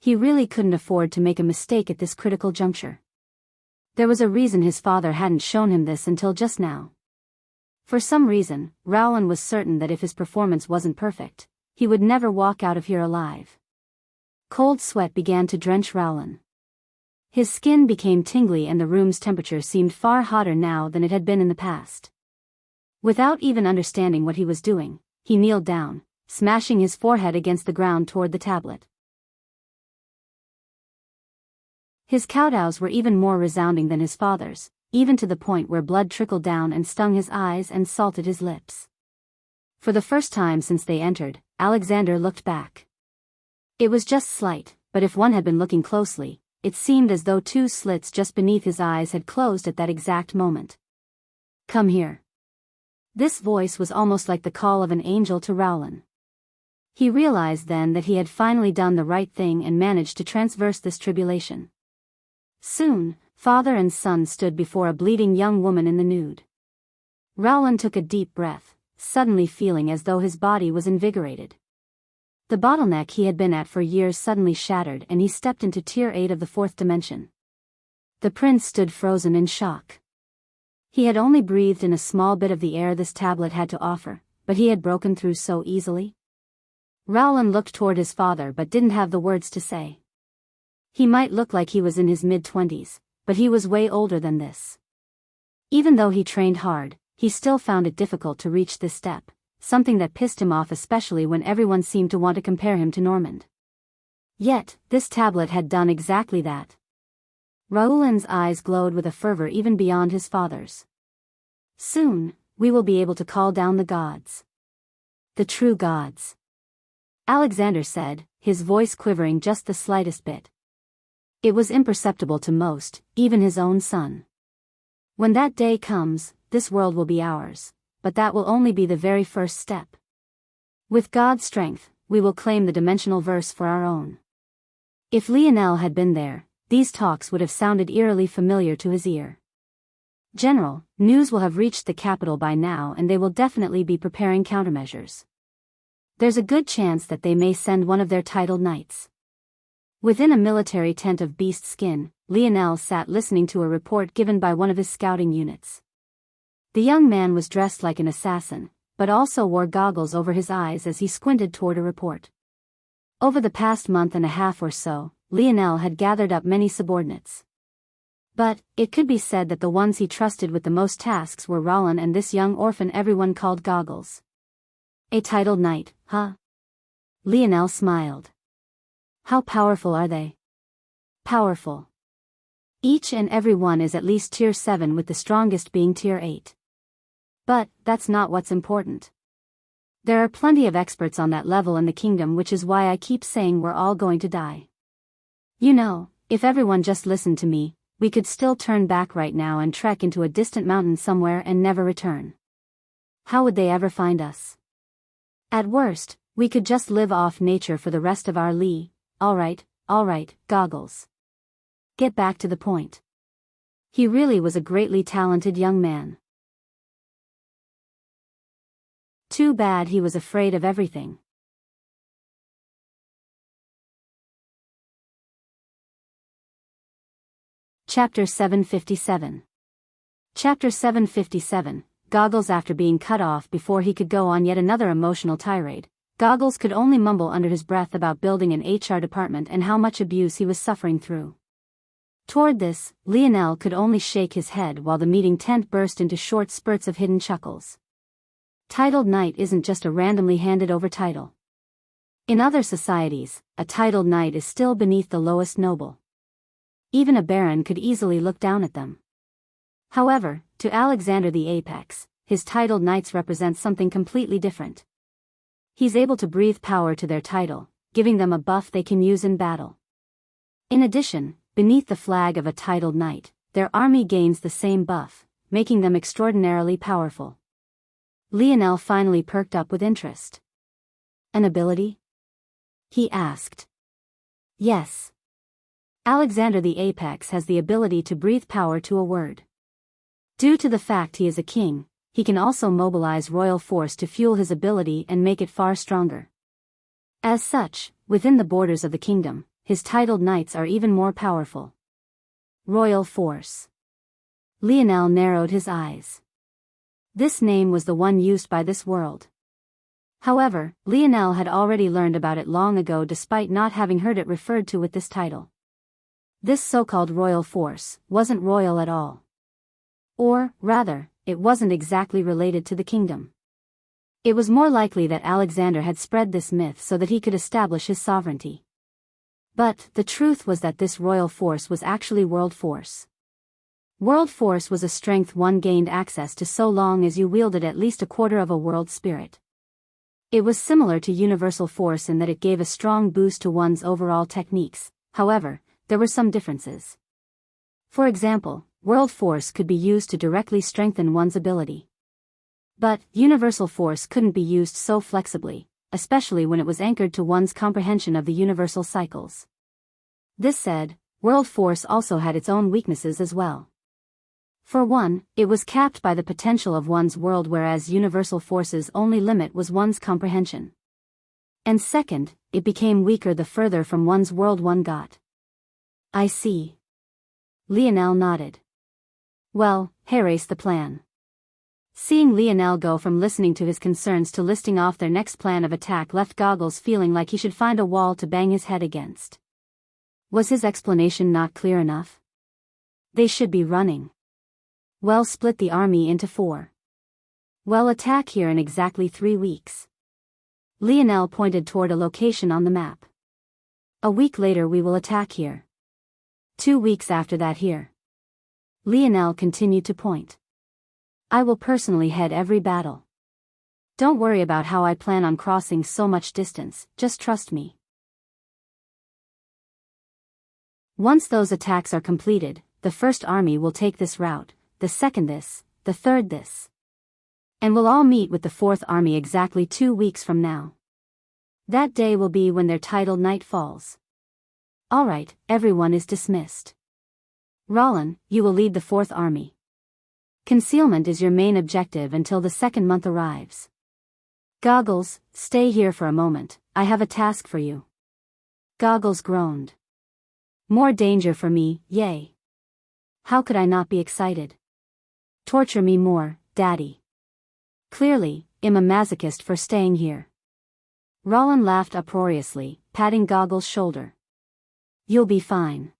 S1: He really couldn't afford to make a mistake at this critical juncture. There was a reason his father hadn't shown him this until just now. For some reason, Rowland was certain that if his performance wasn't perfect, he would never walk out of here alive. Cold sweat began to drench Rowland. His skin became tingly and the room's temperature seemed far hotter now than it had been in the past. Without even understanding what he was doing, he kneeled down, smashing his forehead against the ground toward the tablet. His kowtows were even more resounding than his father's, even to the point where blood trickled down and stung his eyes and salted his lips. For the first time since they entered, Alexander looked back. It was just slight, but if one had been looking closely, it seemed as though two slits just beneath his eyes had closed at that exact moment. "Come here." This voice was almost like the call of an angel to Rowland. He realized then that he had finally done the right thing and managed to transverse this tribulation. Soon, father and son stood before a bleeding young woman in the nude. Rowland took a deep breath, suddenly feeling as though his body was invigorated. The bottleneck he had been at for years suddenly shattered and he stepped into Tier 8 of the fourth dimension. The prince stood frozen in shock. He had only breathed in a small bit of the air this tablet had to offer, but he had broken through so easily. Rowland looked toward his father but didn't have the words to say. He might look like he was in his mid-20s, but he was way older than this. Even though he trained hard, he still found it difficult to reach this step, something that pissed him off especially when everyone seemed to want to compare him to Normand. Yet, this tablet had done exactly that. Rowland's eyes glowed with a fervor even beyond his father's. "Soon, we will be able to call down the gods. The true gods," Alexander said, his voice quivering just the slightest bit. It was imperceptible to most, even his own son. "When that day comes, this world will be ours, but that will only be the very first step. With God's strength, we will claim the dimensional verse for our own." If Lionel had been there, these talks would have sounded eerily familiar to his ear. "General, news will have reached the capital by now and they will definitely be preparing countermeasures. There's a good chance that they may send one of their titled knights. Within a military tent of beast skin, Lionel sat listening to a report given by one of his scouting units. The young man was dressed like an assassin, but also wore goggles over his eyes as he squinted toward a report. Over the past month and a half or so, Lionel had gathered up many subordinates. But, it could be said that the ones he trusted with the most tasks were Rollin and this young orphan everyone called Goggles. A titled knight, huh? Lionel smiled. How powerful are they? Powerful. Each and every one is at least tier 7 with the strongest being tier 8. But, that's not what's important. There are plenty of experts on that level in the kingdom, which is why I keep saying we're all going to die. You know, if everyone just listened to me, we could still turn back right now and trek into a distant mountain somewhere and never return. How would they ever find us? At worst, we could just live off nature for the rest of our li. Alright, Goggles. Get back to the point. He really was a greatly talented young man. Too bad he was afraid of everything. Chapter 757. Chapter 757, Goggles. After being cut off before he could go on yet another emotional tirade, Goggles could only mumble under his breath about building an HR department and how much abuse he was suffering through. Toward this, Lionel could only shake his head while the meeting tent burst into short spurts of hidden chuckles. Titled knight isn't just a randomly handed over title. In other societies, a titled knight is still beneath the lowest noble. Even a baron could easily look down at them. However, to Alexander the Apex, his titled knights represent something completely different. He's able to breathe power to their title, giving them a buff they can use in battle. In addition, beneath the flag of a titled knight, their army gains the same buff, making them extraordinarily powerful. Lionel finally perked up with interest. An ability? He asked. Yes. Alexander the Apex has the ability to breathe power to a word. Due to the fact he is a king, he can also mobilize royal force to fuel his ability and make it far stronger. As such, within the borders of the kingdom, his titled knights are even more powerful. Royal force. Lionel narrowed his eyes. This name was the one used by this world. However, Lionel had already learned about it long ago despite not having heard it referred to with this title. This so-called royal force wasn't royal at all. Or, rather, it wasn't exactly related to the kingdom. It was more likely that Alexander had spread this myth so that he could establish his sovereignty. But, the truth was that this royal force was actually world force. World force was a strength one gained access to so long as you wielded at least a quarter of a world spirit. It was similar to universal force in that it gave a strong boost to one's overall techniques, however, there were some differences. For example, world force could be used to directly strengthen one's ability. But, universal force couldn't be used so flexibly, especially when it was anchored to one's comprehension of the universal cycles. This said, world force also had its own weaknesses as well. For one, it was capped by the potential of one's world, whereas universal force's only limit was one's comprehension. And second, it became weaker the further from one's world one got. I see. Lionel nodded. Well, erase the plan. Seeing Lionel go from listening to his concerns to listing off their next plan of attack left Goggles feeling like he should find a wall to bang his head against. Was his explanation not clear enough? They should be running. Well, split the army into 4. Well, attack here in exactly 3 weeks. Lionel pointed toward a location on the map. A week later we will attack here. 2 weeks after that here. Lionel continued to point. I will personally head every battle. Don't worry about how I plan on crossing so much distance, just trust me. Once those attacks are completed, the first army will take this route, the second this, the third this. And we'll all meet with the 4th army exactly 2 weeks from now. That day will be when their titled knight falls. Alright, everyone is dismissed. Rollin, you will lead the 4th army. Concealment is your main objective until the 2nd month arrives. Goggles, stay here for a moment, I have a task for you. Goggles groaned. More danger for me, yay. How could I not be excited? Torture me more, Daddy. Clearly, I'm a masochist for staying here. Roland laughed uproariously, patting Goggles' shoulder. You'll be fine.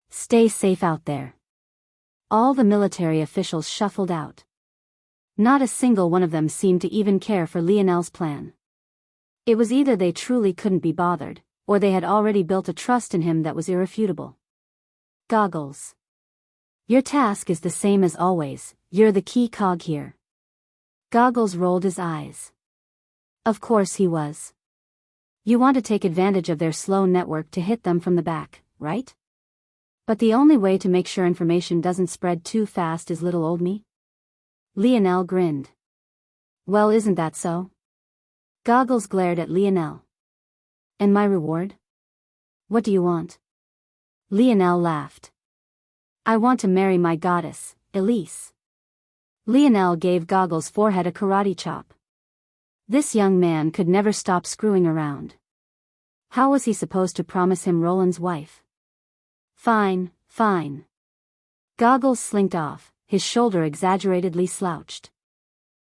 S1: Stay safe out there. All the military officials shuffled out. Not a single one of them seemed to even care for Lionel's plan. It was either they truly couldn't be bothered, or they had already built a trust in him that was irrefutable. Goggles. Your task is the same as always, you're the key cog here. Goggles rolled his eyes. Of course he was. You want to take advantage of their slow network to hit them from the back, right? But the only way to make sure information doesn't spread too fast is little old me? Lionel grinned. Well, isn't that so? Goggles glared at Lionel. And my reward? What do you want? Lionel laughed. I want to marry my goddess, Elise. Lionel gave Goggles' forehead a karate chop. This young man could never stop screwing around. How was he supposed to promise him Roland's wife? Fine, fine. Goggles slinked off, his shoulder exaggeratedly slouched.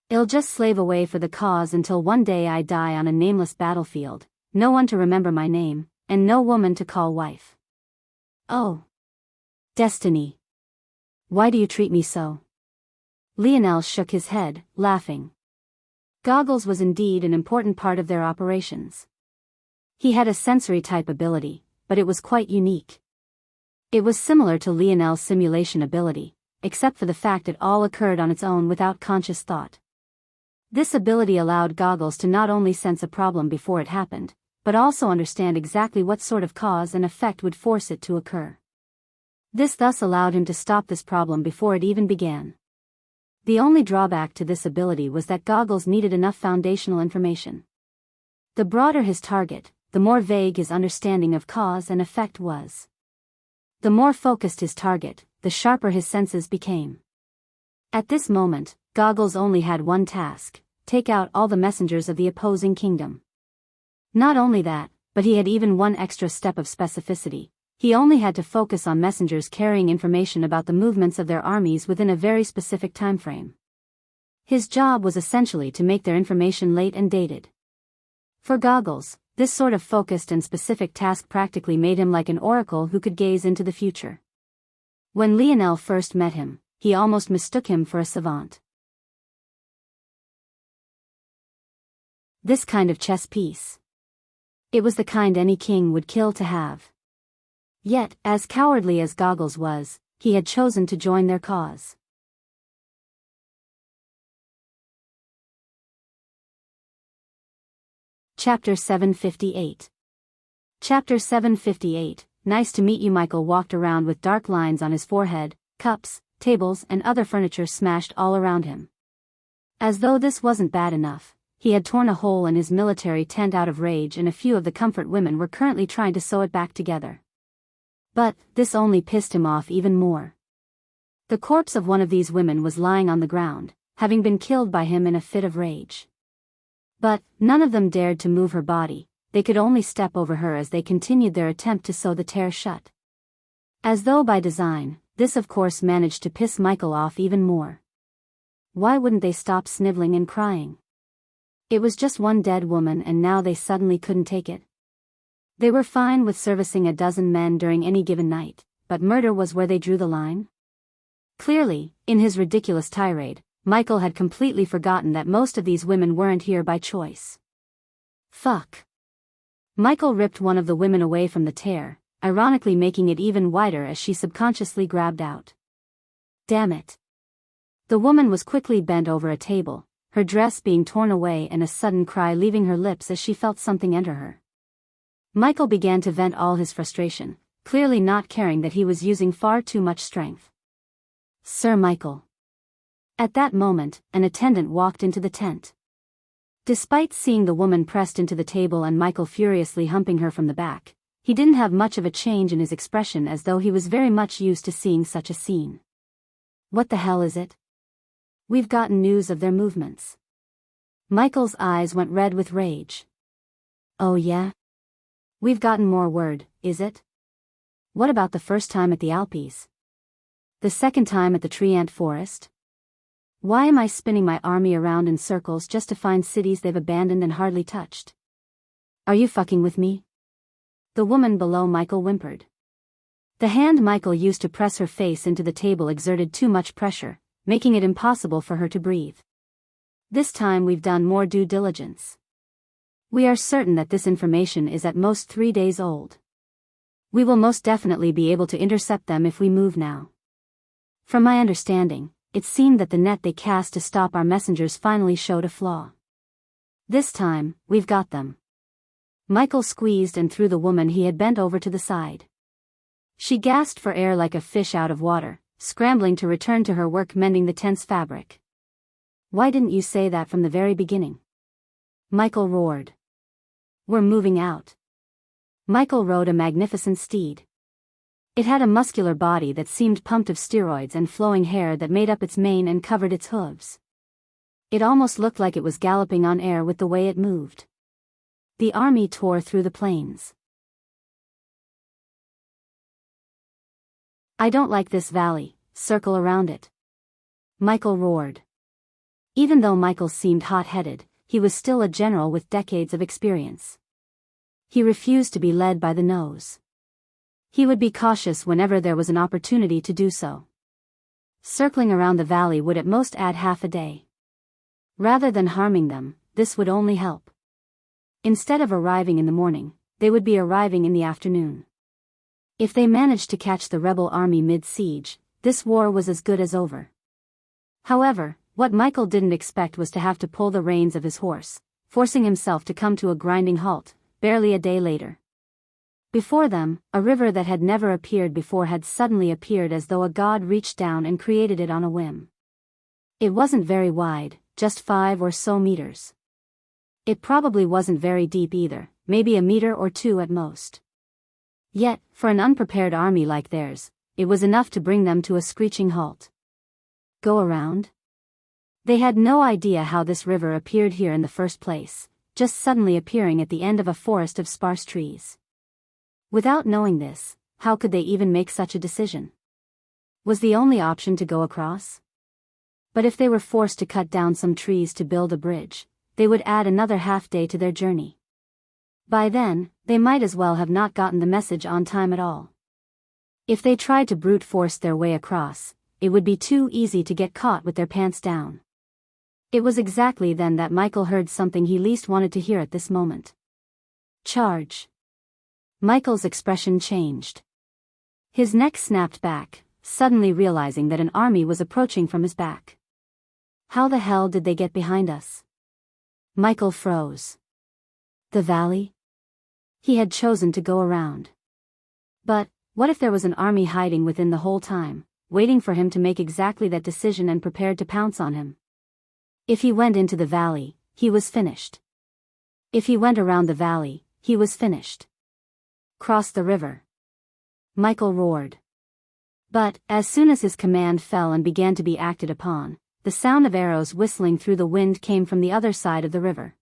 S1: I'll just slave away for the cause until one day I die on a nameless battlefield, no one to remember my name, and no woman to call wife. Oh. Destiny. Why do you treat me so? Lionel shook his head, laughing. Goggles was indeed an important part of their operations. He had a sensory-type ability, but it was quite unique. It was similar to Lionel's simulation ability, except for the fact it all occurred on its own without conscious thought. This ability allowed Goggles to not only sense a problem before it happened, but also understand exactly what sort of cause and effect would force it to occur. This thus allowed him to stop this problem before it even began. The only drawback to this ability was that Goggles needed enough foundational information. The broader his target, the more vague his understanding of cause and effect was. The more focused his target, the sharper his senses became. At this moment, Goggles only had one task: take out all the messengers of the opposing kingdom. Not only that, but he had even one extra step of specificity. He only had to focus on messengers carrying information about the movements of their armies within a very specific time frame. His job was essentially to make their information late and dated. For Goggles, this sort of focused and specific task practically made him like an oracle who could gaze into the future. When Lionel first met him, he almost mistook him for a savant. This kind of chess piece. It was the kind any king would kill to have. Yet, as cowardly as Goggles was, he had chosen to join their cause. Chapter 758. Chapter 758. Nice to meet you. Michael walked around with dark lines on his forehead, cups, tables and other furniture smashed all around him. As though this wasn't bad enough, he had torn a hole in his military tent out of rage, and a few of the comfort women were currently trying to sew it back together. But this only pissed him off even more. The corpse of one of these women was lying on the ground, having been killed by him in a fit of rage. But none of them dared to move her body. They could only step over her as they continued their attempt to sew the tear shut. As though by design, this of course managed to piss Michael off even more. Why wouldn't they stop sniveling and crying? It was just one dead woman, and now they suddenly couldn't take it. They were fine with servicing a dozen men during any given night, but murder was where they drew the line? Clearly, in his ridiculous tirade, Michael had completely forgotten that most of these women weren't here by choice. Fuck. Michael ripped one of the women away from the tear, ironically making it even wider as she subconsciously grabbed out. Damn it. The woman was quickly bent over a table, her dress being torn away and a sudden cry leaving her lips as she felt something enter her. Michael began to vent all his frustration, clearly not caring that he was using far too much strength. Sir Michael. At that moment, an attendant walked into the tent. Despite seeing the woman pressed into the table and Michael furiously humping her from the back, he didn't have much of a change in his expression, as though he was very much used to seeing such a scene. What the hell is it? We've gotten news of their movements. Michael's eyes went red with rage. Oh yeah? We've gotten more word, is it? What about the first time at the Alpes? The second time at the tree ant forest? Why am I spinning my army around in circles just to find cities they've abandoned and hardly touched? Are you fucking with me? The woman below Michael whimpered. The hand Michael used to press her face into the table exerted too much pressure, making it impossible for her to breathe. This time we've done more due diligence. We are certain that this information is at most 3 days old. We will most definitely be able to intercept them if we move now. From my understanding, it seemed that the net they cast to stop our messengers finally showed a flaw. This time, we've got them. Michael squeezed and threw the woman he had bent over to the side. She gasped for air like a fish out of water, scrambling to return to her work mending the tense fabric. Why didn't you say that from the very beginning? Michael roared. We're moving out. Michael rode a magnificent steed. It had a muscular body that seemed pumped of steroids and flowing hair that made up its mane and covered its hooves. It almost looked like it was galloping on air with the way it moved. The army tore through the plains. I don't like this valley, circle around it. Michael roared. Even though Michael seemed hot-headed, he was still a general with decades of experience. He refused to be led by the nose. He would be cautious whenever there was an opportunity to do so. Circling around the valley would at most add half a day. Rather than harming them, this would only help. Instead of arriving in the morning, they would be arriving in the afternoon. If they managed to catch the rebel army mid-siege, this war was as good as over. However, what Michael didn't expect was to have to pull the reins of his horse, forcing himself to come to a grinding halt, barely a day later. Before them, a river that had never appeared before had suddenly appeared as though a god reached down and created it on a whim. It wasn't very wide, just 5 or so meters. It probably wasn't very deep either, maybe a meter or 2 at most. Yet, for an unprepared army like theirs, it was enough to bring them to a screeching halt. Go around? They had no idea how this river appeared here in the first place, just suddenly appearing at the end of a forest of sparse trees. Without knowing this, how could they even make such a decision? Was the only option to go across? But if they were forced to cut down some trees to build a bridge, they would add another half-day to their journey. By then, they might as well have not gotten the message on time at all. If they tried to brute force their way across, it would be too easy to get caught with their pants down. It was exactly then that Michael heard something he least wanted to hear at this moment. Charge. Michael's expression changed. His neck snapped back, suddenly realizing that an army was approaching from his back. How the hell did they get behind us? Michael froze. The valley? He had chosen to go around. But, what if there was an army hiding within the whole time, waiting for him to make exactly that decision and prepared to pounce on him? If he went into the valley, he was finished. If he went around the valley, he was finished. Cross the river. Michael roared. But, as soon as his command fell and began to be acted upon, the sound of arrows whistling through the wind came from the other side of the river.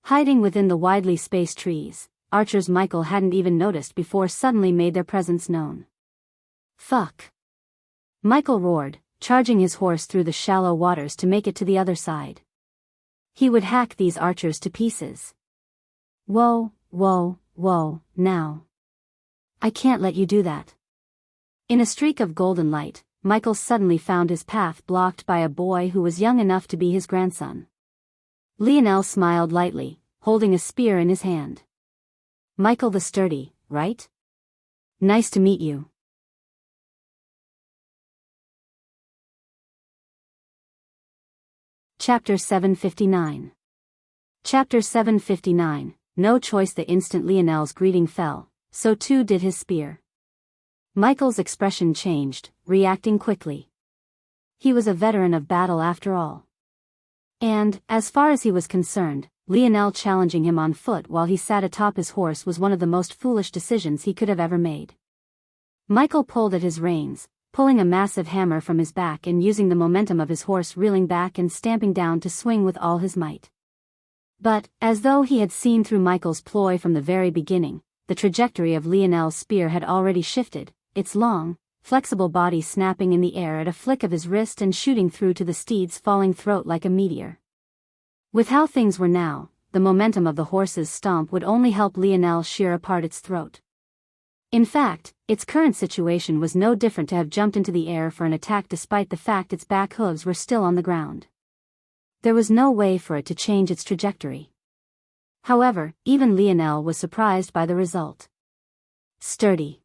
S1: Hiding within the widely spaced trees, archers Michael hadn't even noticed before suddenly made their presence known. Fuck! Michael roared, charging his horse through the shallow waters to make it to the other side. He would hack these archers to pieces. Whoa, whoa, whoa, now. I can't let you do that. In a streak of golden light, Michael suddenly found his path blocked by a boy who was young enough to be his grandson. Lionel smiled lightly, holding a spear in his hand. Michael the Sturdy, right? Nice to meet you. Chapter 759. Chapter 759. No choice. The instant Lionel's greeting fell, so too did his spear. Michael's expression changed, reacting quickly. He was a veteran of battle after all. And, as far as he was concerned, Lionel challenging him on foot while he sat atop his horse was one of the most foolish decisions he could have ever made. Michael pulled at his reins, pulling a massive hammer from his back and using the momentum of his horse reeling back and stamping down to swing with all his might. But, as though he had seen through Michael's ploy from the very beginning, the trajectory of Lionel's spear had already shifted, its long, flexible body snapping in the air at a flick of his wrist and shooting through to the steed's falling throat like a meteor. With how things were now, the momentum of the horse's stomp would only help Lionel shear apart its throat. In fact, its current situation was no different to have jumped into the air for an attack despite the fact its back hooves were still on the ground. There was no way for it to change its trajectory. However, even Lionel was surprised by the result. Sturdy.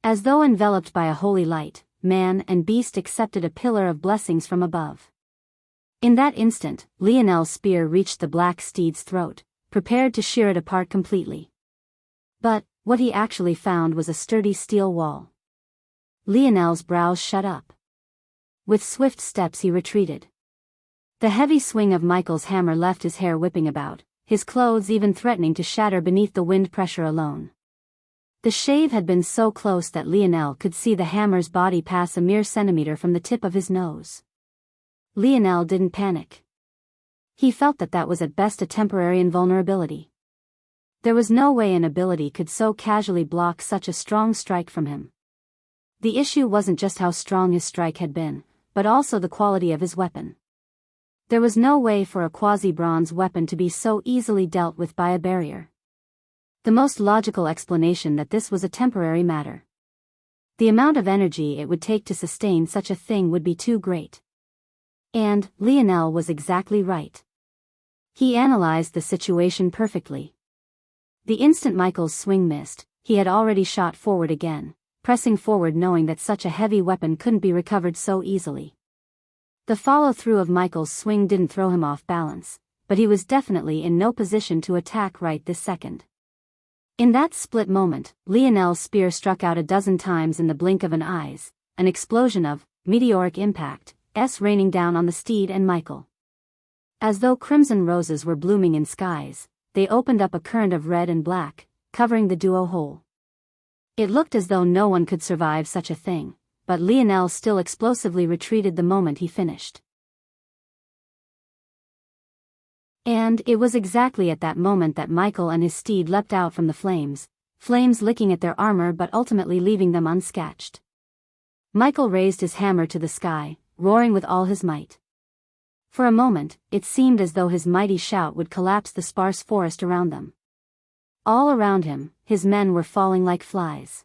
S1: As though enveloped by a holy light, man and beast accepted a pillar of blessings from above. In that instant, Lionel's spear reached the black steed's throat, prepared to shear it apart completely. But what he actually found was a sturdy steel wall. Lionel's brows shut up. With swift steps he retreated. The heavy swing of Michael's hammer left his hair whipping about, his clothes even threatening to shatter beneath the wind pressure alone. The shave had been so close that Lionel could see the hammer's body pass a mere centimeter from the tip of his nose. Lionel didn't panic. He felt that was at best a temporary invulnerability. There was no way an ability could so casually block such a strong strike from him. The issue wasn't just how strong his strike had been, but also the quality of his weapon. There was no way for a quasi-bronze weapon to be so easily dealt with by a barrier. The most logical explanation that this was a temporary matter. The amount of energy it would take to sustain such a thing would be too great. And Lionel was exactly right. He analyzed the situation perfectly. The instant Michael's swing missed, he had already shot forward again, pressing forward knowing that such a heavy weapon couldn't be recovered so easily. The follow-through of Michael's swing didn't throw him off balance, but he was definitely in no position to attack right this second. In that split moment, Lionel's spear struck out a dozen times in the blink of an eye, an explosion of meteoric impact, raining down on the steed and Michael. As though crimson roses were blooming in skies, they opened up a current of red and black, covering the duo whole. It looked as though no one could survive such a thing, but Lionel still explosively retreated the moment he finished. And it was exactly at that moment that Michael and his steed leapt out from the flames licking at their armor but ultimately leaving them unscathed. Michael raised his hammer to the sky, roaring with all his might. For a moment, it seemed as though his mighty shout would collapse the sparse forest around them. All around him, his men were falling like flies.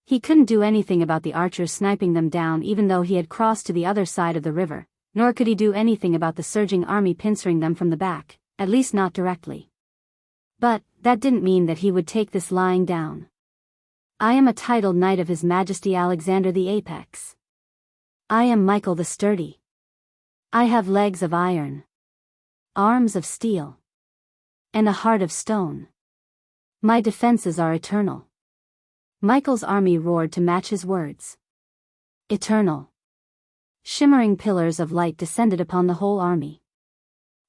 S1: He couldn't do anything about the archers sniping them down even though he had crossed to the other side of the river, nor could he do anything about the surging army pincering them from the back, at least not directly. But that didn't mean that he would take this lying down. I am a titled knight of His Majesty Alexander the Apex. I am Michael the Sturdy. I have legs of iron, arms of steel, and a heart of stone. My defenses are eternal. Michael's army roared to match his words. Eternal. Shimmering pillars of light descended upon the whole army.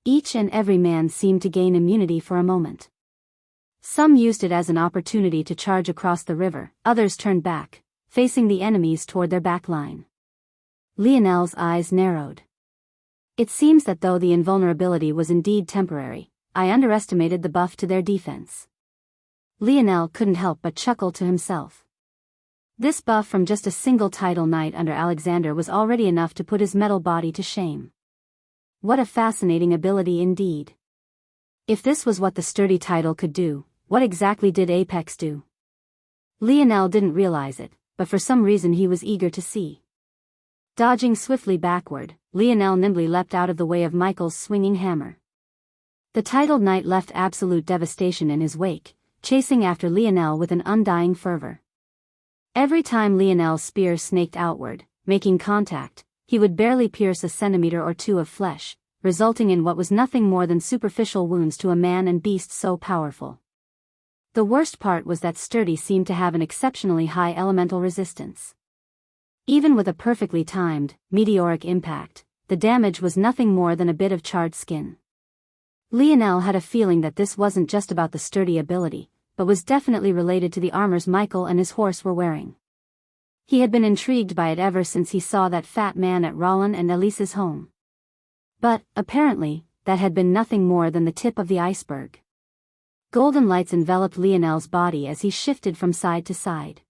S1: Each and every man seemed to gain immunity for a moment. Some used it as an opportunity to charge across the river, others turned back, facing the enemies toward their back line. Lionel's eyes narrowed. It seems that though the invulnerability was indeed temporary, I underestimated the buff to their defense. Lionel couldn't help but chuckle to himself. This buff from just a single title knight under Alexander was already enough to put his metal body to shame. What a fascinating ability indeed. If this was what the sturdy title could do, what exactly did Apex do? Lionel didn't realize it, but for some reason he was eager to see. Dodging swiftly backward, Lionel nimbly leapt out of the way of Michael's swinging hammer. The titled knight left absolute devastation in his wake, chasing after Lionel with an undying fervor. Every time Lionel's spear snaked outward, making contact, he would barely pierce a centimeter or two of flesh, resulting in what was nothing more than superficial wounds to a man and beast so powerful. The worst part was that Sturdy seemed to have an exceptionally high elemental resistance. Even with a perfectly timed, meteoric impact, the damage was nothing more than a bit of charred skin. Lionel had a feeling that this wasn't just about the sturdy ability, but was definitely related to the armors Michael and his horse were wearing. He had been intrigued by it ever since he saw that fat man at Rollin and Elise's home. But, apparently, that had been nothing more than the tip of the iceberg. Golden lights enveloped Lionel's body as he shifted from side to side.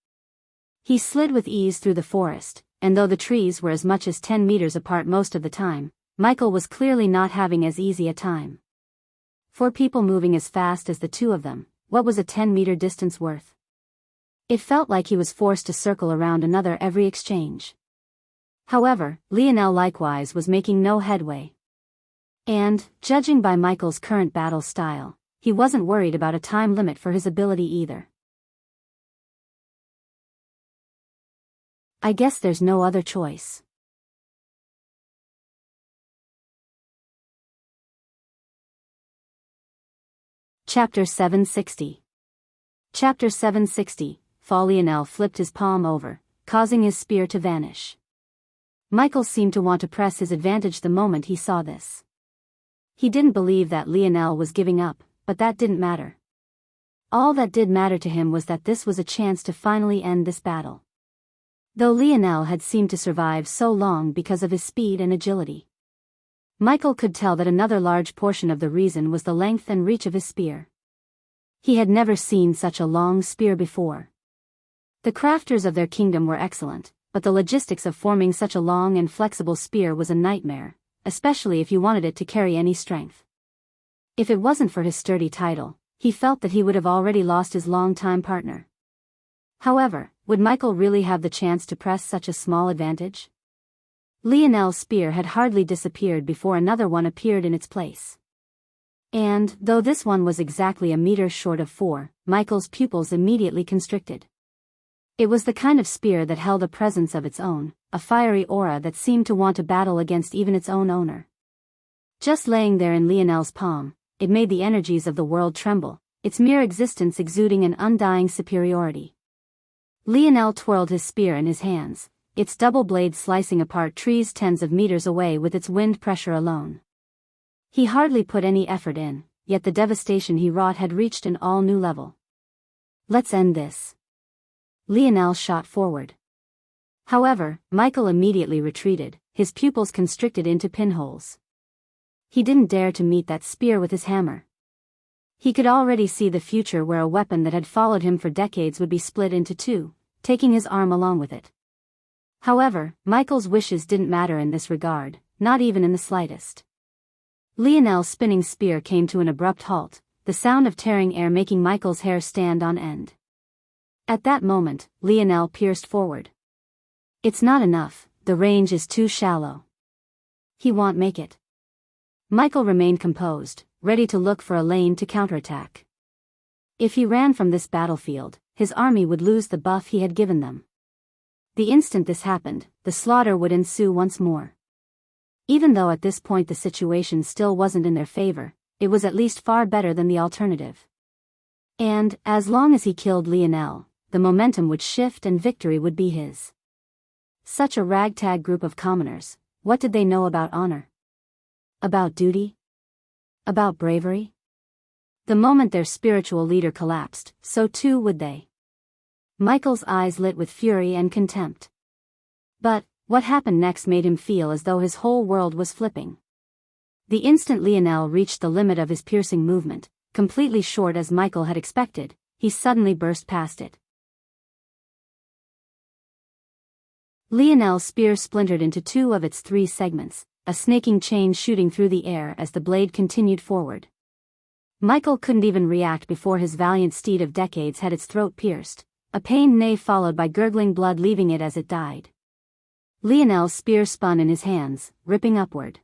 S1: He slid with ease through the forest, and though the trees were as much as 10 meters apart most of the time, Michael was clearly not having as easy a time. For people moving as fast as the two of them, what was a 10-meter distance worth? It felt like he was forced to circle around another every exchange. However, Lionel likewise was making no headway. And, judging by Michael's current battle style, he wasn't worried about a time limit for his ability either. I guess there's no other choice. Chapter 760. Chapter 760, Fall. Lionel flipped his palm over, causing his spear to vanish. Michael seemed to want to press his advantage the moment he saw this. He didn't believe that Lionel was giving up, but that didn't matter. All that did matter to him was that this was a chance to finally end this battle. Though Lionel had seemed to survive so long because of his speed and agility, Michael could tell that another large portion of the reason was the length and reach of his spear. He had never seen such a long spear before. The crafters of their kingdom were excellent, but the logistics of forming such a long and flexible spear was a nightmare, especially if you wanted it to carry any strength. If it wasn't for his sturdy title, he felt that he would have already lost his long-time partner. However, would Michael really have the chance to press such a small advantage? Lionel's spear had hardly disappeared before another one appeared in its place. And, though this one was exactly a meter short of 4, Michael's pupils immediately constricted. It was the kind of spear that held a presence of its own, a fiery aura that seemed to want to battle against even its own owner. Just laying there in Lionel's palm, it made the energies of the world tremble, its mere existence exuding an undying superiority. Lionel twirled his spear in his hands, its double blade slicing apart trees tens of meters away with its wind pressure alone. He hardly put any effort in, yet the devastation he wrought had reached an all-new level. Let's end this. Lionel shot forward. However, Michael immediately retreated, his pupils constricted into pinholes. He didn't dare to meet that spear with his hammer. He could already see the future where a weapon that had followed him for decades would be split into two, taking his arm along with it. However, Michael's wishes didn't matter in this regard, not even in the slightest. Lionel's spinning spear came to an abrupt halt, the sound of tearing air making Michael's hair stand on end. At that moment, Lionel pierced forward. It's not enough, the range is too shallow. He won't make it. Michael remained composed, ready to look for a lane to counterattack. If he ran from this battlefield, his army would lose the buff he had given them. The instant this happened, the slaughter would ensue once more. Even though at this point the situation still wasn't in their favor, it was at least far better than the alternative. And, as long as he killed Lionel, the momentum would shift and victory would be his. Such a ragtag group of commoners, what did they know about honor? About duty? About bravery? The moment their spiritual leader collapsed, so too would they. Michael's eyes lit with fury and contempt. But, what happened next made him feel as though his whole world was flipping. The instant Lionel reached the limit of his piercing movement, completely short as Michael had expected, he suddenly burst past it. Lionel's spear splintered into two of its 3 segments, a snaking chain shooting through the air as the blade continued forward. Michael couldn't even react before his valiant steed of decades had its throat pierced, a pained neigh followed by gurgling blood leaving it as it died. Lionel's spear spun in his hands, ripping upward.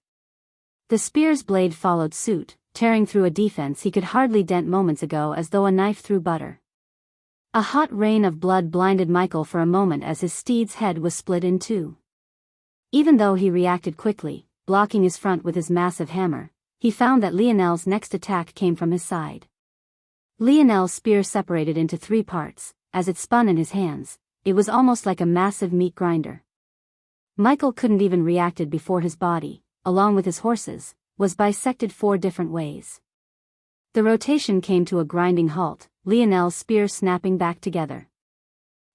S1: The spear's blade followed suit, tearing through a defense he could hardly dent moments ago as though a knife through butter. A hot rain of blood blinded Michael for a moment as his steed's head was split in two. Even though he reacted quickly, blocking his front with his massive hammer, he found that Lionel's next attack came from his side. Lionel's spear separated into 3 parts. As it spun in his hands, it was almost like a massive meat grinder. Michael couldn't even reacted before his body, along with his horses, was bisected 4 different ways. The rotation came to a grinding halt, Lionel's spear snapping back together.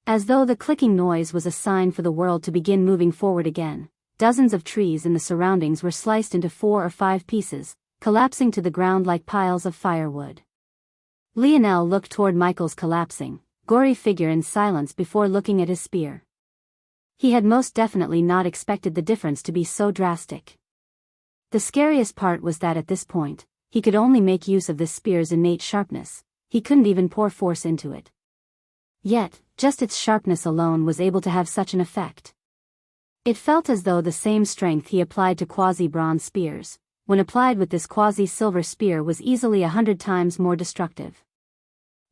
S1: As though the clicking noise was a sign for the world to begin moving forward again, dozens of trees in the surroundings were sliced into 4 or 5 pieces, collapsing to the ground like piles of firewood. Lionel looked toward Michael's collapsing, gory figure in silence before looking at his spear. He had most definitely not expected the difference to be so drastic. The scariest part was that at this point, he could only make use of this spear's innate sharpness. He couldn't even pour force into it. Yet, just its sharpness alone was able to have such an effect. It felt as though the same strength he applied to quasi-bronze spears, when applied with this quasi-silver spear, was easily 100 times more destructive.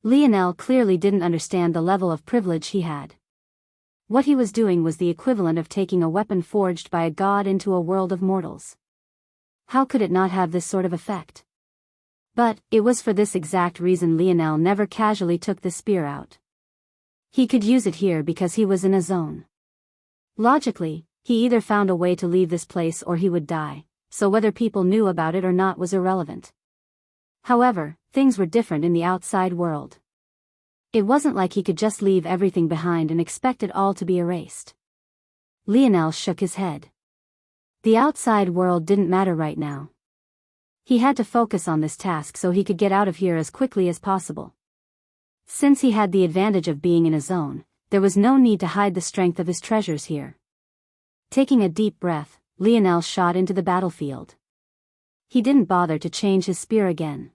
S1: Lionel clearly didn't understand the level of privilege he had. What he was doing was the equivalent of taking a weapon forged by a god into a world of mortals. How could it not have this sort of effect? But, it was for this exact reason Lionel never casually took the spear out. He could use it here because he was in a zone. Logically, he either found a way to leave this place or he would die, so whether people knew about it or not was irrelevant. However, things were different in the outside world. It wasn't like he could just leave everything behind and expect it all to be erased. Lionel shook his head. The outside world didn't matter right now. He had to focus on this task so he could get out of here as quickly as possible. Since he had the advantage of being in a zone, there was no need to hide the strength of his treasures here. Taking a deep breath, Lionel shot into the battlefield. He didn't bother to change his spear again.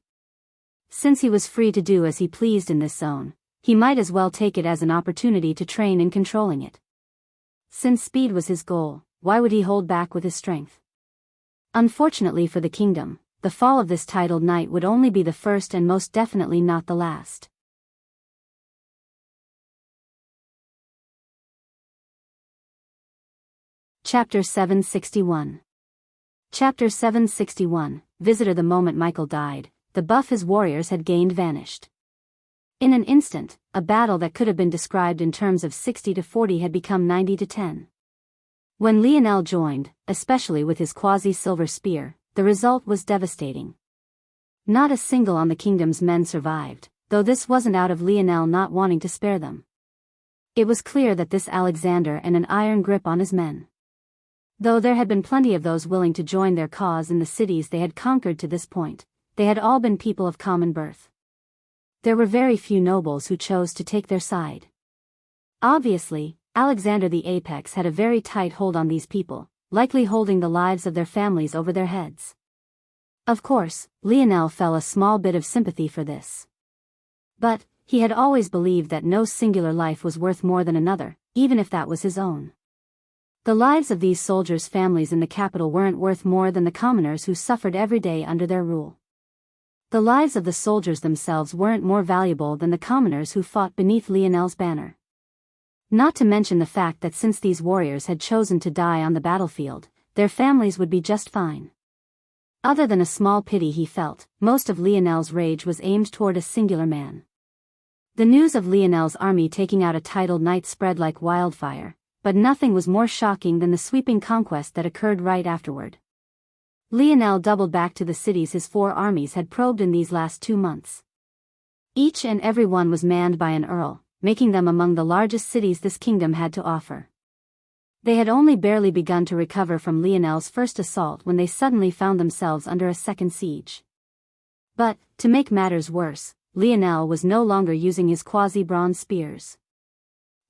S1: Since he was free to do as he pleased in this zone, he might as well take it as an opportunity to train in controlling it. Since speed was his goal, why would he hold back with his strength? Unfortunately for the kingdom, the fall of this titled knight would only be the first and most definitely not the last. Chapter 761. Chapter 761, Visitor. The moment Michael died, the buff his warriors had gained vanished. In an instant, a battle that could have been described in terms of 60 to 40 had become 90 to 10. When Lionel joined, especially with his quasi-silver spear, the result was devastating. Not a single on the kingdom's men survived, though this wasn't out of Lionel not wanting to spare them. It was clear that this Alexander had an iron grip on his men. Though there had been plenty of those willing to join their cause in the cities they had conquered to this point, they had all been people of common birth. There were very few nobles who chose to take their side. Obviously, Alexander the Apex had a very tight hold on these people, likely holding the lives of their families over their heads. Of course, Lionel felt a small bit of sympathy for this. But, he had always believed that no singular life was worth more than another, even if that was his own. The lives of these soldiers' families in the capital weren't worth more than the commoners who suffered every day under their rule. The lives of the soldiers themselves weren't more valuable than the commoners who fought beneath Lionel's banner. Not to mention the fact that since these warriors had chosen to die on the battlefield, their families would be just fine. Other than a small pity he felt, most of Lionel's rage was aimed toward a singular man. The news of Lionel's army taking out a titled knight spread like wildfire, but nothing was more shocking than the sweeping conquest that occurred right afterward. Lionel doubled back to the cities his 4 armies had probed in these last 2 months. Each and every one was manned by an earl, making them among the largest cities this kingdom had to offer. They had only barely begun to recover from Lionel's first assault when they suddenly found themselves under a second siege. But, to make matters worse, Lionel was no longer using his quasi-bronze spears.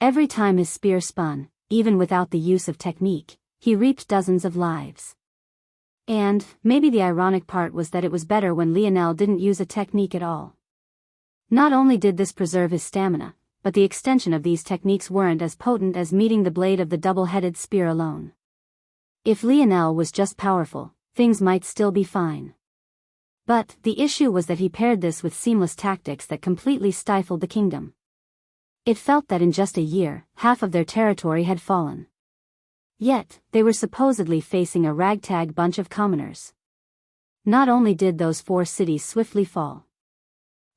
S1: Every time his spear spun, even without the use of technique, he reaped dozens of lives. And, maybe the ironic part was that it was better when Lionel didn't use a technique at all. Not only did this preserve his stamina, but the extension of these techniques weren't as potent as meeting the blade of the double-headed spear alone. If Lionel was just powerful, things might still be fine. But, the issue was that he paired this with seamless tactics that completely stifled the kingdom. It felt that in just a year, half of their territory had fallen. Yet, they were supposedly facing a ragtag bunch of commoners. Not only did those 4 cities swiftly fall,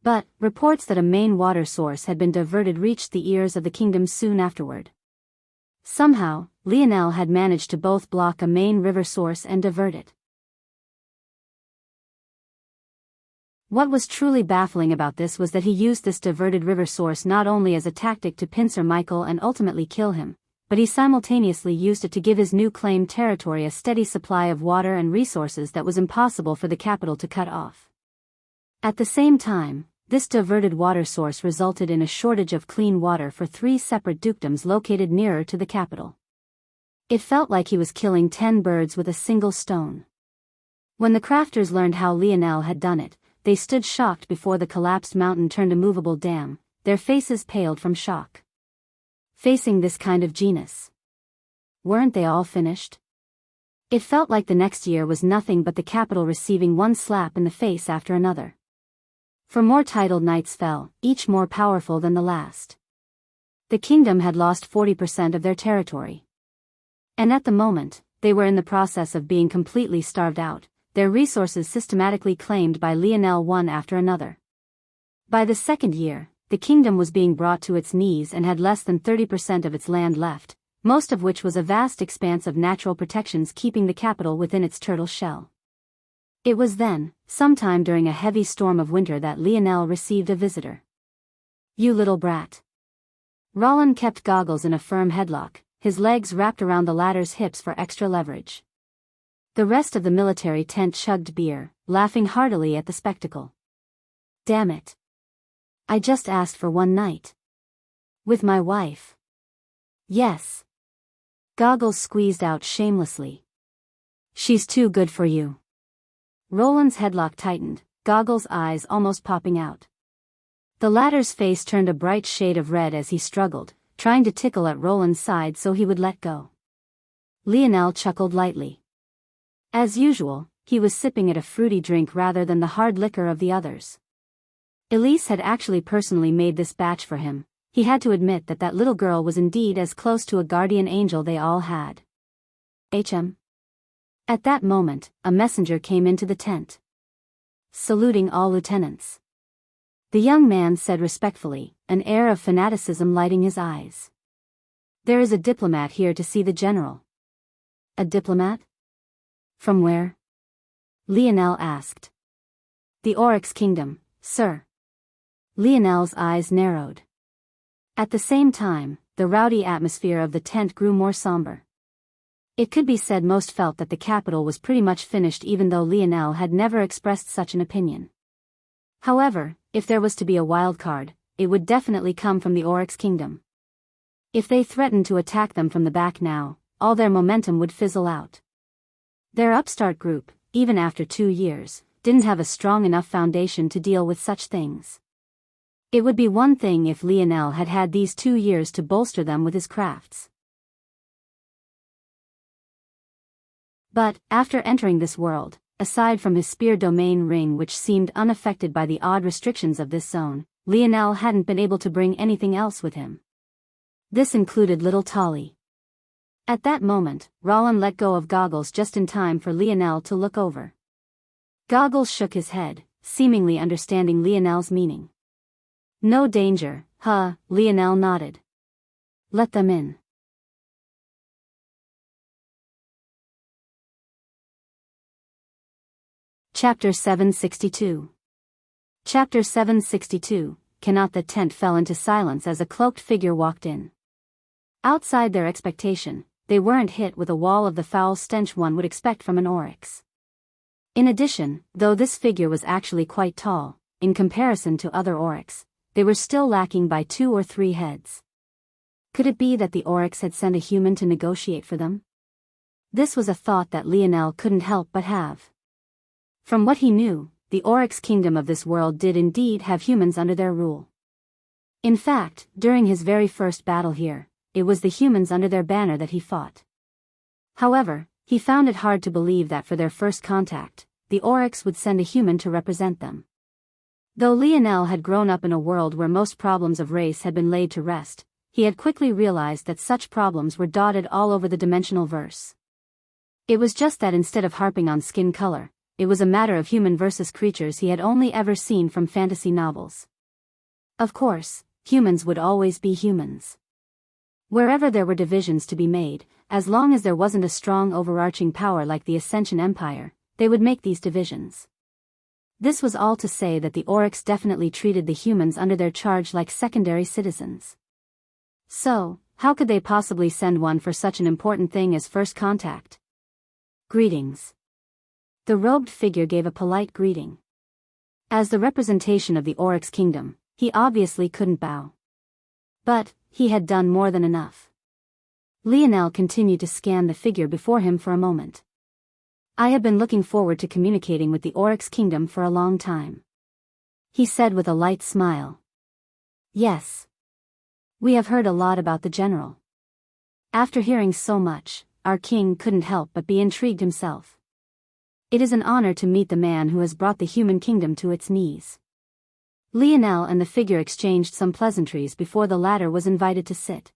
S1: but reports that a main water source had been diverted reached the ears of the kingdom soon afterward. Somehow, Lionel had managed to both block a main river source and divert it. What was truly baffling about this was that he used this diverted river source not only as a tactic to pincer Michael and ultimately kill him, but he simultaneously used it to give his new claimed territory a steady supply of water and resources that was impossible for the capital to cut off. At the same time, this diverted water source resulted in a shortage of clean water for 3 separate dukedoms located nearer to the capital. It felt like he was killing 10 birds with a single stone. When the crafters learned how Lionel had done it, they stood shocked before the collapsed mountain turned a movable dam, their faces paled from shock. Facing this kind of genius. Weren't they all finished? It felt like the next year was nothing but the capital receiving one slap in the face after another. For more titled knights fell, each more powerful than the last. The kingdom had lost 40% of their territory. And at the moment, they were in the process of being completely starved out, their resources systematically claimed by Lionel one after another. By the second year, the kingdom was being brought to its knees and had less than 30% of its land left, most of which was a vast expanse of natural protections keeping the capital within its turtle shell. It was then, sometime during a heavy storm of winter, that Lionel received a visitor. "You little brat." Roland kept Goggles in a firm headlock, his legs wrapped around the latter's hips for extra leverage. The rest of the military tent chugged beer, laughing heartily at the spectacle. "Damn it. I just asked for one night. With my wife." "Yes." Goggles squeezed out shamelessly. "She's too good for you." Roland's headlock tightened, Goggles' eyes almost popping out. The latter's face turned a bright shade of red as he struggled, trying to tickle at Roland's side so he would let go. Lionel chuckled lightly. As usual, he was sipping at a fruity drink rather than the hard liquor of the others. Elise had actually personally made this batch for him. He had to admit that that little girl was indeed as close to a guardian angel they all had. "HM." At that moment, a messenger came into the tent. "Saluting all lieutenants." The young man said respectfully, an air of fanaticism lighting his eyes. "There is a diplomat here to see the general." "A diplomat? From where?" Lionel asked. "The Oryx Kingdom, sir." Lionel's eyes narrowed. At the same time, the rowdy atmosphere of the tent grew more somber. It could be said most felt that the capital was pretty much finished, even though Lionel had never expressed such an opinion. However, if there was to be a wild card, it would definitely come from the Oryx Kingdom. If they threatened to attack them from the back now, all their momentum would fizzle out. Their upstart group, even after 2 years, didn't have a strong enough foundation to deal with such things. It would be one thing if Lionel had had these 2 years to bolster them with his crafts. But, after entering this world, aside from his spear domain ring which seemed unaffected by the odd restrictions of this zone, Lionel hadn't been able to bring anything else with him. This included little Tolly. At that moment, Roland let go of Goggles just in time for Lionel to look over. Goggles shook his head, seemingly understanding Lionel's meaning. "No danger, huh?" Lionel nodded. "Let them in." Chapter 762. Chapter 762, Cannot. The tent fell into silence as a cloaked figure walked in. Outside their expectation, they weren't hit with a wall of the foul stench one would expect from an oryx. In addition, though this figure was actually quite tall, in comparison to other oryx, they were still lacking by 2 or 3 heads. Could it be that the oryx had sent a human to negotiate for them? This was a thought that Lionel couldn't help but have. From what he knew, the Oryx Kingdom of this world did indeed have humans under their rule. In fact, during his very first battle here, it was the humans under their banner that he fought. However, he found it hard to believe that for their first contact, the Oryx would send a human to represent them. Though Lionel had grown up in a world where most problems of race had been laid to rest, he had quickly realized that such problems were dotted all over the dimensional verse. It was just that instead of harping on skin color, it was a matter of human versus creatures he had only ever seen from fantasy novels. Of course, humans would always be humans. Wherever there were divisions to be made, as long as there wasn't a strong overarching power like the Ascension Empire, they would make these divisions. This was all to say that the Oryx definitely treated the humans under their charge like secondary citizens. So, how could they possibly send one for such an important thing as first contact? "Greetings." The robed figure gave a polite greeting. As the representation of the Oryx kingdom, he obviously couldn't bow. But he had done more than enough. Lionel continued to scan the figure before him for a moment. I have been looking forward to communicating with the Oryx kingdom for a long time, he said with a light smile. Yes. We have heard a lot about the general. After hearing so much, our king couldn't help but be intrigued himself. It is an honor to meet the man who has brought the human kingdom to its knees. Lionel and the figure exchanged some pleasantries before the latter was invited to sit.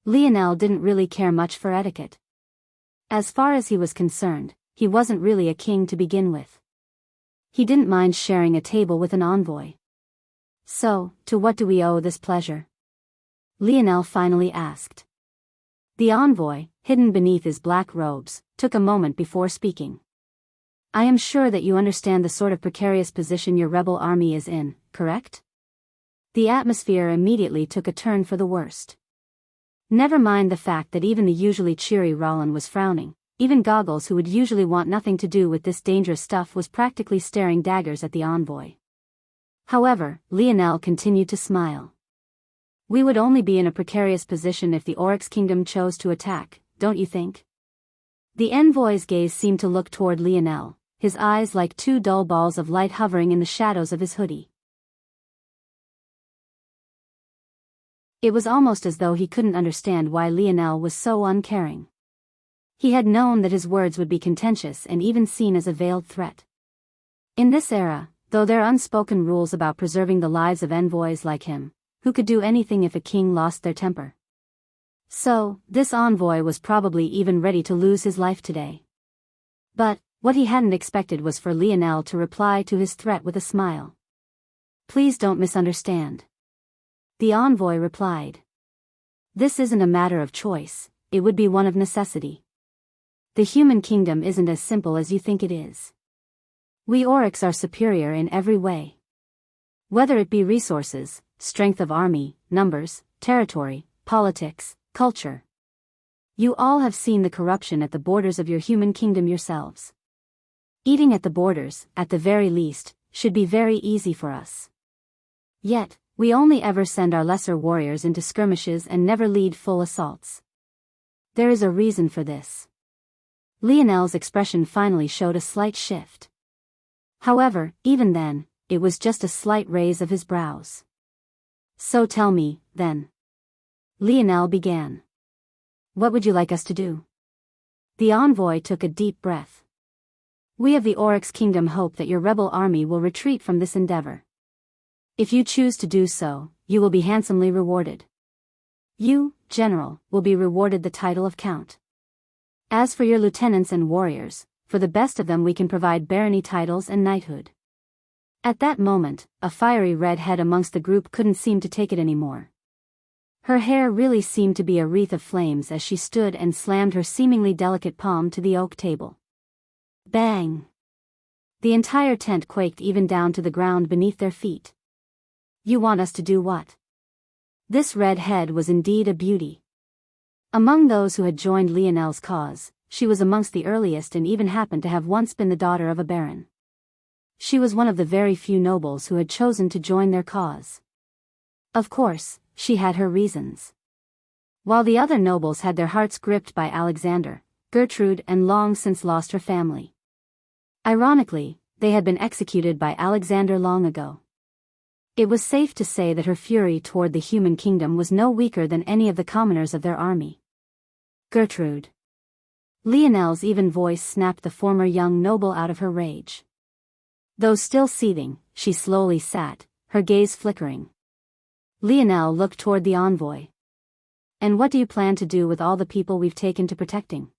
S1: Lionel didn't really care much for etiquette. As far as he was concerned, he wasn't really a king to begin with. He didn't mind sharing a table with an envoy. So, to what do we owe this pleasure? Lionel finally asked. The envoy, hidden beneath his black robes, took a moment before speaking. I am sure that you understand the sort of precarious position your rebel army is in, correct? The atmosphere immediately took a turn for the worst. Never mind the fact that even the usually cheery Roland was frowning. Even Goggles, who would usually want nothing to do with this dangerous stuff, was practically staring daggers at the envoy. However, Lionel continued to smile. We would only be in a precarious position if the Oryx kingdom chose to attack, don't you think? The envoy's gaze seemed to look toward Lionel, his eyes like two dull balls of light hovering in the shadows of his hoodie. It was almost as though he couldn't understand why Lionel was so uncaring. He had known that his words would be contentious and even seen as a veiled threat. In this era, though there are unspoken rules about preserving the lives of envoys like him, who could do anything if a king lost their temper. So, this envoy was probably even ready to lose his life today. But, what he hadn't expected was for Lionel to reply to his threat with a smile. Please don't misunderstand. The envoy replied. This isn't a matter of choice, it would be one of necessity. The human kingdom isn't as simple as you think it is. We Oryx are superior in every way. Whether it be resources, strength of army, numbers, territory, politics, culture. You all have seen the corruption at the borders of your human kingdom yourselves. Eating at the borders, at the very least, should be very easy for us. Yet, we only ever send our lesser warriors into skirmishes and never lead full assaults. There is a reason for this. Lionel's expression finally showed a slight shift. However, even then, it was just a slight raise of his brows. So tell me, then. Lionel began. What would you like us to do? The envoy took a deep breath. We of the Oryx Kingdom hope that your rebel army will retreat from this endeavor. If you choose to do so, you will be handsomely rewarded. You, General, will be rewarded the title of Count. As for your lieutenants and warriors, for the best of them we can provide barony titles and knighthood. At that moment, a fiery red head amongst the group couldn't seem to take it anymore. Her hair really seemed to be a wreath of flames as she stood and slammed her seemingly delicate palm to the oak table. Bang! The entire tent quaked even down to the ground beneath their feet. You want us to do what? This red head was indeed a beauty. Among those who had joined Lionel's cause, she was amongst the earliest and even happened to have once been the daughter of a baron. She was one of the very few nobles who had chosen to join their cause. Of course, she had her reasons. While the other nobles had their hearts gripped by Alexander, Gertrude and long since lost her family. Ironically, they had been executed by Alexander long ago. It was safe to say that her fury toward the human kingdom was no weaker than any of the commoners of their army. Gertrude. Lionel's even voice snapped the former young noble out of her rage. Though still seething, she slowly sat, her gaze flickering. Lionel looked toward the envoy. And what do you plan to do with all the people we've taken to protecting?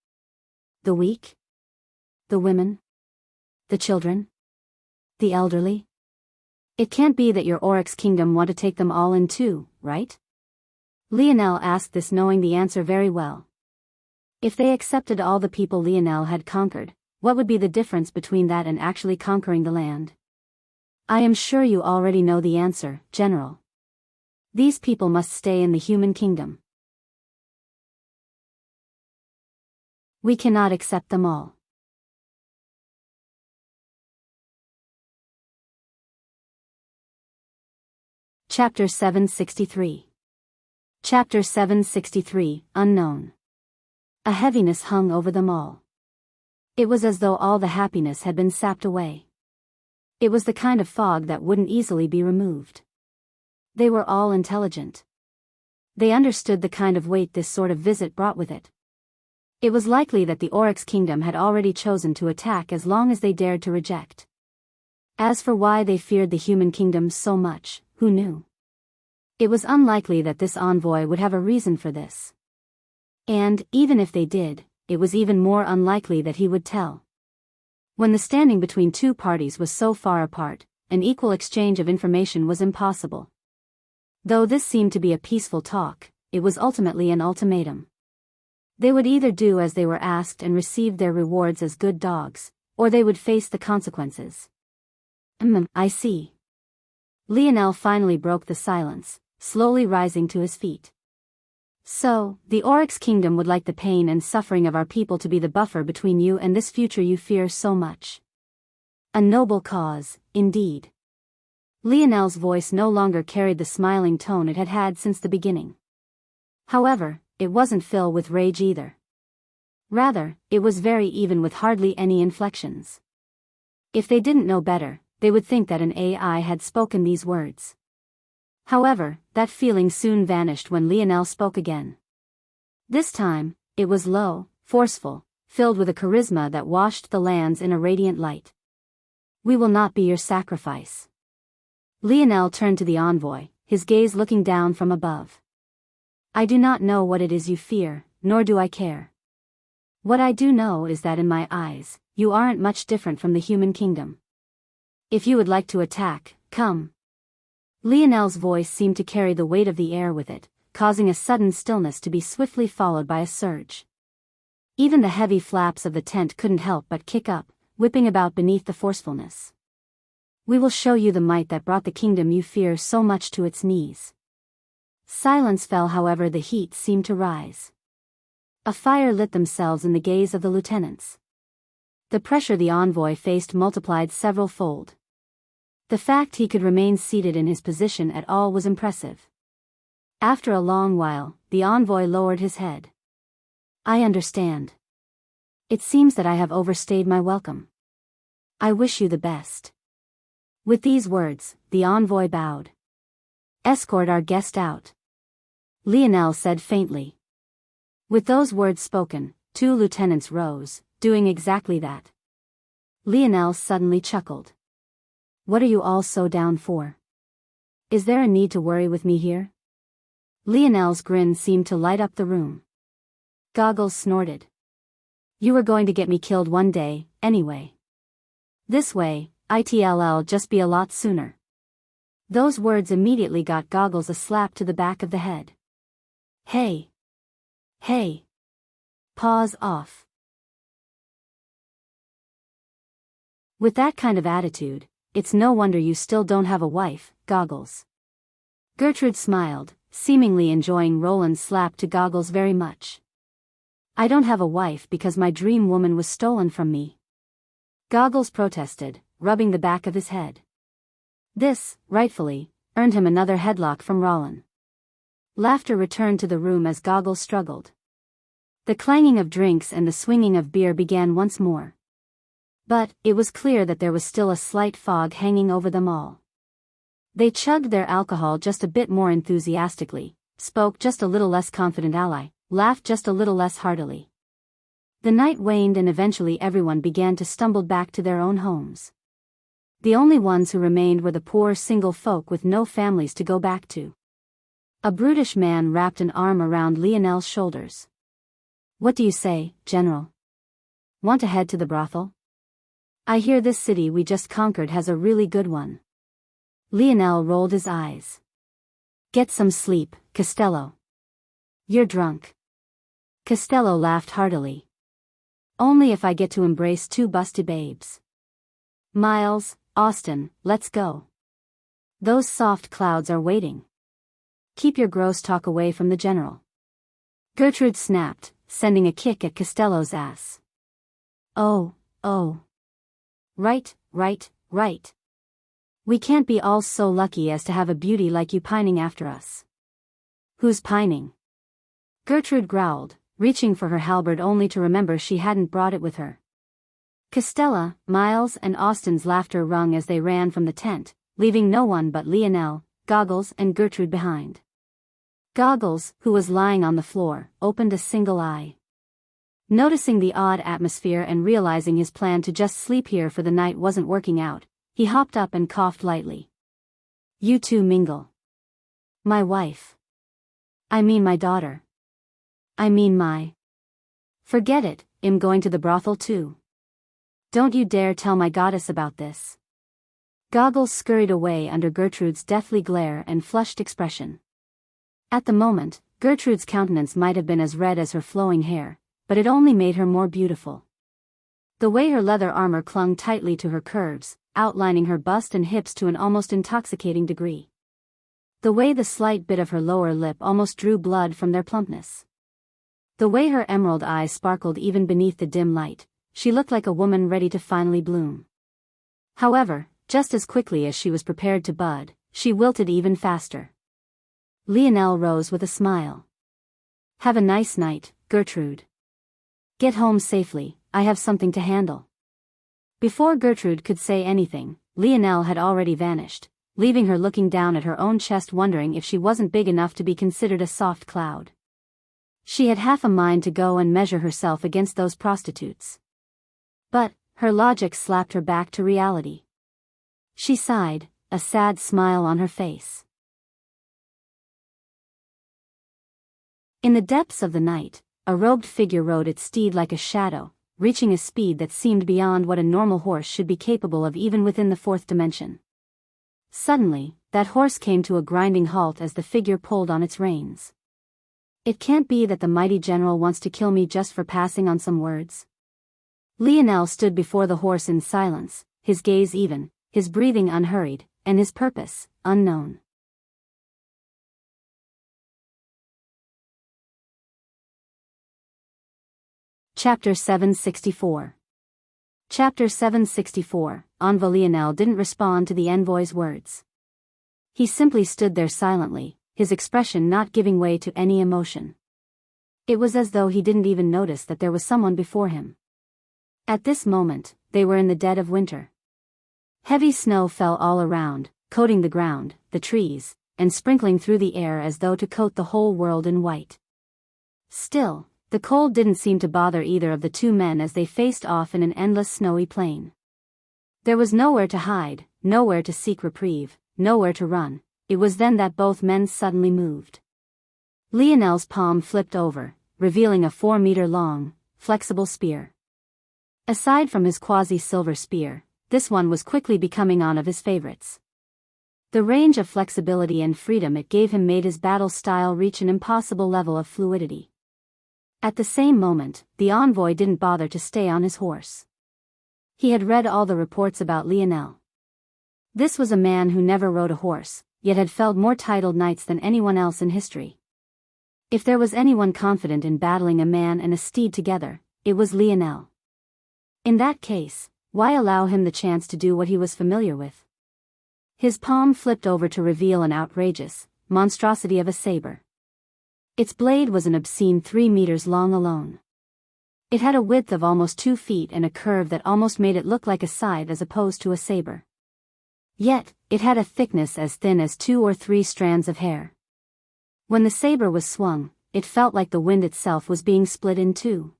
S1: The weak? The women? The children? The elderly? It can't be that your Oryx kingdom want to take them all in too, right? Lionel asked this knowing the answer very well. If they accepted all the people Lionel had conquered, what would be the difference between that and actually conquering the land? I am sure you already know the answer, General. These people must stay in the human kingdom. We cannot accept them all. Chapter 763. Chapter 763, Unknown. A heaviness hung over them all. It was as though all the happiness had been sapped away. It was the kind of fog that wouldn't easily be removed. They were all intelligent. They understood the kind of weight this sort of visit brought with it. It was likely that the Oryx Kingdom had already chosen to attack as long as they dared to reject. As for why they feared the human kingdom so much, who knew? It was unlikely that this envoy would have a reason for this. And, even if they did, it was even more unlikely that he would tell. When the standing between two parties was so far apart, an equal exchange of information was impossible. Though this seemed to be a peaceful talk, it was ultimately an ultimatum. They would either do as they were asked and receive their rewards as good dogs, or they would face the consequences. I see. Lionel finally broke the silence, slowly rising to his feet. So, the Oryx Kingdom would like the pain and suffering of our people to be the buffer between you and this future you fear so much. A noble cause, indeed. Lionel's voice no longer carried the smiling tone it had had since the beginning. However, it wasn't filled with rage either. Rather, it was very even with hardly any inflections. If they didn't know better, they would think that an AI had spoken these words. However, that feeling soon vanished when Lionel spoke again. This time, it was low, forceful, filled with a charisma that washed the lands in a radiant light. We will not be your sacrifice. Lionel turned to the envoy, his gaze looking down from above. I do not know what it is you fear, nor do I care. What I do know is that in my eyes, you aren't much different from the human kingdom. If you would like to attack, come. Lionel's voice seemed to carry the weight of the air with it, causing a sudden stillness to be swiftly followed by a surge. Even the heavy flaps of the tent couldn't help but kick up, whipping about beneath the forcefulness. We will show you the might that brought the kingdom you fear so much to its knees. Silence fell, however the heat seemed to rise. A fire lit themselves in the gaze of the lieutenants. The pressure the envoy faced multiplied several-fold. The fact he could remain seated in his position at all was impressive. After a long while, the envoy lowered his head. I understand. It seems that I have overstayed my welcome. I wish you the best. With these words, the envoy bowed. Escort our guest out. Lionel said faintly. With those words spoken, two lieutenants rose, doing exactly that. Lionel suddenly chuckled. What are you all so down for? Is there a need to worry with me here? Lionel's grin seemed to light up the room. Goggles snorted. You were going to get me killed one day, anyway. This way, it'll just be a lot sooner. Those words immediately got Goggles a slap to the back of the head. Hey! Hey! Paws off. With that kind of attitude, it's no wonder you still don't have a wife, Goggles. Gertrude smiled, seemingly enjoying Roland's slap to Goggles very much. I don't have a wife because my dream woman was stolen from me. Goggles protested, rubbing the back of his head. This, rightfully, earned him another headlock from Roland. Laughter returned to the room as Goggles struggled. The clanging of drinks and the swinging of beer began once more. But, it was clear that there was still a slight fog hanging over them all. They chugged their alcohol just a bit more enthusiastically, spoke just a little less confident ally, laughed just a little less heartily. The night waned and eventually everyone began to stumble back to their own homes. The only ones who remained were the poor single folk with no families to go back to. A brutish man wrapped an arm around Lionel's shoulders. What do you say, General? Want to head to the brothel? I hear this city we just conquered has a really good one. Lionel rolled his eyes. Get some sleep, Costello. You're drunk. Costello laughed heartily. Only if I get to embrace two busty babes. Miles, Austin, let's go. Those soft clouds are waiting. Keep your gross talk away from the general. Gertrude snapped, sending a kick at Costello's ass. Oh. Right. We can't be all so lucky as to have a beauty like you pining after us. Who's pining? Gertrude growled, reaching for her halberd only to remember she hadn't brought it with her. Costella, Miles and Austin's laughter rung as they ran from the tent, leaving no one but Lionel, Goggles and Gertrude behind. Goggles, who was lying on the floor, opened a single eye. Noticing the odd atmosphere and realizing his plan to just sleep here for the night wasn't working out, he hopped up and coughed lightly. You two mingle. My wife. I mean my daughter. I mean my. Forget it, I'm going to the brothel too. Don't you dare tell my goddess about this. Goggles scurried away under Gertrude's deathly glare and flushed expression. At the moment, Gertrude's countenance might have been as red as her flowing hair, but it only made her more beautiful. The way her leather armor clung tightly to her curves, outlining her bust and hips to an almost intoxicating degree. The way the slight bit of her lower lip almost drew blood from their plumpness. The way her emerald eyes sparkled even beneath the dim light, she looked like a woman ready to finally bloom. However, just as quickly as she was prepared to bud, she wilted even faster. Lionel rose with a smile. Have a nice night, Gertrude. Get home safely, I have something to handle. Before Gertrude could say anything, Lionel had already vanished, leaving her looking down at her own chest wondering if she wasn't big enough to be considered a soft cloud. She had half a mind to go and measure herself against those prostitutes. But, her logic slapped her back to reality. She sighed, a sad smile on her face. In the depths of the night, a robed figure rode its steed like a shadow, reaching a speed that seemed beyond what a normal horse should be capable of even within the fourth dimension. Suddenly, that horse came to a grinding halt as the figure pulled on its reins. It can't be that the mighty general wants to kill me just for passing on some words. Lionel stood before the horse in silence, his gaze even, his breathing unhurried, and his purpose, unknown. Chapter 764. Chapter 764, Envoy Lionel didn't respond to the envoy's words. He simply stood there silently, his expression not giving way to any emotion. It was as though he didn't even notice that there was someone before him. At this moment, they were in the dead of winter. Heavy snow fell all around, coating the ground, the trees, and sprinkling through the air as though to coat the whole world in white. Still, the cold didn't seem to bother either of the two men as they faced off in an endless snowy plain. There was nowhere to hide, nowhere to seek reprieve, nowhere to run. It was then that both men suddenly moved. Lionel's palm flipped over, revealing a 4-meter-long, flexible spear. Aside from his quasi-silver spear, this one was quickly becoming one of his favorites. The range of flexibility and freedom it gave him made his battle style reach an impossible level of fluidity. At the same moment, the envoy didn't bother to stay on his horse. He had read all the reports about Lionel. This was a man who never rode a horse, yet had felled more titled knights than anyone else in history. If there was anyone confident in battling a man and a steed together, it was Lionel. In that case, why allow him the chance to do what he was familiar with? His palm flipped over to reveal an outrageous monstrosity of a saber. Its blade was an obscene 3 meters long alone. It had a width of almost 2 feet and a curve that almost made it look like a scythe as opposed to a saber. Yet, it had a thickness as thin as 2 or 3 strands of hair. When the saber was swung, it felt like the wind itself was being split in two.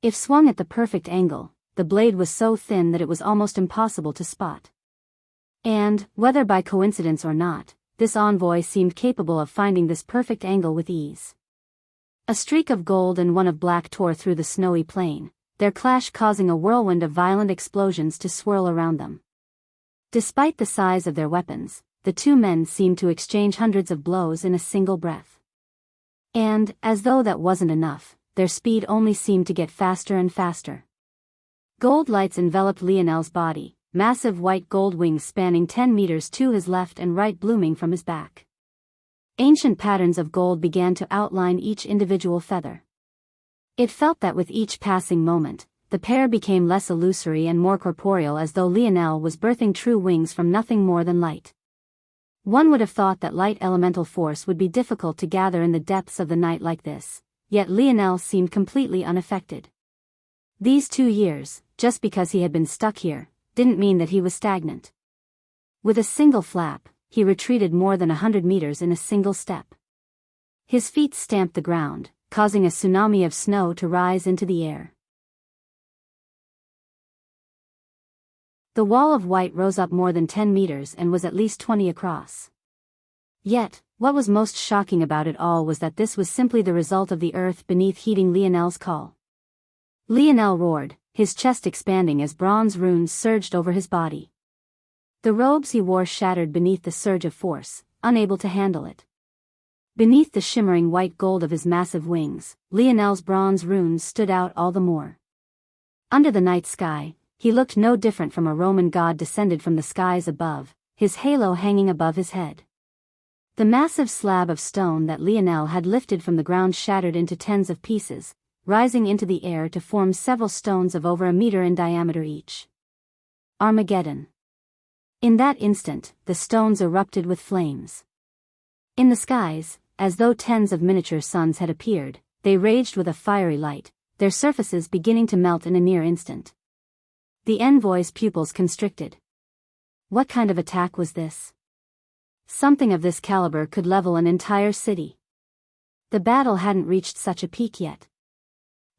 S1: If swung at the perfect angle, the blade was so thin that it was almost impossible to spot. And, whether by coincidence or not, this envoy seemed capable of finding this perfect angle with ease. A streak of gold and one of black tore through the snowy plain, their clash causing a whirlwind of violent explosions to swirl around them. Despite the size of their weapons, the two men seemed to exchange hundreds of blows in a single breath. And, as though that wasn't enough, their speed only seemed to get faster and faster. Gold lights enveloped Lionel's body, massive white gold wings spanning 10 meters to his left and right blooming from his back. Ancient patterns of gold began to outline each individual feather. It felt that with each passing moment, the pair became less illusory and more corporeal, as though Lionel was birthing true wings from nothing more than light. One would have thought that light elemental force would be difficult to gather in the depths of the night like this, yet Lionel seemed completely unaffected. These 2 years, just because he had been stuck here, didn't mean that he was stagnant. With a single flap, he retreated more than 100 meters in a single step. His feet stamped the ground, causing a tsunami of snow to rise into the air. The wall of white rose up more than 10 meters and was at least 20 across. Yet, what was most shocking about it all was that this was simply the result of the earth beneath heeding Lionel's call. Lionel roared, his chest expanding as bronze runes surged over his body. The robes he wore shattered beneath the surge of force, unable to handle it. Beneath the shimmering white gold of his massive wings, Lionel's bronze runes stood out all the more. Under the night sky, he looked no different from a Roman god descended from the skies above, his halo hanging above his head. The massive slab of stone that Lionel had lifted from the ground shattered into tens of pieces, rising into the air to form several stones of over a meter in diameter each. Armageddon. In that instant, the stones erupted with flames. In the skies, as though tens of miniature suns had appeared, they raged with a fiery light, their surfaces beginning to melt in a near instant. The envoy's pupils constricted. What kind of attack was this? Something of this caliber could level an entire city. The battle hadn't reached such a peak yet.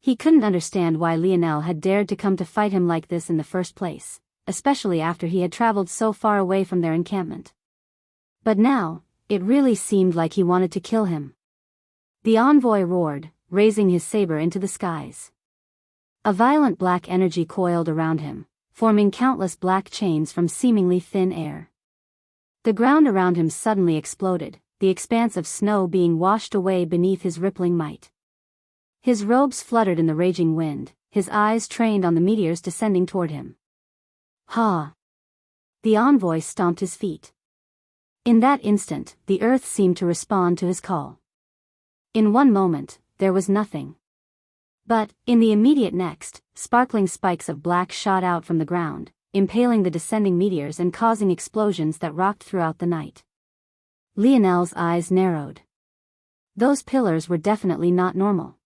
S1: He couldn't understand why Lionel had dared to come to fight him like this in the first place, especially after he had traveled so far away from their encampment. But now, it really seemed like he wanted to kill him. The envoy roared, raising his saber into the skies. A violent black energy coiled around him, forming countless black chains from seemingly thin air. The ground around him suddenly exploded, the expanse of snow being washed away beneath his rippling might. His robes fluttered in the raging wind, his eyes trained on the meteors descending toward him. Ha! The envoy stomped his feet. In that instant, the earth seemed to respond to his call. In one moment, there was nothing. But, in the immediate next, sparkling spikes of black shot out from the ground, impaling the descending meteors and causing explosions that rocked throughout the night. Lionel's eyes narrowed. Those pillars were definitely not normal.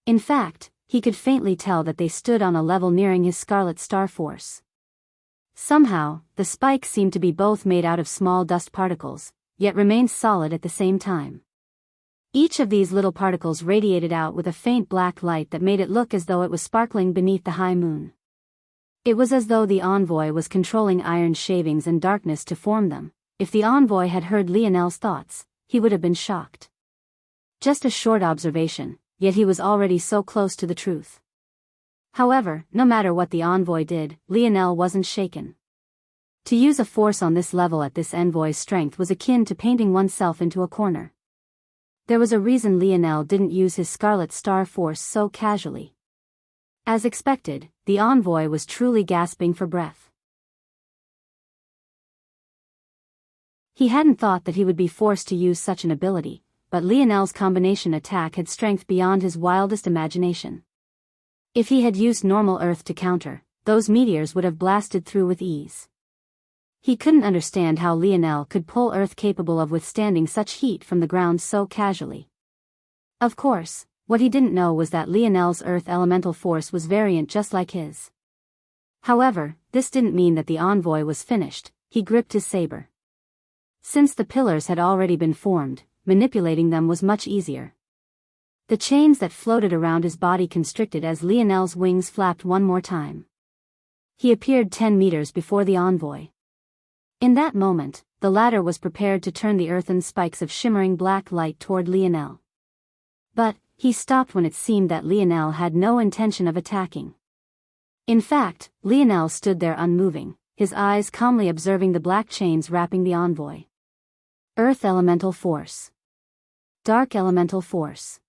S1: In fact, he could faintly tell that they stood on a level nearing his Scarlet Star Force. Somehow, the spikes seemed to be both made out of small dust particles, yet remained solid at the same time. Each of these little particles radiated out with a faint black light that made it look as though it was sparkling beneath the high moon. It was as though the envoy was controlling iron shavings and darkness to form them. If the envoy had heard Lionel's thoughts, he would have been shocked. Just a short observation, yet he was already so close to the truth. However, no matter what the envoy did, Lionel wasn't shaken. To use a force on this level at this envoy's strength was akin to painting oneself into a corner. There was a reason Lionel didn't use his Scarlet Star Force so casually. As expected, the envoy was truly gasping for breath. He hadn't thought that he would be forced to use such an ability, but Lionel's combination attack had strength beyond his wildest imagination. If he had used normal Earth to counter, those meteors would have blasted through with ease. He couldn't understand how Lionel could pull Earth capable of withstanding such heat from the ground so casually. Of course, what he didn't know was that Lionel's Earth elemental force was variant just like his. However, this didn't mean that the envoy was finished. He gripped his saber. Since the pillars had already been formed, manipulating them was much easier. The chains that floated around his body constricted as Lionel's wings flapped one more time. He appeared 10 meters before the envoy. In that moment, the latter was prepared to turn the earthen spikes of shimmering black light toward Lionel. But, he stopped when it seemed that Lionel had no intention of attacking. In fact, Lionel stood there unmoving, his eyes calmly observing the black chains wrapping the envoy. Earth Elemental Force. Dark Elemental Force.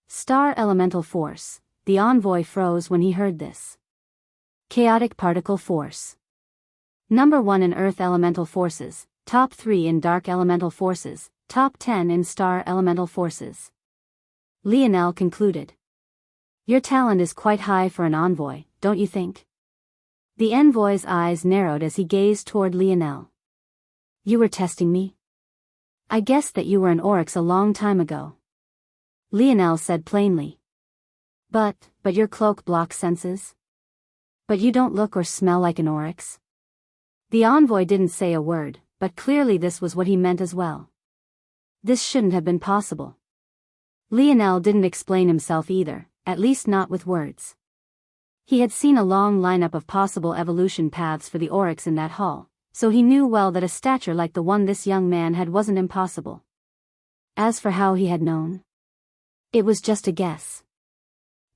S1: Star Elemental Force. The envoy froze when he heard this. Chaotic Particle Force. Number 1 in Earth Elemental Forces, top 3 in Dark Elemental Forces, top 10 in Star Elemental Forces. Lionel concluded. Your talent is quite high for an envoy, don't you think? The envoy's eyes narrowed as he gazed toward Lionel. You were testing me? I guessed that you were an oryx a long time ago. Lionel said plainly. But your cloak blocks senses? But you don't look or smell like an oryx? The envoy didn't say a word, but clearly this was what he meant as well. This shouldn't have been possible. Lionel didn't explain himself either, at least not with words. He had seen a long lineup of possible evolution paths for the oryx in that hall, so he knew well that a stature like the one this young man had wasn't impossible. As for how he had known, it was just a guess.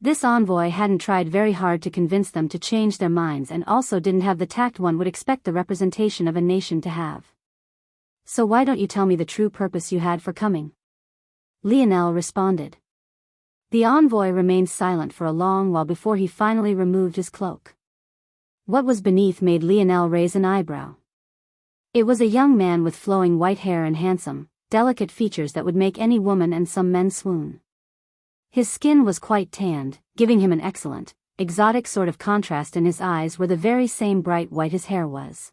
S1: This envoy hadn't tried very hard to convince them to change their minds and also didn't have the tact one would expect the representation of a nation to have. So why don't you tell me the true purpose you had for coming? Lionel responded. The envoy remained silent for a long while before he finally removed his cloak. What was beneath made Lionel raise an eyebrow. It was a young man with flowing white hair and handsome, delicate features that would make any woman and some men swoon. His skin was quite tanned, giving him an excellent, exotic sort of contrast, and his eyes were the very same bright white his hair was.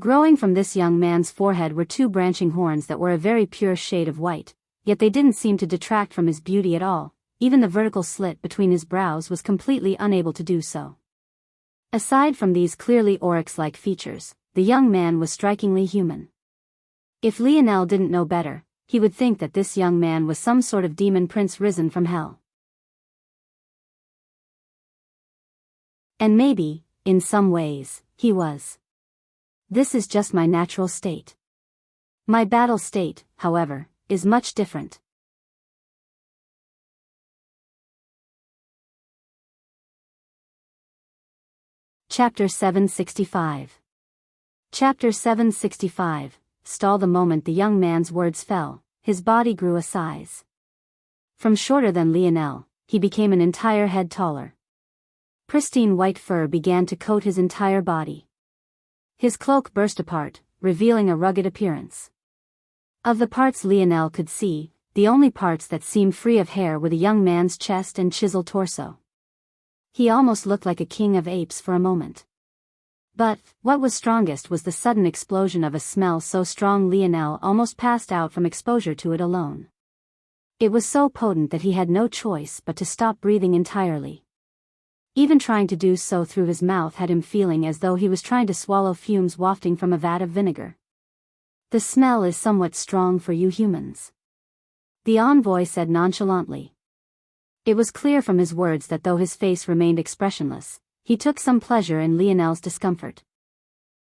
S1: Growing from this young man's forehead were two branching horns that were a very pure shade of white, yet they didn't seem to detract from his beauty at all. Even the vertical slit between his brows was completely unable to do so. Aside from these clearly oryx-like features, the young man was strikingly human. If Lionel didn't know better, he would think that this young man was some sort of demon prince risen from hell. And maybe, in some ways, he was. This is just my natural state. My battle state, however, is much different. Chapter 765. Chapter 765, stall. The moment the young man's words fell, his body grew a size. From shorter than Lionel, he became an entire head taller. Pristine white fur began to coat his entire body. His cloak burst apart, revealing a rugged appearance. Of the parts Lionel could see, the only parts that seemed free of hair were the young man's chest and chiseled torso. He almost looked like a king of apes for a moment. But what was strongest was the sudden explosion of a smell so strong Lionel almost passed out from exposure to it alone. It was so potent that he had no choice but to stop breathing entirely. Even trying to do so through his mouth had him feeling as though he was trying to swallow fumes wafting from a vat of vinegar. The smell is somewhat strong for you humans, the envoy said nonchalantly. It was clear from his words that though his face remained expressionless, he took some pleasure in Lionel's discomfort.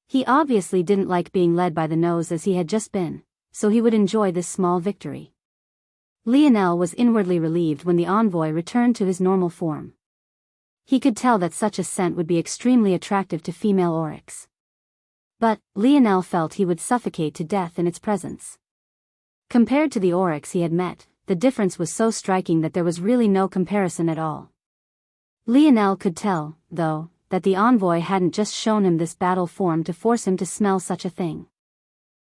S1: He obviously didn't like being led by the nose as he had just been, so he would enjoy this small victory. Lionel was inwardly relieved when the envoy returned to his normal form. He could tell that such a scent would be extremely attractive to female oryx. But Lionel felt he would suffocate to death in its presence. Compared to the oryx he had met, the difference was so striking that there was really no comparison at all. Lionel could tell, though, that the envoy hadn't just shown him this battle form to force him to smell such a thing.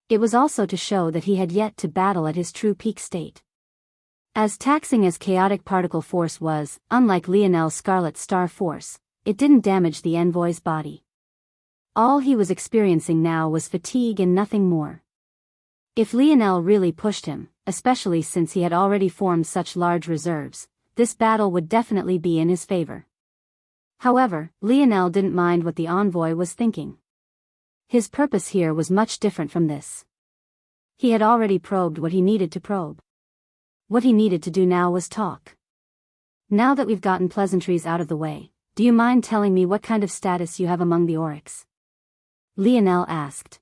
S1: It was also to show that he had yet to battle at his true peak state. As taxing as chaotic particle force was, unlike Lionel's Scarlet Star force, it didn't damage the envoy's body. All he was experiencing now was fatigue and nothing more. If Lionel really pushed him, especially since he had already formed such large reserves, this battle would definitely be in his favor. However, Lionel didn't mind what the envoy was thinking. His purpose here was much different from this. He had already probed what he needed to probe. What he needed to do now was talk. Now that we've gotten pleasantries out of the way, do you mind telling me what kind of status you have among the oryx? Lionel asked.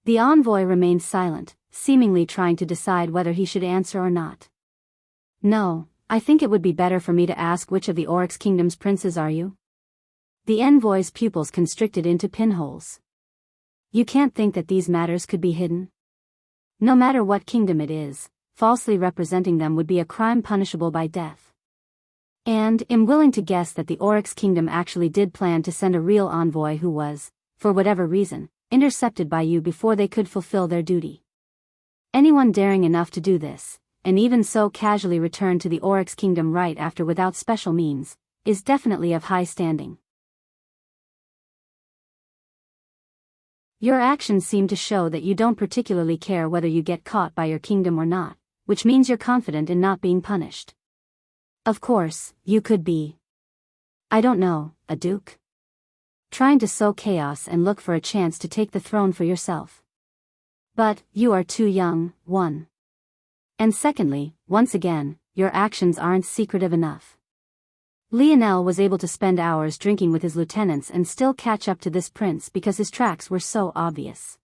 S1: The envoy remained silent, seemingly trying to decide whether he should answer or not. No, I think it would be better for me to ask which of the Oryx Kingdom's princes are you? The envoy's pupils constricted into pinholes. You can't think that these matters could be hidden? No matter what kingdom it is, falsely representing them would be a crime punishable by death. And I'm willing to guess that the Oryx Kingdom actually did plan to send a real envoy who was, for whatever reason, intercepted by you before they could fulfill their duty. Anyone daring enough to do this, and even so casually return to the Oryx Kingdom right after without special means, is definitely of high standing. Your actions seem to show that you don't particularly care whether you get caught by your kingdom or not, which means you're confident in not being punished. Of course, you could be, I don't know, a duke? Trying to sow chaos and look for a chance to take the throne for yourself. But, you are too young, one. And secondly, once again, your actions aren't secretive enough. Lionel was able to spend hours drinking with his lieutenants and still catch up to this prince because his tracks were so obvious.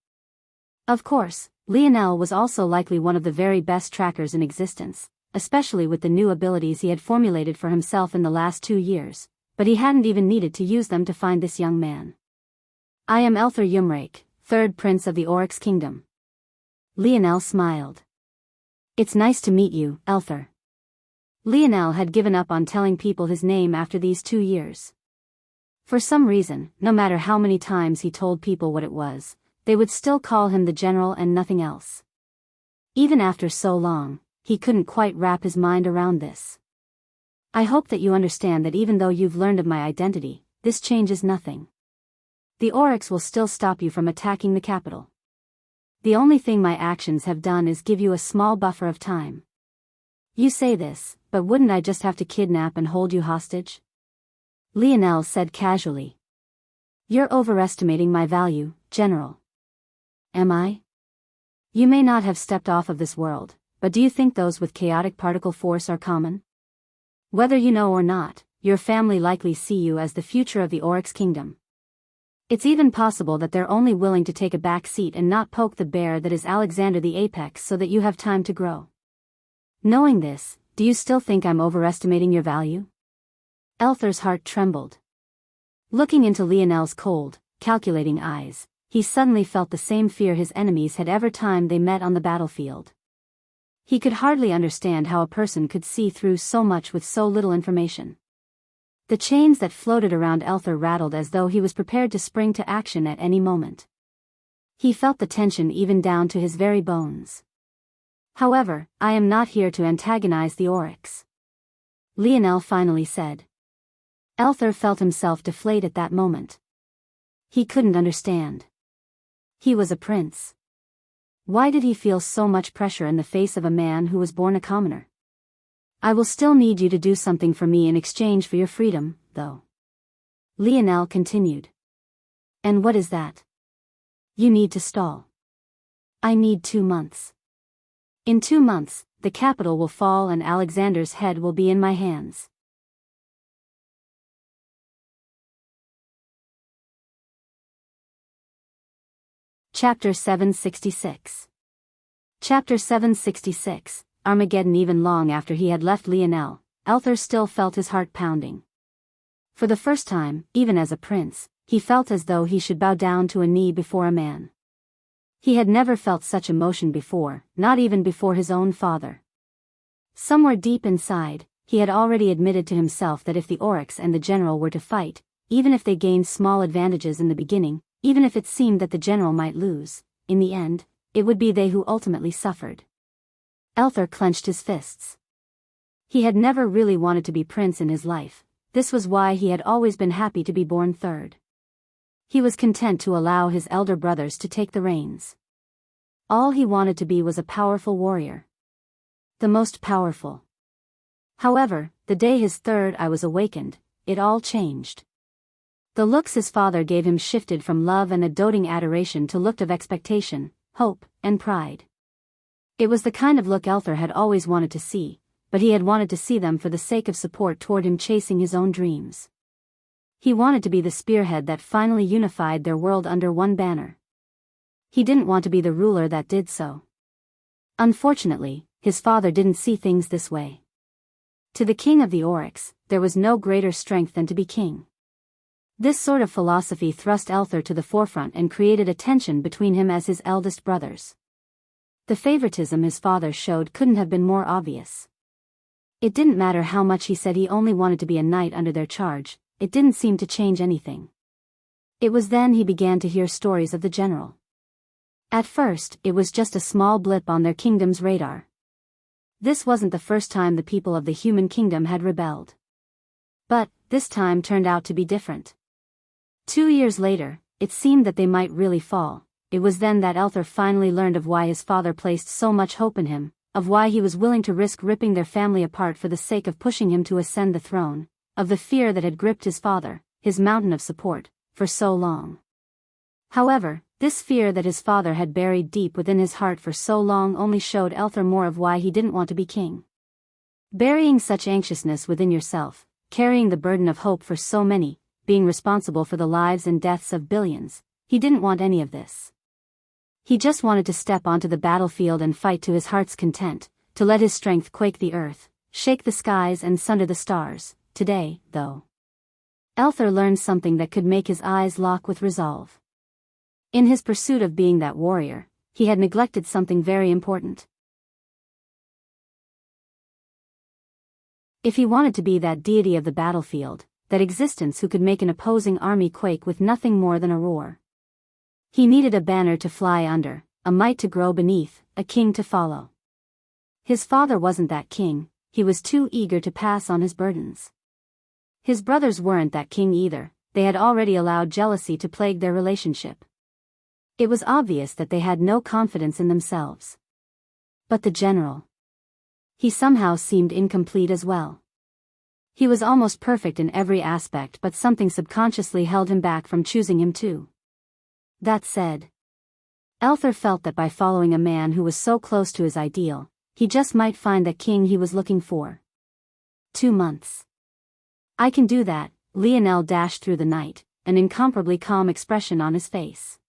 S1: Of course, Lionel was also likely one of the very best trackers in existence, especially with the new abilities he had formulated for himself in the last 2 years, but he hadn't even needed to use them to find this young man. I am Elther Yumrake, 3rd Prince of the Oryx Kingdom. Lionel smiled. It's nice to meet you, Elther. Lionel had given up on telling people his name after these 2 years. For some reason, no matter how many times he told people what it was, they would still call him the general and nothing else. Even after so long, he couldn't quite wrap his mind around this. I hope that you understand that even though you've learned of my identity, this changes nothing. The Oryx will still stop you from attacking the capital. The only thing my actions have done is give you a small buffer of time. You say this, but wouldn't I just have to kidnap and hold you hostage? Lionel said casually. You're overestimating my value, General. Am I? You may not have stepped off of this world, but do you think those with chaotic particle force are common? Whether you know or not, your family likely see you as the future of the Oryx Kingdom. It's even possible that they're only willing to take a back seat and not poke the bear that is Alexander the Apex so that you have time to grow. Knowing this, do you still think I'm overestimating your value? Elther's heart trembled. Looking into Lionel's cold, calculating eyes, he suddenly felt the same fear his enemies had every time they met on the battlefield. He could hardly understand how a person could see through so much with so little information. The chains that floated around Elther rattled as though he was prepared to spring to action at any moment. He felt the tension even down to his very bones. However, I am not here to antagonize the Oryx. Lionel finally said. Elther felt himself deflate at that moment. He couldn't understand. He was a prince. Why did he feel so much pressure in the face of a man who was born a commoner? I will still need you to do something for me in exchange for your freedom, though. Lionel continued. And what is that? You need to stall. I need 2 months. In 2 months, the capital will fall and Alexander's head will be in my hands. Chapter 766. Chapter 766, Armageddon. Even long after he had left Lionel, Elther still felt his heart pounding. For the first time, even as a prince, he felt as though he should bow down to a knee before a man. He had never felt such emotion before, not even before his own father. Somewhere deep inside, he had already admitted to himself that if the Oryx and the general were to fight, even if they gained small advantages in the beginning, even if it seemed that the general might lose, in the end, it would be they who ultimately suffered. Elther clenched his fists. He had never really wanted to be prince in his life. This was why he had always been happy to be born 3rd. He was content to allow his elder brothers to take the reins. All he wanted to be was a powerful warrior. The most powerful. However, the day his 3rd eye was awakened, it all changed. The looks his father gave him shifted from love and a doting adoration to look of expectation, hope, and pride. It was the kind of look Elther had always wanted to see, but he had wanted to see them for the sake of support toward him chasing his own dreams. He wanted to be the spearhead that finally unified their world under one banner. He didn't want to be the ruler that did so. Unfortunately, his father didn't see things this way. To the king of the Oryx, there was no greater strength than to be king. This sort of philosophy thrust Elther to the forefront and created a tension between him as his eldest brothers. The favoritism his father showed couldn't have been more obvious. It didn't matter how much he said he only wanted to be a knight under their charge, it didn't seem to change anything. It was then he began to hear stories of the general. At first, it was just a small blip on their kingdom's radar. This wasn't the first time the people of the human kingdom had rebelled. But, this time turned out to be different. 2 years later, it seemed that they might really fall. It was then that Elther finally learned of why his father placed so much hope in him, of why he was willing to risk ripping their family apart for the sake of pushing him to ascend the throne, of the fear that had gripped his father, his mountain of support, for so long. However, this fear that his father had buried deep within his heart for so long only showed Elther more of why he didn't want to be king. Burying such anxiousness within yourself, carrying the burden of hope for so many, being responsible for the lives and deaths of billions, he didn't want any of this. He just wanted to step onto the battlefield and fight to his heart's content, to let his strength quake the earth, shake the skies and sunder the stars. Today, though, Elther learned something that could make his eyes lock with resolve. In his pursuit of being that warrior, he had neglected something very important. If he wanted to be that deity of the battlefield, that existence who could make an opposing army quake with nothing more than a roar, he needed a banner to fly under, a might to grow beneath, a king to follow. His father wasn't that king, he was too eager to pass on his burdens. His brothers weren't that king either, they had already allowed jealousy to plague their relationship. It was obvious that they had no confidence in themselves. But the general, he somehow seemed incomplete as well. He was almost perfect in every aspect, but something subconsciously held him back from choosing him too. That said, Elther felt that by following a man who was so close to his ideal, he just might find the king he was looking for. 2 months. I can do that, Lionel dashed through the night, an incomparably calm expression on his face.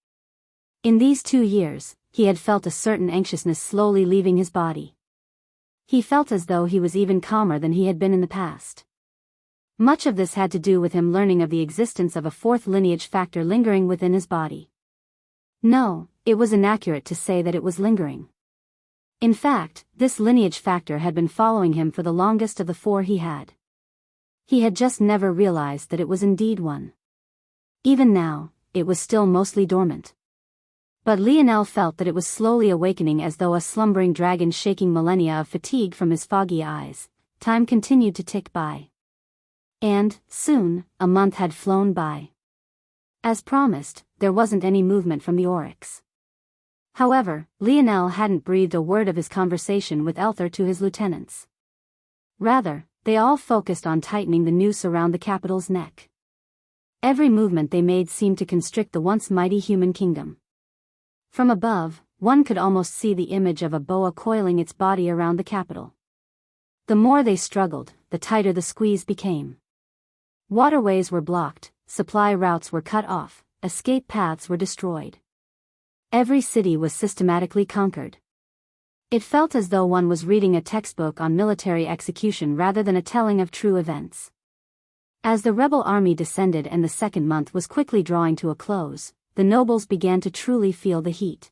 S1: In these 2 years, he had felt a certain anxiousness slowly leaving his body. He felt as though he was even calmer than he had been in the past. Much of this had to do with him learning of the existence of a fourth lineage factor lingering within his body. No, it was inaccurate to say that it was lingering. In fact, this lineage factor had been following him for the longest of the 4 he had. He had just never realized that it was indeed one. Even now, it was still mostly dormant. But Lionel felt that it was slowly awakening, as though a slumbering dragon shaking millennia of fatigue from his foggy eyes. Time continued to tick by. And, soon, a month had flown by. As promised, there wasn't any movement from the Oryx. However, Lionel hadn't breathed a word of his conversation with Elther to his lieutenants. Rather, they all focused on tightening the noose around the capital's neck. Every movement they made seemed to constrict the once mighty human kingdom. From above, one could almost see the image of a boa coiling its body around the capital. The more they struggled, the tighter the squeeze became. Waterways were blocked, supply routes were cut off, escape paths were destroyed. Every city was systematically conquered. It felt as though one was reading a textbook on military execution rather than a telling of true events. As the rebel army descended and the second month was quickly drawing to a close, the nobles began to truly feel the heat.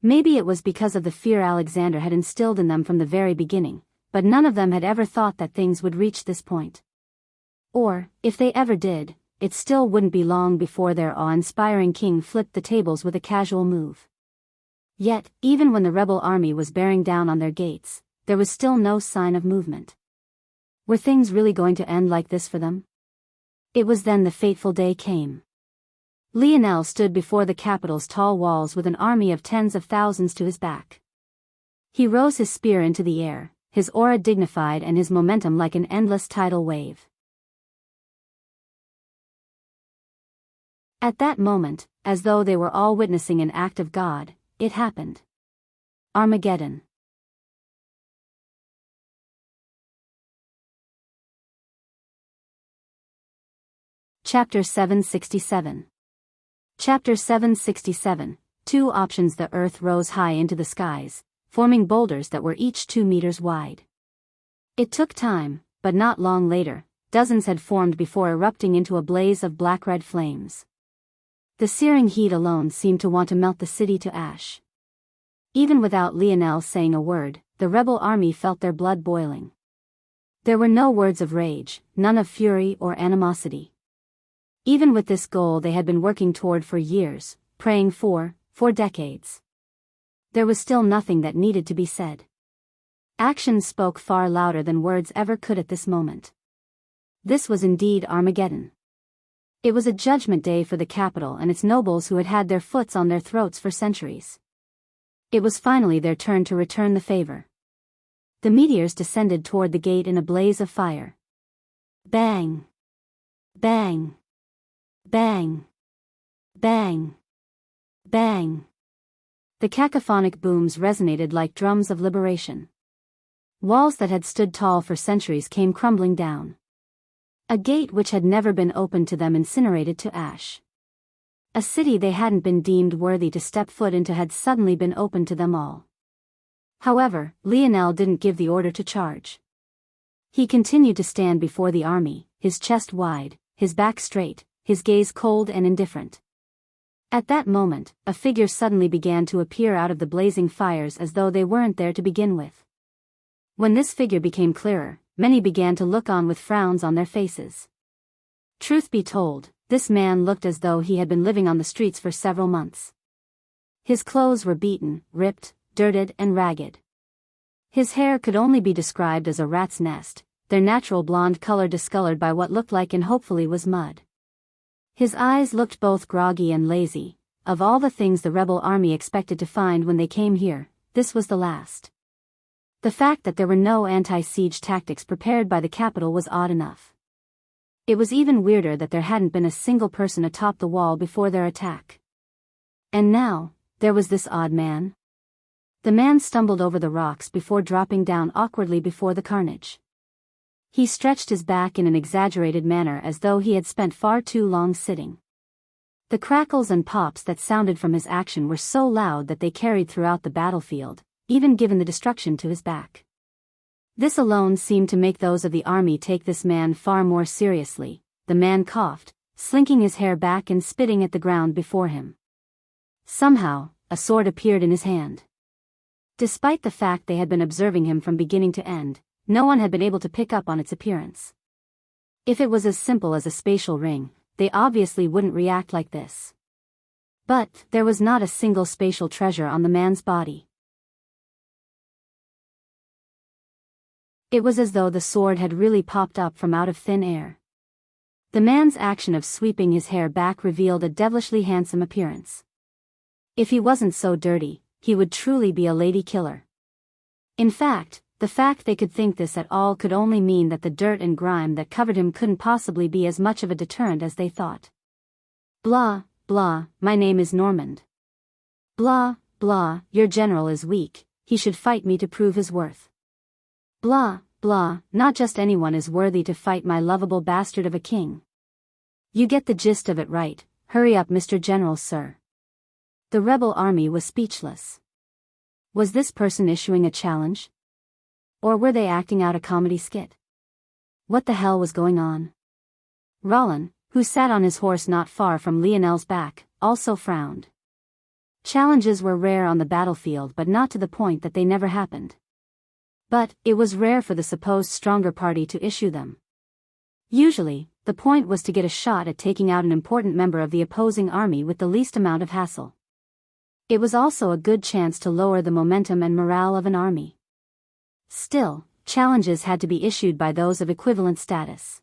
S1: Maybe it was because of the fear Alexander had instilled in them from the very beginning, but none of them had ever thought that things would reach this point. Or, if they ever did, it still wouldn't be long before their awe-inspiring king flipped the tables with a casual move. Yet, even when the rebel army was bearing down on their gates, there was still no sign of movement. Were things really going to end like this for them? It was then the fateful day came. Lionel stood before the capital's tall walls with an army of tens of thousands to his back. He rose his spear into the air, his aura dignified and his momentum like an endless tidal wave. At that moment, as though they were all witnessing an act of God, it happened. Armageddon. Chapter 767. Chapter 767, 2 options. The earth rose high into the skies, forming boulders that were each 2 meters wide. It took time, but not long later, dozens had formed before erupting into a blaze of black-red flames. The searing heat alone seemed to want to melt the city to ash. Even without Lionel saying a word, the rebel army felt their blood boiling. There were no words of rage, none of fury or animosity. Even with this goal they had been working toward for years, praying for decades. There was still nothing that needed to be said. Actions spoke far louder than words ever could at this moment. This was indeed Armageddon. It was a judgment day for the capital and its nobles who had had their foots on their throats for centuries. It was finally their turn to return the favor. The meteors descended toward the gate in a blaze of fire. Bang! Bang! Bang! Bang! Bang! The cacophonic booms resonated like drums of liberation. Walls that had stood tall for centuries came crumbling down. A gate which had never been opened to them incinerated to ash. A city they hadn't been deemed worthy to step foot into had suddenly been opened to them all. However, Lionel didn't give the order to charge. He continued to stand before the army, his chest wide, his back straight, his gaze cold and indifferent. At that moment, a figure suddenly began to appear out of the blazing fires as though they weren't there to begin with. When this figure became clearer, many began to look on with frowns on their faces. Truth be told, this man looked as though he had been living on the streets for several months. His clothes were beaten, ripped, dirted and ragged. His hair could only be described as a rat's nest, their natural blonde color discolored by what looked like and hopefully was mud. His eyes looked both groggy and lazy. Of all the things the rebel army expected to find when they came here, this was the last. The fact that there were no anti-siege tactics prepared by the capital was odd enough. It was even weirder that there hadn't been a single person atop the wall before their attack. And now, there was this odd man. The man stumbled over the rocks before dropping down awkwardly before the carnage. He stretched his back in an exaggerated manner as though he had spent far too long sitting. The crackles and pops that sounded from his action were so loud that they carried throughout the battlefield, even given the destruction to his back. This alone seemed to make those of the army take this man far more seriously. The man coughed, slinking his hair back and spitting at the ground before him. Somehow, a sword appeared in his hand. Despite the fact they had been observing him from beginning to end, no one had been able to pick up on its appearance. If it was as simple as a spatial ring, they obviously wouldn't react like this. But there was not a single spatial treasure on the man's body. It was as though the sword had really popped up from out of thin air. The man's action of sweeping his hair back revealed a devilishly handsome appearance. If he wasn't so dirty, he would truly be a lady killer. In fact, the fact they could think this at all could only mean that the dirt and grime that covered him couldn't possibly be as much of a deterrent as they thought. Blah, blah, my name is Normand. Blah, blah, your general is weak, he should fight me to prove his worth. Blah, blah, not just anyone is worthy to fight my lovable bastard of a king. You get the gist of it, right? Hurry up, Mr. General, sir. The rebel army was speechless. Was this person issuing a challenge? Or were they acting out a comedy skit? What the hell was going on? Rollin, who sat on his horse not far from Lionel's back, also frowned. Challenges were rare on the battlefield, but not to the point that they never happened. But it was rare for the supposed stronger party to issue them. Usually, the point was to get a shot at taking out an important member of the opposing army with the least amount of hassle. It was also a good chance to lower the momentum and morale of an army. Still, challenges had to be issued by those of equivalent status.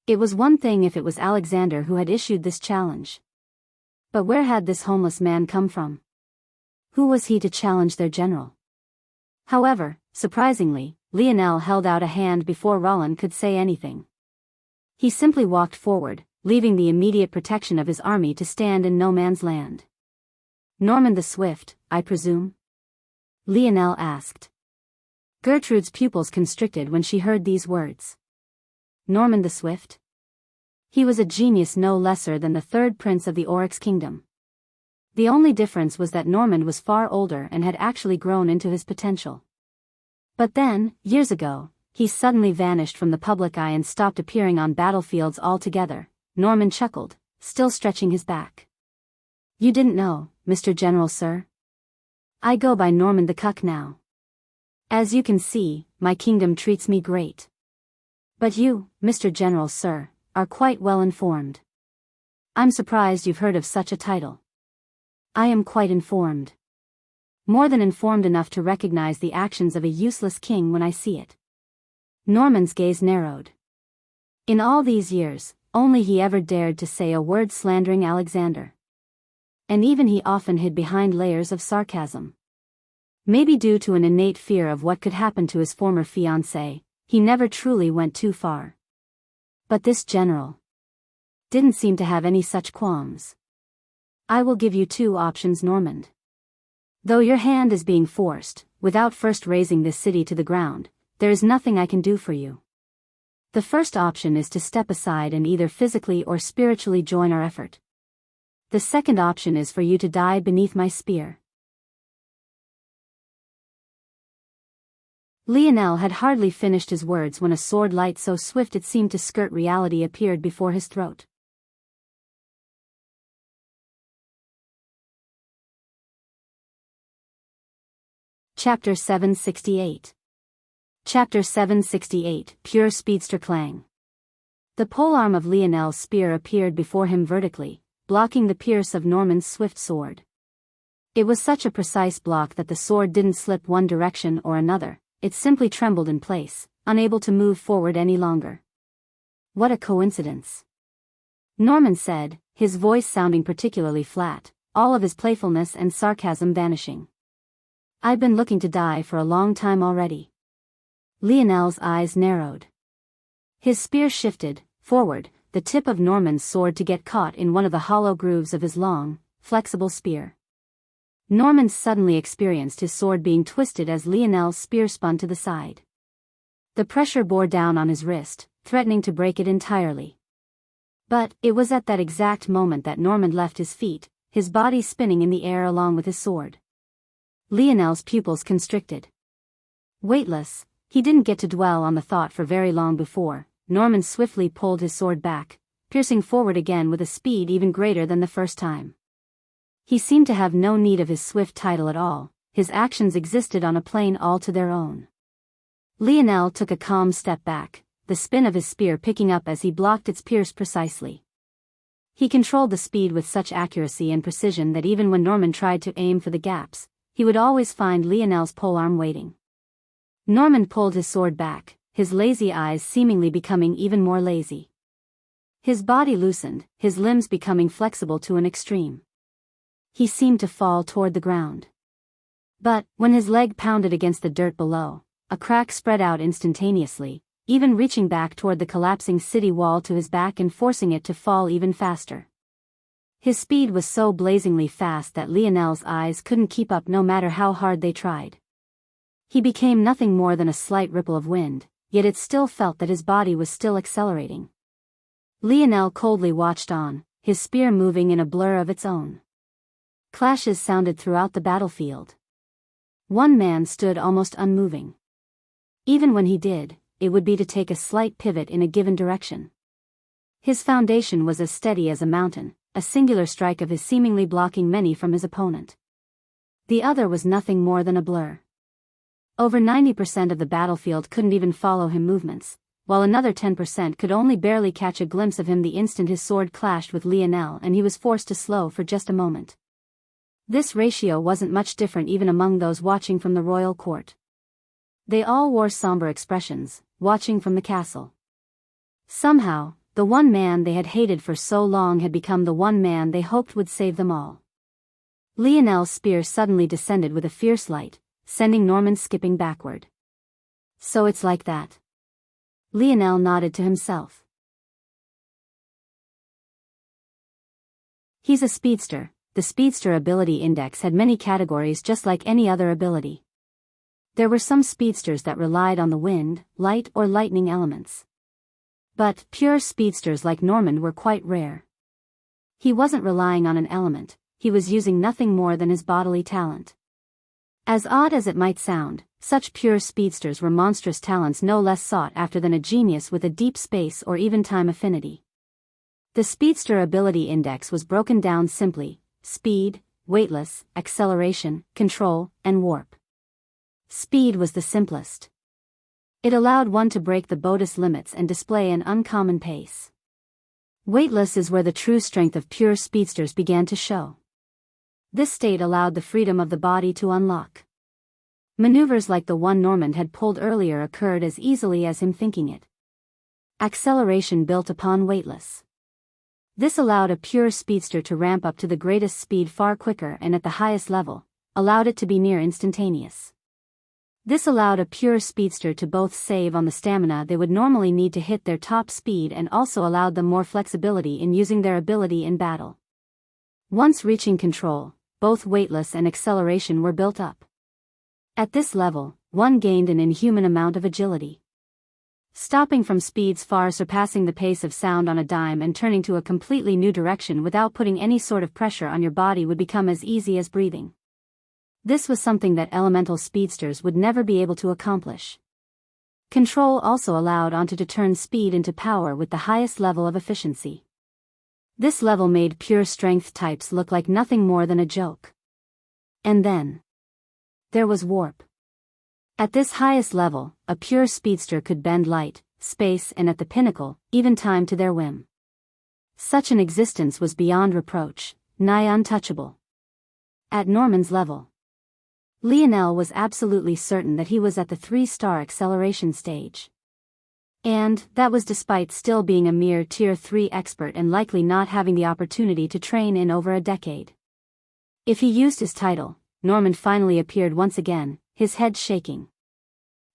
S1: It was one thing if it was Alexander who had issued this challenge. But where had this homeless man come from? Who was he to challenge their general? However, surprisingly, Lionel held out a hand before Rollin could say anything. He simply walked forward, leaving the immediate protection of his army to stand in no man's land. Normand the Swift, I presume? Lionel asked. Gertrude's pupils constricted when she heard these words. Normand the Swift? He was a genius no lesser than the third prince of the Oryx kingdom. The only difference was that Normand was far older and had actually grown into his potential. But then, years ago, he suddenly vanished from the public eye and stopped appearing on battlefields altogether. Normand chuckled, still stretching his back. You didn't know, Mr. General, sir? I go by Normand the Cuck now. As you can see, my kingdom treats me great. But you, Mr. General, sir, are quite well informed. I'm surprised you've heard of such a title. I am quite informed. more than informed enough to recognize the actions of a useless king when I see it. Norman's gaze narrowed. In all these years, only he ever dared to say a word slandering Alexander. And even he often hid behind layers of sarcasm. Maybe due to an innate fear of what could happen to his former fiancée, he never truly went too far. But this general didn't seem to have any such qualms. I will give you two options, Normand. Though your hand is being forced, without first razing this city to the ground, there is nothing I can do for you. The first option is to step aside and either physically or spiritually join our effort. The second option is for you to die beneath my spear. Lionel had hardly finished his words when a sword light so swift it seemed to skirt reality appeared before his throat. Chapter 768. Chapter 768, Pure Speedster Clang. The polearm of Lionel's spear appeared before him vertically, blocking the pierce of Norman's swift sword. It was such a precise block that the sword didn't slip one direction or another, it simply trembled in place, unable to move forward any longer. What a coincidence! Norman said, his voice sounding particularly flat, all of his playfulness and sarcasm vanishing. I've been looking to die for a long time already. Lionel's eyes narrowed. His spear shifted forward, the tip of Norman's sword to get caught in one of the hollow grooves of his long, flexible spear. Norman suddenly experienced his sword being twisted as Lionel's spear spun to the side. The pressure bore down on his wrist, threatening to break it entirely. But it was at that exact moment that Norman left his feet, his body spinning in the air along with his sword. Lionel's pupils constricted. Weightless, he didn't get to dwell on the thought for very long before Norman swiftly pulled his sword back, piercing forward again with a speed even greater than the first time. He seemed to have no need of his swift title at all, his actions existed on a plane all to their own. Lionel took a calm step back, the spin of his spear picking up as he blocked its pierce precisely. He controlled the speed with such accuracy and precision that even when Norman tried to aim for the gaps, he would always find Lionel's polearm waiting. Norman pulled his sword back, his lazy eyes seemingly becoming even more lazy. His body loosened, his limbs becoming flexible to an extreme. He seemed to fall toward the ground. But, when his leg pounded against the dirt below, a crack spread out instantaneously, even reaching back toward the collapsing city wall to his back and forcing it to fall even faster. His speed was so blazingly fast that Lionel's eyes couldn't keep up no matter how hard they tried. He became nothing more than a slight ripple of wind, yet it still felt that his body was still accelerating. Lionel coldly watched on, his spear moving in a blur of its own. Clashes sounded throughout the battlefield. One man stood almost unmoving. Even when he did, it would be to take a slight pivot in a given direction. His foundation was as steady as a mountain, a singular strike of his seemingly blocking many from his opponent. The other was nothing more than a blur. Over 90% of the battlefield couldn't even follow him movements, while another 10% could only barely catch a glimpse of him the instant his sword clashed with Lionel and he was forced to slow for just a moment. This ratio wasn't much different even among those watching from the royal court. They all wore somber expressions, watching from the castle. Somehow, the one man they had hated for so long had become the one man they hoped would save them all. Lionel's spear suddenly descended with a fierce light, sending Norman skipping backward. So it's like that. Lionel nodded to himself. He's a speedster. The speedster ability index had many categories just like any other ability. There were some speedsters that relied on the wind, light or lightning elements. But pure speedsters like Norman were quite rare. He wasn't relying on an element, he was using nothing more than his bodily talent. As odd as it might sound, such pure speedsters were monstrous talents no less sought after than a genius with a deep space or even time affinity. The speedster ability index was broken down simply: speed, weightless, acceleration, control, and warp. Speed was the simplest. It allowed one to break the bodus limits and display an uncommon pace. Weightless is where the true strength of pure speedsters began to show. This state allowed the freedom of the body to unlock. Maneuvers like the one Norman had pulled earlier occurred as easily as him thinking it. Acceleration built upon weightless. This allowed a pure speedster to ramp up to the greatest speed far quicker and at the highest level, allowed it to be near instantaneous. This allowed a pure speedster to both save on the stamina they would normally need to hit their top speed and also allowed them more flexibility in using their ability in battle. Once reaching control, both weightless and acceleration were built up. At this level, one gained an inhuman amount of agility. Stopping from speeds far surpassing the pace of sound on a dime and turning to a completely new direction without putting any sort of pressure on your body would become as easy as breathing. This was something that elemental speedsters would never be able to accomplish. Control also allowed Onto to turn speed into power with the highest level of efficiency. This level made pure strength types look like nothing more than a joke. And then there was warp. At this highest level, a pure speedster could bend light, space and at the pinnacle, even time to their whim. Such an existence was beyond reproach, nigh untouchable. At Norman's level, Lionel was absolutely certain that he was at the 3-star acceleration stage. And that was despite still being a mere Tier 3 expert and likely not having the opportunity to train in over a decade. If he used his title, Norman finally appeared once again, his head shaking.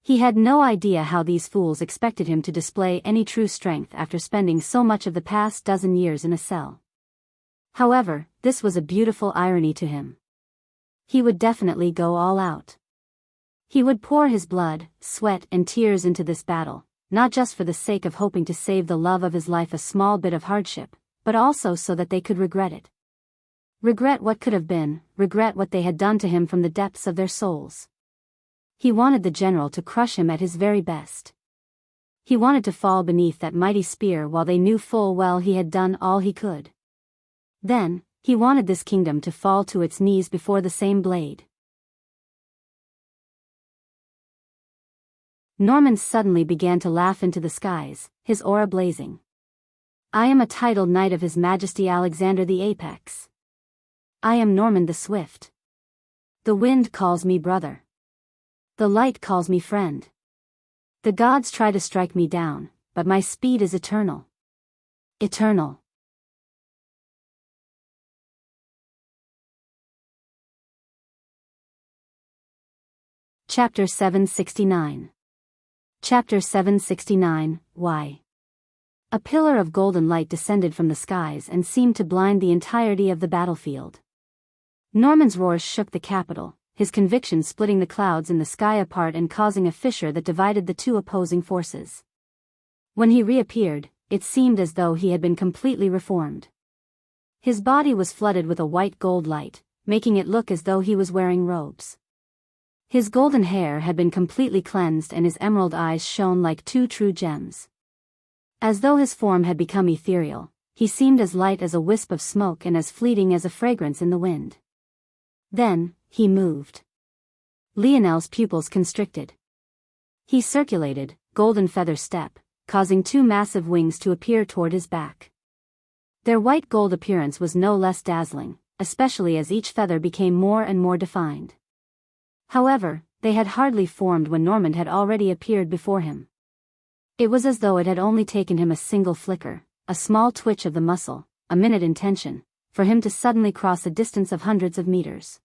S1: He had no idea how these fools expected him to display any true strength after spending so much of the past dozen years in a cell. However, this was a beautiful irony to him. He would definitely go all out. He would pour his blood, sweat and tears into this battle, not just for the sake of hoping to save the love of his life a small bit of hardship, but also so that they could regret it. Regret what could have been, regret what they had done to him from the depths of their souls. He wanted the general to crush him at his very best. He wanted to fall beneath that mighty spear while they knew full well he had done all he could. Then, he wanted this kingdom to fall to its knees before the same blade. Norman suddenly began to laugh into the skies, his aura blazing. I am a titled knight of His Majesty Alexander the Apex. I am Norman the Swift. The wind calls me brother. The light calls me friend. The gods try to strike me down, but my speed is eternal. Eternal. Chapter 769. Chapter 769, Why? A pillar of golden light descended from the skies and seemed to blind the entirety of the battlefield. Norman's roars shook the capital, his conviction splitting the clouds in the sky apart and causing a fissure that divided the two opposing forces. When he reappeared, it seemed as though he had been completely reformed. His body was flooded with a white gold light, making it look as though he was wearing robes. His golden hair had been completely cleansed and his emerald eyes shone like two true gems. As though his form had become ethereal, he seemed as light as a wisp of smoke and as fleeting as a fragrance in the wind. Then, he moved. Lionel's pupils constricted. He circulated, golden feather step, causing two massive wings to appear toward his back. Their white gold appearance was no less dazzling, especially as each feather became more and more defined. However, they had hardly formed when Norman had already appeared before him. It was as though it had only taken him a single flicker, a small twitch of the muscle, a minute in tension, for him to suddenly cross a distance of hundreds of meters.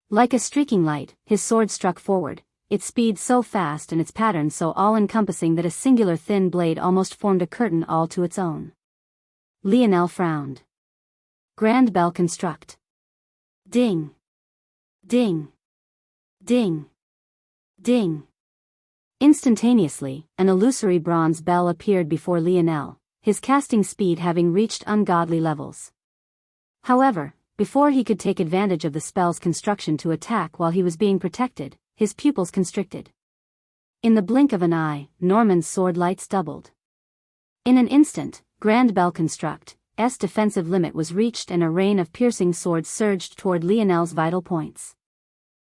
S1: Like a streaking light, his sword struck forward, its speed so fast and its pattern so all-encompassing that a singular thin blade almost formed a curtain all to its own. Lionel frowned. Grand bell construct. Ding. Ding. Ding. Ding. Instantaneously, an illusory bronze bell appeared before Lionel, his casting speed having reached ungodly levels. However, before he could take advantage of the spell's construction to attack while he was being protected, his pupils constricted. In the blink of an eye, Norman's sword lights doubled. In an instant, Grand Bell Construct's defensive limit was reached and a rain of piercing swords surged toward Lionel's vital points.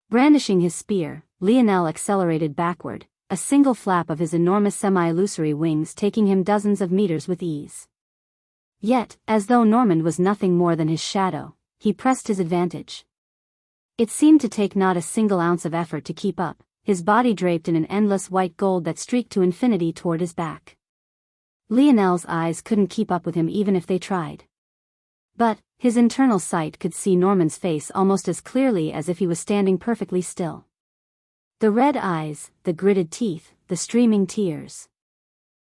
S1: Brandishing his spear, Lionel accelerated backward, a single flap of his enormous semi-illusory wings taking him dozens of meters with ease. Yet, as though Norman was nothing more than his shadow, he pressed his advantage. It seemed to take not a single ounce of effort to keep up, his body draped in an endless white gold that streaked to infinity toward his back. Lionel's eyes couldn't keep up with him even if they tried. But his internal sight could see Norman's face almost as clearly as if he was standing perfectly still. The red eyes, the gritted teeth, the streaming tears.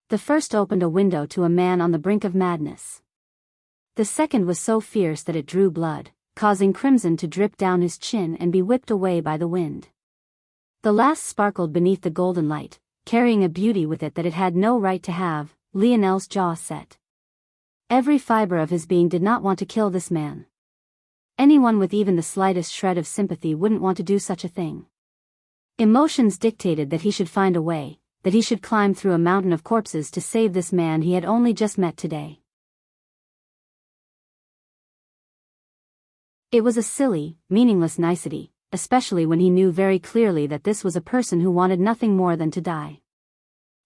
S1: The first opened a window to a man on the brink of madness. The second was so fierce that it drew blood, causing crimson to drip down his chin and be whipped away by the wind. The last sparkled beneath the golden light, carrying a beauty with it that it had no right to have. Lionel's jaw set. Every fiber of his being did not want to kill this man. Anyone with even the slightest shred of sympathy wouldn't want to do such a thing. Emotions dictated that he should find a way, that he should climb through a mountain of corpses to save this man he had only just met today. It was a silly, meaningless nicety, especially when he knew very clearly that this was a person who wanted nothing more than to die.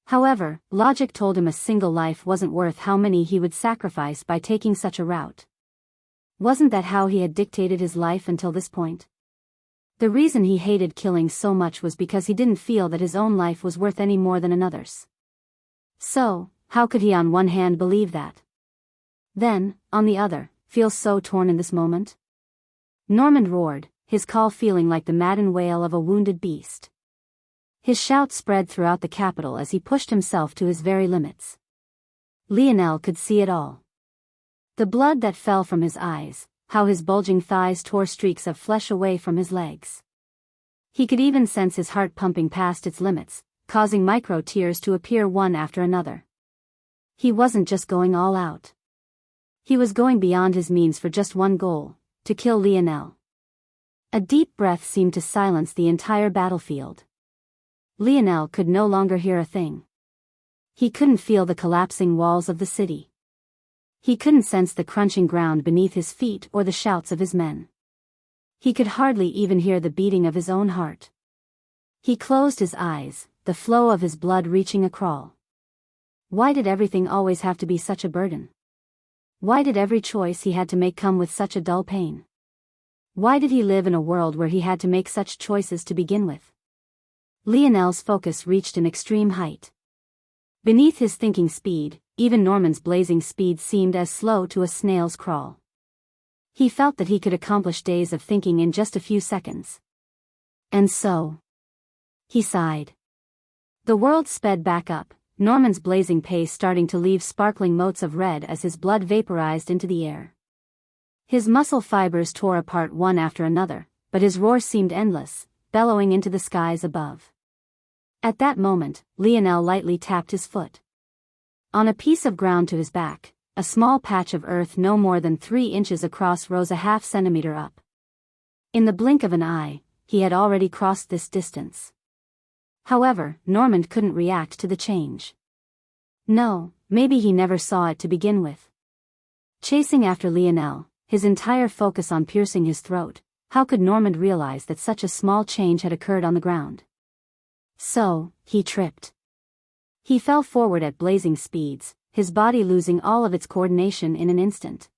S1: However, logic told him a single life wasn't worth how many he would sacrifice by taking such a route. Wasn't that how he had dictated his life until this point? The reason he hated killing so much was because he didn't feel that his own life was worth any more than another's. So, how could he on one hand believe that? Then, on the other, feel so torn in this moment? Norman roared, his call feeling like the maddened wail of a wounded beast. His shout spread throughout the capital as he pushed himself to his very limits. Lionel could see it all. The blood that fell from his eyes, how his bulging thighs tore streaks of flesh away from his legs. He could even sense his heart pumping past its limits, causing micro tears to appear one after another. He wasn't just going all out. He was going beyond his means for just one goal, to kill Lionel. A deep breath seemed to silence the entire battlefield. Lionel could no longer hear a thing. He couldn't feel the collapsing walls of the city. He couldn't sense the crunching ground beneath his feet or the shouts of his men. He could hardly even hear the beating of his own heart. He closed his eyes, the flow of his blood reaching a crawl. Why did everything always have to be such a burden? Why did every choice he had to make come with such a dull pain? Why did he live in a world where he had to make such choices to begin with? Lionel's focus reached an extreme height. Beneath his thinking speed, even Norman's blazing speed seemed as slow to a snail's crawl. He felt that he could accomplish days of thinking in just a few seconds. And so, he sighed. The world sped back up, Norman's blazing pace starting to leave sparkling motes of red as his blood vaporized into the air. His muscle fibers tore apart one after another, but his roar seemed endless, bellowing into the skies above. At that moment, Lionel lightly tapped his foot. On a piece of ground to his back, a small patch of earth no more than 3 inches across rose a half centimeter up. In the blink of an eye, he had already crossed this distance. However, Norman couldn't react to the change. No, maybe he never saw it to begin with. Chasing after Lionel, his entire focus on piercing his throat, how could Norman realize that such a small change had occurred on the ground? So, he tripped. He fell forward at blazing speeds, his body losing all of its coordination in an instant.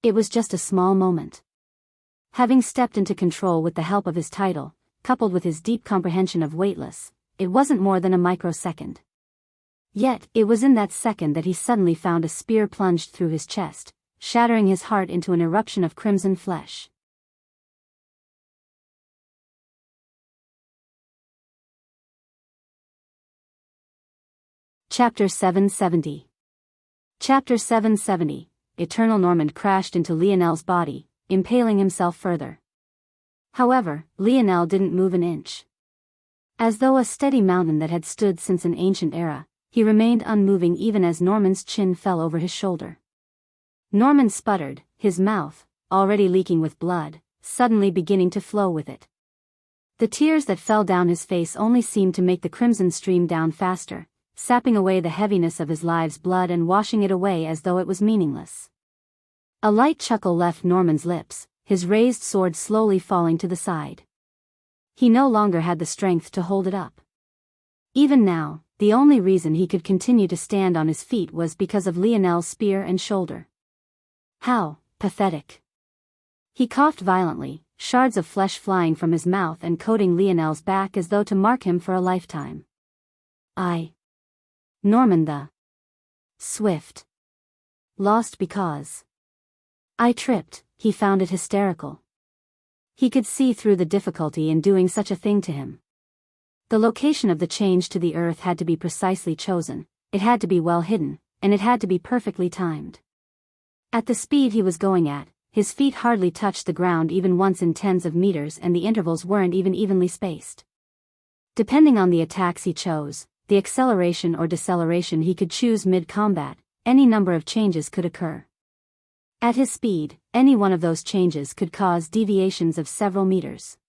S1: It was just a small moment. Having stepped into control with the help of his title, coupled with his deep comprehension of weightless, it wasn't more than a microsecond. Yet, it was in that second that he suddenly found a spear plunged through his chest, shattering his heart into an eruption of crimson flesh. Chapter 770. Chapter 770, Eternal Norman crashed into Lionel's body, impaling himself further. However, Lionel didn't move an inch. As though a steady mountain that had stood since an ancient era, he remained unmoving even as Norman's chin fell over his shoulder. Norman sputtered, his mouth, already leaking with blood, suddenly beginning to flow with it. The tears that fell down his face only seemed to make the crimson stream down faster, sapping away the heaviness of his life's blood and washing it away as though it was meaningless. A light chuckle left Norman's lips, his raised sword slowly falling to the side. He no longer had the strength to hold it up. Even now, the only reason he could continue to stand on his feet was because of Lionel's spear and shoulder. How pathetic. He coughed violently, shards of flesh flying from his mouth and coating Lionel's back as though to mark him for a lifetime. Norman the Swift. Lost because I tripped. He found it hysterical. He could see through the difficulty in doing such a thing to him. The location of the change to the earth had to be precisely chosen, it had to be well hidden, and it had to be perfectly timed. At the speed he was going at, his feet hardly touched the ground even once in tens of meters, and the intervals weren't even evenly spaced. Depending on the attacks he chose, the acceleration or deceleration he could choose mid-combat, any number of changes could occur. At his speed, any one of those changes could cause deviations of several meters.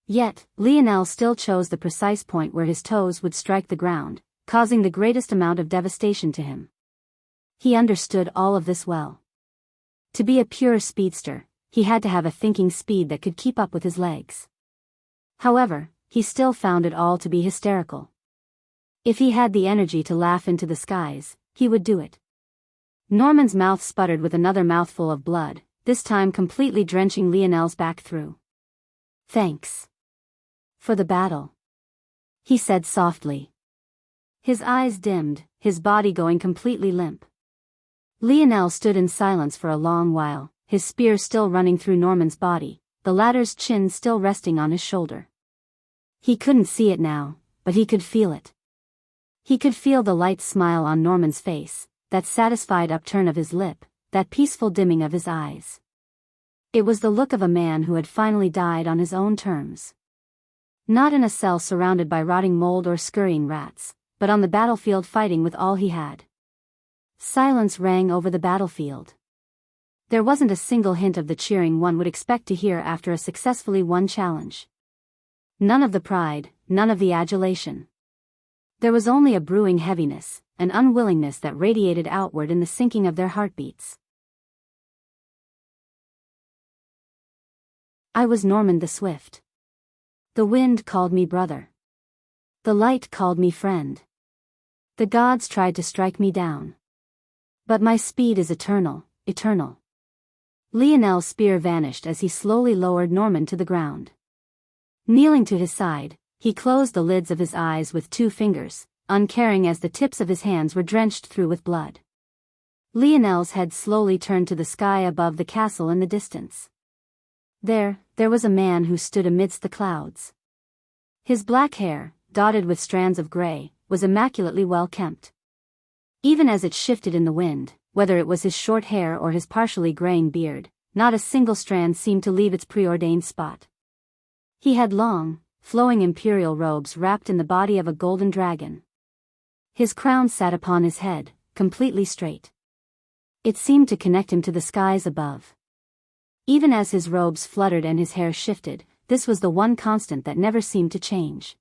S1: Yet, Lionel still chose the precise point where his toes would strike the ground, causing the greatest amount of devastation to him. He understood all of this well. To be a pure speedster, he had to have a thinking speed that could keep up with his legs. However, he still found it all to be hysterical. If he had the energy to laugh into the skies, he would do it. Norman's mouth sputtered with another mouthful of blood, this time completely drenching Lionel's back through. "Thanks for the battle," he said softly. His eyes dimmed, his body going completely limp. Lionel stood in silence for a long while, his spear still running through Norman's body, the latter's chin still resting on his shoulder. He couldn't see it now, but he could feel it. He could feel the light smile on Norman's face, that satisfied upturn of his lip, that peaceful dimming of his eyes. It was the look of a man who had finally died on his own terms. Not in a cell surrounded by rotting mold or scurrying rats, but on the battlefield fighting with all he had. Silence rang over the battlefield. There wasn't a single hint of the cheering one would expect to hear after a successfully won challenge. None of the pride, none of the adulation. There was only a brewing heaviness, an unwillingness that radiated outward in the sinking of their heartbeats. I was Norman the Swift. The wind called me brother. The light called me friend. The gods tried to strike me down. But my speed is eternal, eternal. Lionel's spear vanished as he slowly lowered Norman to the ground. Kneeling to his side, he closed the lids of his eyes with 2 fingers, uncaring as the tips of his hands were drenched through with blood. Lionel's head slowly turned to the sky above the castle in the distance. There was a man who stood amidst the clouds. His black hair, dotted with strands of gray, was immaculately well kempt. Even as it shifted in the wind, whether it was his short hair or his partially graying beard, not a single strand seemed to leave its preordained spot. He had long, flowing imperial robes wrapped in the body of a golden dragon. His crown sat upon his head, completely straight. It seemed to connect him to the skies above. Even as his robes fluttered and his hair shifted, this was the one constant that never seemed to change.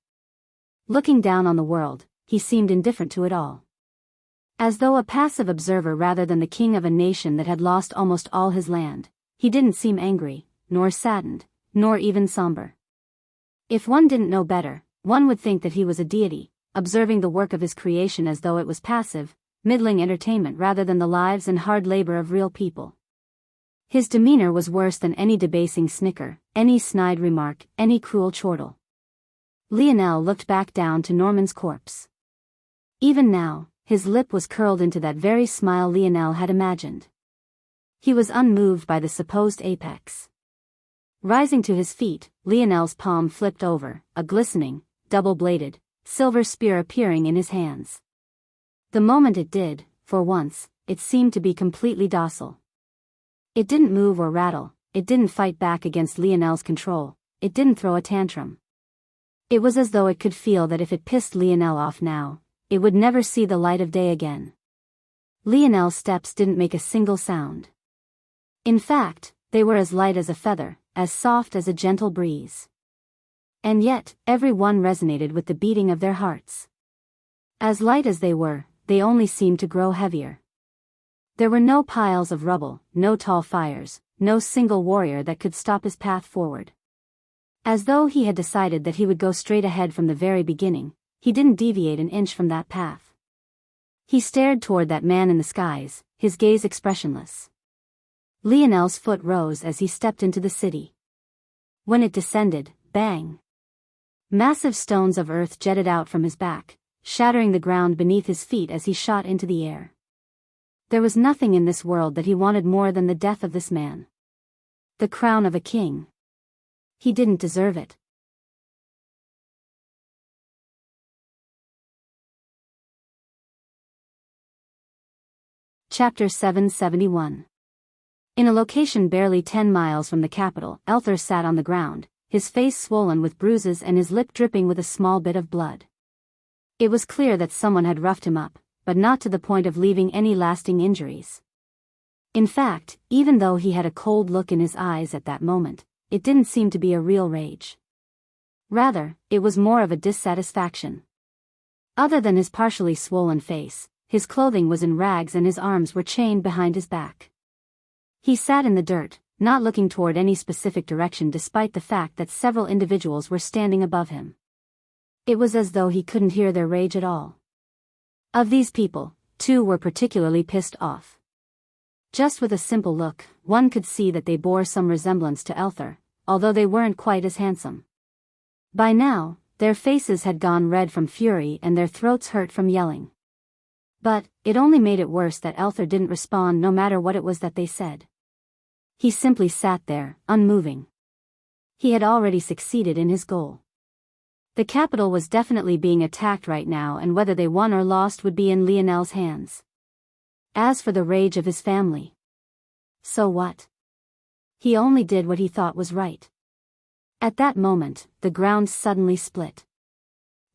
S1: Looking down on the world, he seemed indifferent to it all. As though a passive observer rather than the king of a nation that had lost almost all his land, he didn't seem angry, nor saddened, nor even somber. If one didn't know better, one would think that he was a deity, observing the work of his creation as though it was passive, middling entertainment rather than the lives and hard labor of real people. His demeanor was worse than any debasing snicker, any snide remark, any cruel chortle. Lionel looked back down to Norman's corpse. Even now, his lip was curled into that very smile Lionel had imagined. He was unmoved by the supposed apex. Rising to his feet, Lionel's palm flipped over, a glistening, double-bladed, silver spear appearing in his hands. The moment it did, for once, it seemed to be completely docile. It didn't move or rattle, it didn't fight back against Lionel's control, it didn't throw a tantrum. It was as though it could feel that if it pissed Lionel off now, it would never see the light of day again. Lionel's steps didn't make a single sound. In fact, they were as light as a feather, as soft as a gentle breeze. And yet, every one resonated with the beating of their hearts. As light as they were, they only seemed to grow heavier. There were no piles of rubble, no tall fires, no single warrior that could stop his path forward. As though he had decided that he would go straight ahead from the very beginning, he didn't deviate an inch from that path. He stared toward that man in the skies, his gaze expressionless. Lionel's foot rose as he stepped into the city. When it descended, bang! Massive stones of earth jetted out from his back, shattering the ground beneath his feet as he shot into the air. There was nothing in this world that he wanted more than the death of this man. The crown of a king. He didn't deserve it. Chapter 771. In a location barely 10 miles from the capital, Elthar sat on the ground, his face swollen with bruises and his lip dripping with a small bit of blood. It was clear that someone had roughed him up, but not to the point of leaving any lasting injuries. In fact, even though he had a cold look in his eyes at that moment, it didn't seem to be a real rage. Rather, it was more of a dissatisfaction. Other than his partially swollen face, his clothing was in rags and his arms were chained behind his back. He sat in the dirt, not looking toward any specific direction despite the fact that several individuals were standing above him. It was as though he couldn't hear their rage at all. Of these people, 2 were particularly pissed off. Just with a simple look, one could see that they bore some resemblance to Elthar, although they weren't quite as handsome. By now, their faces had gone red from fury and their throats hurt from yelling. But, it only made it worse that Elthar didn't respond no matter what it was that they said. He simply sat there, unmoving. He had already succeeded in his goal. The capital was definitely being attacked right now, and whether they won or lost would be in Lionel's hands. As for the rage of his family, so what? He only did what he thought was right. At that moment, the ground suddenly split.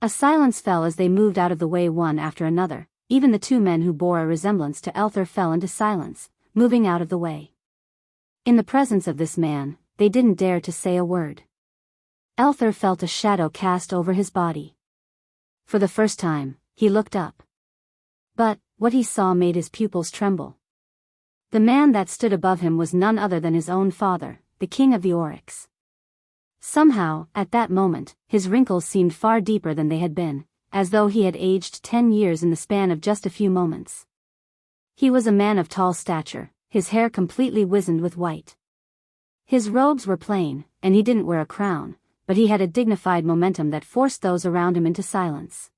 S1: A silence fell as they moved out of the way one after another. Even the 2 men who bore a resemblance to Elthar fell into silence, moving out of the way. In the presence of this man, they didn't dare to say a word. Elthar felt a shadow cast over his body. For the first time, he looked up. But, what he saw made his pupils tremble. The man that stood above him was none other than his own father, the king of the Oryx. Somehow, at that moment, his wrinkles seemed far deeper than they had been, as though he had aged 10 years in the span of just a few moments. He was a man of tall stature, his hair completely wizened with white. His robes were plain, and he didn't wear a crown, but he had a dignified momentum that forced those around him into silence.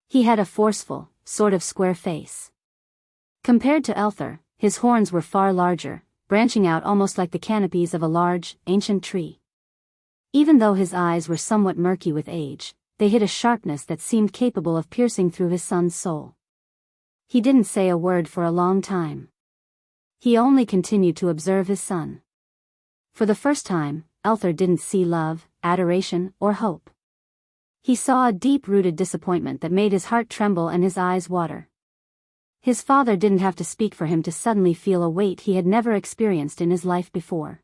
S1: He had a forceful, sort of square face. Compared to Elthar, his horns were far larger, branching out almost like the canopies of a large, ancient tree. Even though his eyes were somewhat murky with age, they hid a sharpness that seemed capable of piercing through his son's soul. He didn't say a word for a long time. He only continued to observe his son. For the first time, Elthar didn't see love, adoration, or hope. He saw a deep-rooted disappointment that made his heart tremble and his eyes water. His father didn't have to speak for him to suddenly feel a weight he had never experienced in his life before.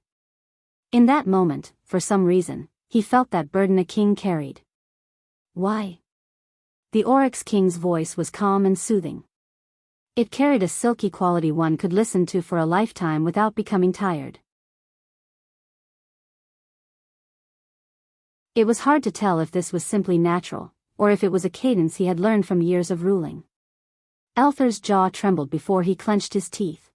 S1: In that moment, for some reason, he felt that burden a king carried. Why? The Oryx King's voice was calm and soothing. It carried a silky quality one could listen to for a lifetime without becoming tired. It was hard to tell if this was simply natural, or if it was a cadence he had learned from years of ruling. Elthar's jaw trembled before he clenched his teeth.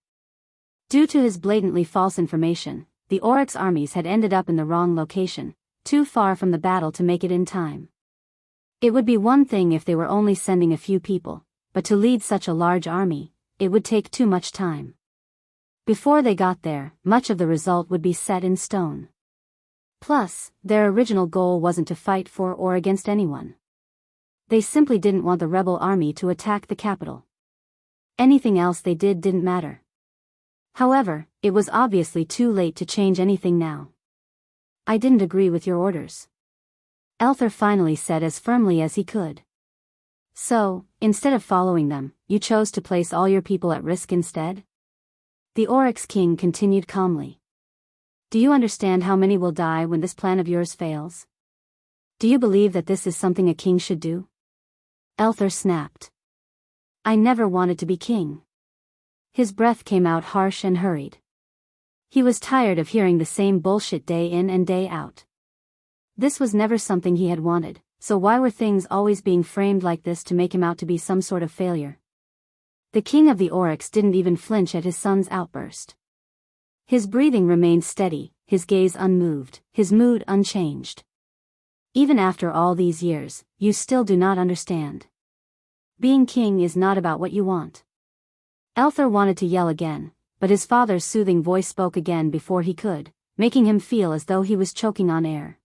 S1: Due to his blatantly false information, the Oryx armies had ended up in the wrong location, too far from the battle to make it in time. It would be one thing if they were only sending a few people, but to lead such a large army, it would take too much time. Before they got there, much of the result would be set in stone. Plus, their original goal wasn't to fight for or against anyone. They simply didn't want the rebel army to attack the capital. Anything else they did didn't matter. However, it was obviously too late to change anything now. I didn't agree with your orders, Elthar finally said as firmly as he could. So, instead of following them, you chose to place all your people at risk instead? The Oryx King continued calmly. Do you understand how many will die when this plan of yours fails? Do you believe that this is something a king should do? Elthar snapped. I never wanted to be king. His breath came out harsh and hurried. He was tired of hearing the same bullshit day in and day out. This was never something he had wanted, so why were things always being framed like this to make him out to be some sort of failure? The king of the Oryx didn't even flinch at his son's outburst. His breathing remained steady, his gaze unmoved, his mood unchanged. Even after all these years, you still do not understand. Being king is not about what you want. Elthar wanted to yell again, but his father's soothing voice spoke again before he could, making him feel as though he was choking on air.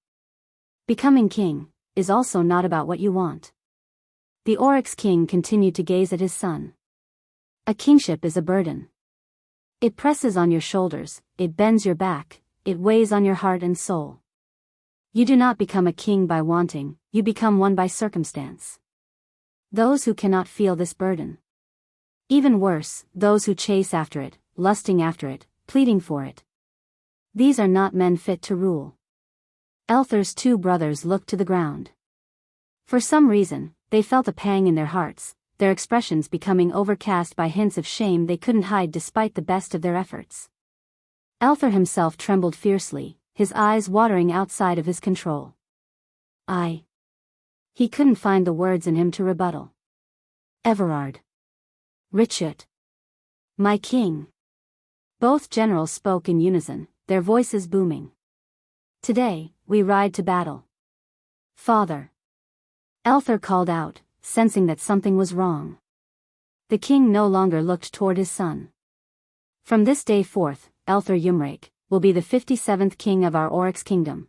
S1: Becoming king is also not about what you want. The Oryx king continued to gaze at his son. A kingship is a burden. It presses on your shoulders, it bends your back, it weighs on your heart and soul. You do not become a king by wanting, you become one by circumstance. Those who cannot feel this burden. Even worse, those who chase after it, lusting after it, pleading for it. These are not men fit to rule. Elthar's two brothers looked to the ground. For some reason, they felt a pang in their hearts, their expressions becoming overcast by hints of shame they couldn't hide despite the best of their efforts. Elthar himself trembled fiercely, his eyes watering outside of his control. He couldn't find the words in him to rebuttal. Everard. Richard. My king. Both generals spoke in unison, their voices booming. Today, we ride to battle. Father. Elthar called out, sensing that something was wrong. The king no longer looked toward his son. From this day forth, Elthar Yumrake will be the 57th king of our Oryx kingdom.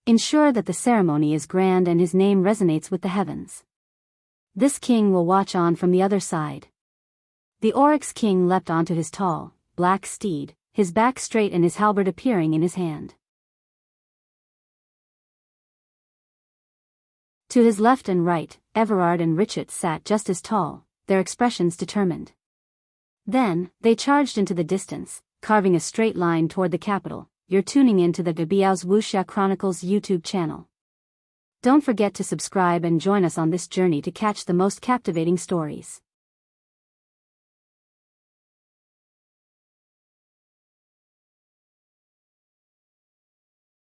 S1: Ensure that the ceremony is grand and his name resonates with the heavens. This king will watch on from the other side. The Oryx king leapt onto his tall, black steed, his back straight and his halberd appearing in his hand. To his left and right, Everard and Richard sat just as tall, their expressions determined. Then, they charged into the distance, carving a straight line toward the capital. You're tuning in to the Biyao's Wuxia Chronicles YouTube channel. Don't forget to subscribe and join us on this journey to catch the most captivating stories.